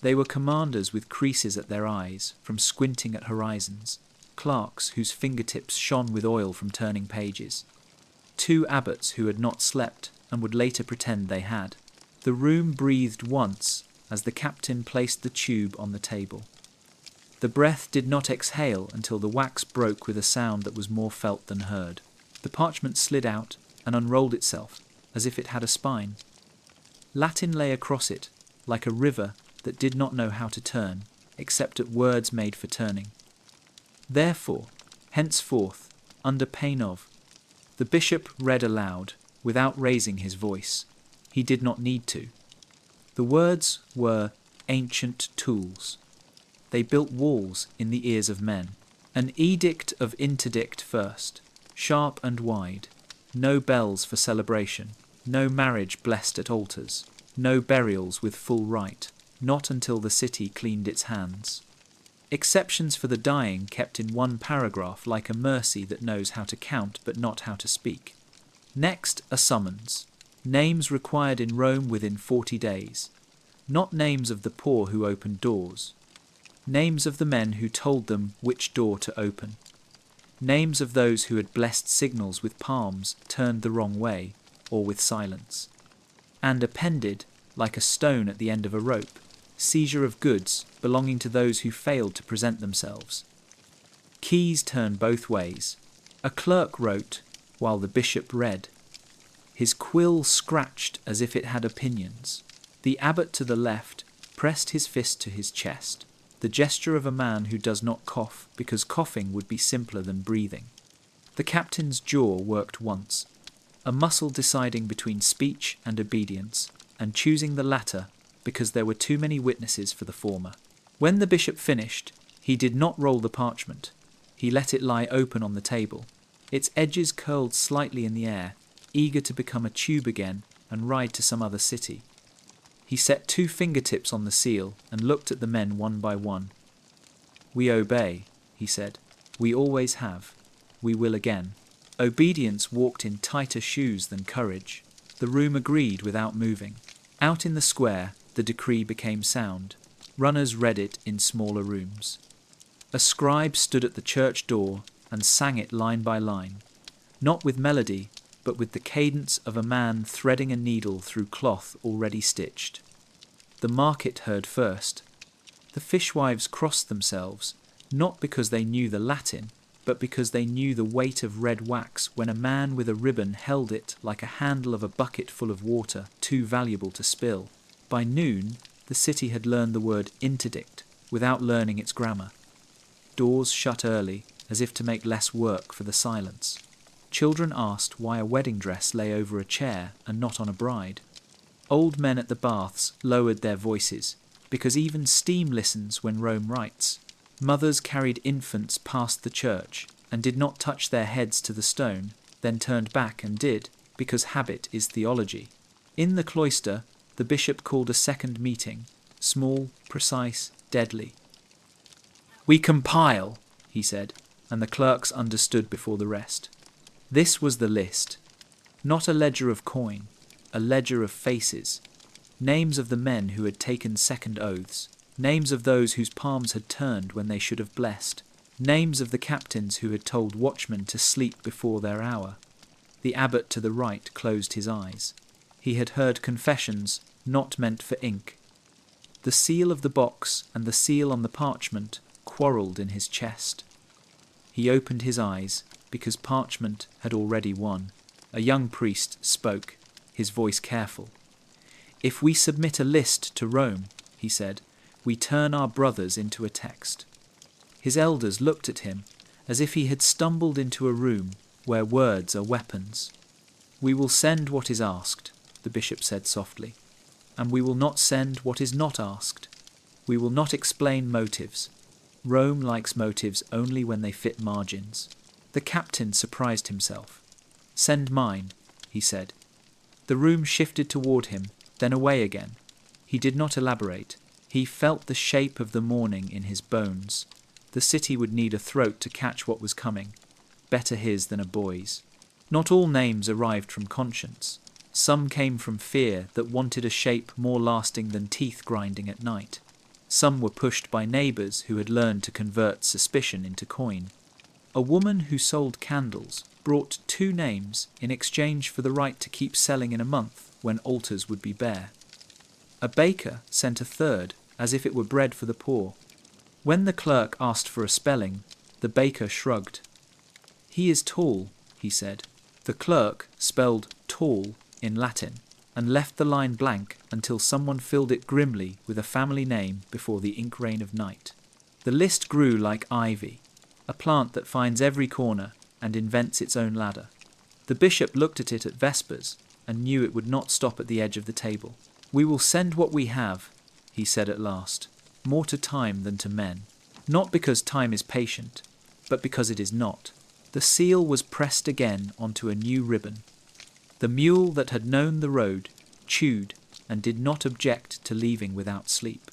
They were commanders with creases at their eyes from squinting at horizons, clerks whose fingertips shone with oil from turning pages, two abbots who had not slept and would later pretend they had. The room breathed once as the captain placed the tube on the table. The breath did not exhale until the wax broke with a sound that was more felt than heard. The parchment slid out and unrolled itself as if it had a spine. Latin lay across it, like a river that did not know how to turn, except at words made for turning. Therefore, henceforth, under pain of, the bishop read aloud, without raising his voice. He did not need to. The words were ancient tools. They built walls in the ears of men. An edict of interdict first, sharp and wide. No bells for celebration. No marriage blessed at altars. No burials with full rite. Not until the city cleaned its hands. Exceptions for the dying kept in one paragraph like a mercy that knows how to count but not how to speak. Next, a summons. Names required in Rome within 40 days. Not names of the poor who opened doors. Names of the men who told them which door to open. Names of those who had blessed signals with palms turned the wrong way, or with silence. And appended, like a stone at the end of a rope, seizure of goods belonging to those who failed to present themselves. Keys turned both ways. A clerk wrote, while the bishop read. His quill scratched as if it had opinions. The abbot to the left pressed his fist to his chest, the gesture of a man who does not cough because coughing would be simpler than breathing. The captain's jaw worked once, a muscle deciding between speech and obedience, and choosing the latter because there were too many witnesses for the former. When the bishop finished, he did not roll the parchment. He let it lie open on the table. Its edges curled slightly in the air, eager to become a tube again and ride to some other city. He set 2 fingertips on the seal and looked at the men one by one. "We obey," he said. "We always have. We will again." Obedience walked in tighter shoes than courage. The room agreed without moving. Out in the square, the decree became sound. Runners read it in smaller rooms. A scribe stood at the church door and sang it line by line, not with melody, but with the cadence of a man threading a needle through cloth already stitched. The market heard first. The fishwives crossed themselves, not because they knew the Latin, but because they knew the weight of red wax when a man with a ribbon held it like a handle of a bucket full of water too valuable to spill. By noon, the city had learned the word interdict without learning its grammar. Doors shut early, as if to make less work for the silence. Children asked why a wedding dress lay over a chair and not on a bride. Old men at the baths lowered their voices, because even steam listens when Rome writes. Mothers carried infants past the church and did not touch their heads to the stone, then turned back and did, because habit is theology. In the cloister, the bishop called a second meeting, small, precise, deadly. "We compile," he said, and the clerks understood before the rest. This was the list. Not a ledger of coin, a ledger of faces. Names of the men who had taken second oaths. Names of those whose palms had turned when they should have blessed. Names of the captains who had told watchmen to sleep before their hour. The abbot to the right closed his eyes. He had heard confessions not meant for ink. The seal of the box and the seal on the parchment quarrelled in his chest. He opened his eyes, because parchment had already won. A young priest spoke, his voice careful. "If we submit a list to Rome," he said, "we turn our brothers into a text." His elders looked at him as if he had stumbled into a room where words are weapons. "We will send what is asked," the bishop said softly, "and we will not send what is not asked. We will not explain motives. Rome likes motives only when they fit margins." The captain surprised himself. "Send mine," he said. The room shifted toward him, then away again. He did not elaborate. He felt the shape of the morning in his bones. The city would need a throat to catch what was coming. Better his than a boy's. Not all names arrived from conscience. Some came from fear that wanted a shape more lasting than teeth grinding at night. Some were pushed by neighbours who had learned to convert suspicion into coin. A woman who sold candles brought 2 names in exchange for the right to keep selling in a month when altars would be bare. A baker sent a 3rd, as if it were bread for the poor. When the clerk asked for a spelling, the baker shrugged. "He is tall," he said. The clerk spelled tall in Latin and left the line blank until someone filled it grimly with a family name before the ink rain of night. The list grew like ivy, a plant that finds every corner and invents its own ladder. The bishop looked at it at Vespers and knew it would not stop at the edge of the table. "We will send what we have," he said at last, "more to time than to men. Not because time is patient, but because it is not." The seal was pressed again onto a new ribbon. The mule that had known the road chewed and did not object to leaving without sleep.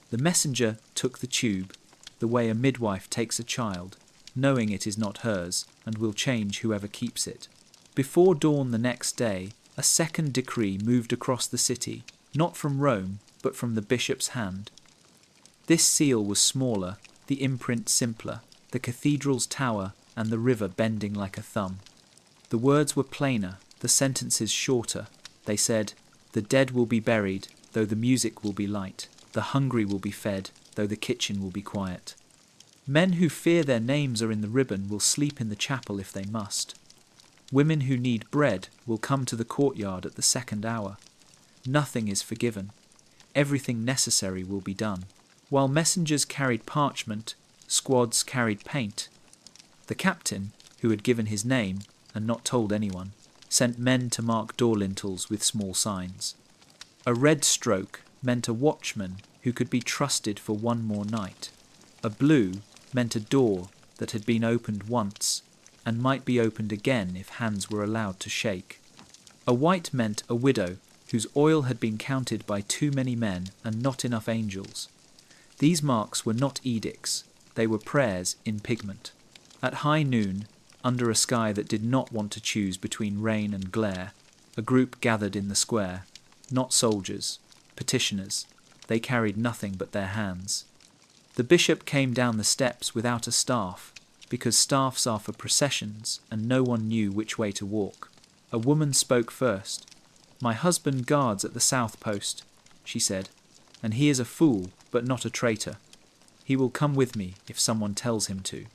The messenger took the tube, the way a midwife takes a child, knowing it is not hers and will change whoever keeps it. Before dawn the next day, a second decree moved across the city, not from Rome, but from the bishop's hand. This seal was smaller, the imprint simpler, the cathedral's tower and the river bending like a thumb. The words were plainer, the sentences shorter. They said, "The dead will be buried, though the music will be light. The hungry will be fed, though the kitchen will be quiet. Men who fear their names are in the ribbon will sleep in the chapel if they must. Women who need bread will come to the courtyard at the 2nd hour. Nothing is forgiven. Everything necessary will be done." While messengers carried parchment, squads carried paint. The captain, who had given his name and not told anyone, sent men to mark door lintels with small signs. A red stroke meant a watchman who could be trusted for one more night. A blue meant a door that had been opened once, and might be opened again if hands were allowed to shake. A white meant a widow, whose oil had been counted by too many men and not enough angels. These marks were not edicts, they were prayers in pigment. At high noon, under a sky that did not want to choose between rain and glare, a group gathered in the square, not soldiers, petitioners. They carried nothing but their hands. The bishop came down the steps without a staff, because staffs are for processions and no one knew which way to walk. A woman spoke first. "My husband guards at the south post," she said, "and he is a fool, but not a traitor. He will come with me if someone tells him to."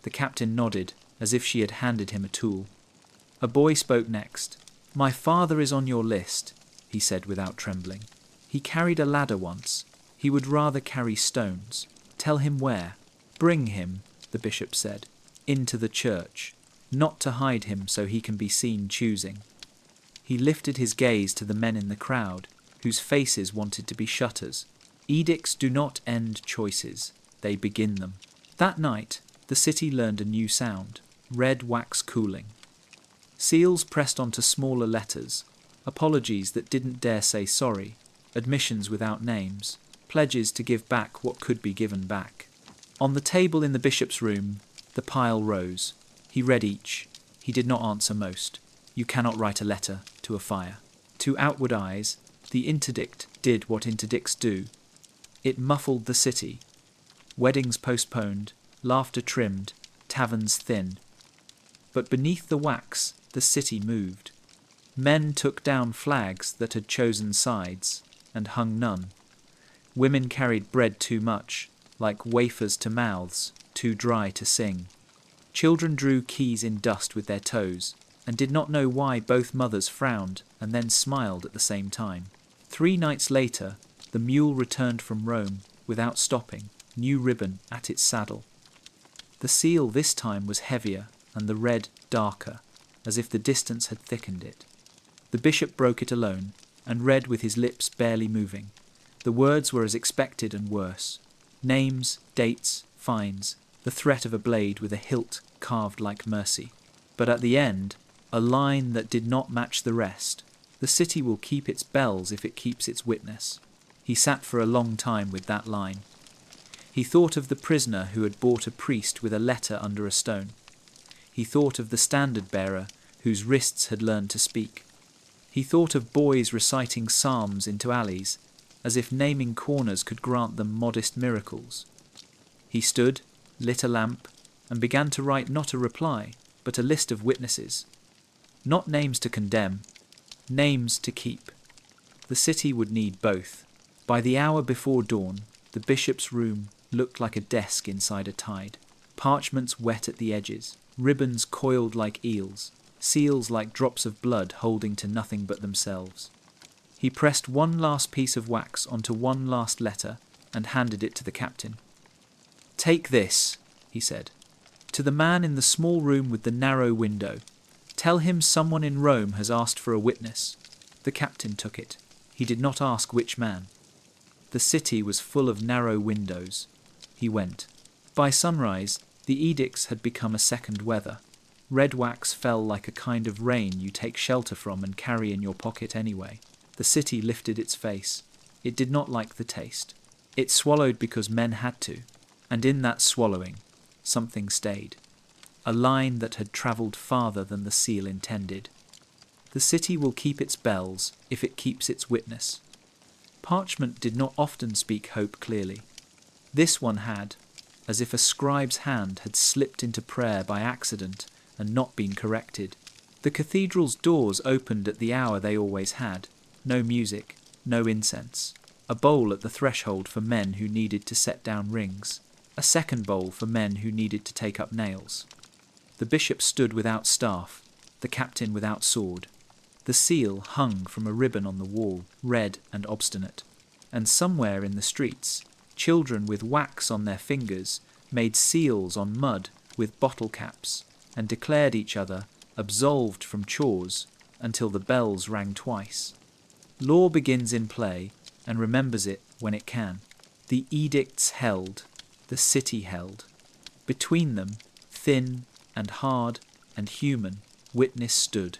The captain nodded, as if she had handed him a tool. A boy spoke next. "My father is on your list," he said without trembling. "He carried a ladder once. He would rather carry stones. Tell him where." "Bring him," the bishop said, "into the church, not to hide him so he can be seen choosing." He lifted his gaze to the men in the crowd, whose faces wanted to be shutters. Edicts do not end choices, they begin them. That night, the city learned a new sound, red wax cooling. Seals pressed onto smaller letters, apologies that didn't dare say sorry, admissions without names, pledges to give back what could be given back. On the table in the bishop's room, the pile rose. He read each. He did not answer most. You cannot write a letter to a fire. To outward eyes, the interdict did what interdicts do. It muffled the city. Weddings postponed, laughter trimmed, taverns thinned. But beneath the wax, the city moved. Men took down flags that had chosen sides and hung none. Women carried bread too much, like wafers to mouths, too dry to sing. Children drew keys in dust with their toes, and did not know why both mothers frowned and then smiled at the same time. 3 nights later, the mule returned from Rome without stopping, new ribbon at its saddle. The seal this time was heavier and the red darker, as if the distance had thickened it. The bishop broke it alone and read with his lips barely moving. The words were as expected and worse. Names, dates, fines, the threat of a blade with a hilt carved like mercy. But at the end, a line that did not match the rest. The city will keep its bells if it keeps its witness. He sat for a long time with that line. He thought of the prisoner who had bought a priest with a letter under a stone. He thought of the standard-bearer whose wrists had learned to speak. He thought of boys reciting psalms into alleys, as if naming corners could grant them modest miracles. He stood, lit a lamp, and began to write not a reply, but a list of witnesses. Not names to condemn, names to keep. The city would need both. By the hour before dawn, the bishop's room looked like a desk inside a tide. Parchments wet at the edges, ribbons coiled like eels, seals like drops of blood holding to nothing but themselves. He pressed one last piece of wax onto one last letter and handed it to the captain. "Take this," he said, "to the man in the small room with the narrow window. Tell him someone in Rome has asked for a witness." The captain took it. He did not ask which man. The city was full of narrow windows. He went. By sunrise, the edicts had become a second weather. Red wax fell like a kind of rain you take shelter from and carry in your pocket anyway. The city lifted its face. It did not like the taste. It swallowed because men had to, and in that swallowing, something stayed. A line that had travelled farther than the seal intended. The city will keep its bells if it keeps its witness. Parchment did not often speak hope clearly. This one had, as if a scribe's hand had slipped into prayer by accident and not been corrected. The cathedral's doors opened at the hour they always had. No music, no incense. A bowl at the threshold for men who needed to set down rings. A second bowl for men who needed to take up nails. The bishop stood without staff, the captain without sword. The seal hung from a ribbon on the wall, red and obstinate. And somewhere in the streets, children with wax on their fingers made seals on mud with bottle caps and declared each other absolved from chores until the bells rang twice. Law begins in play and remembers it when it can. The edicts held, the city held. Between them, thin and hard and human, witness stood.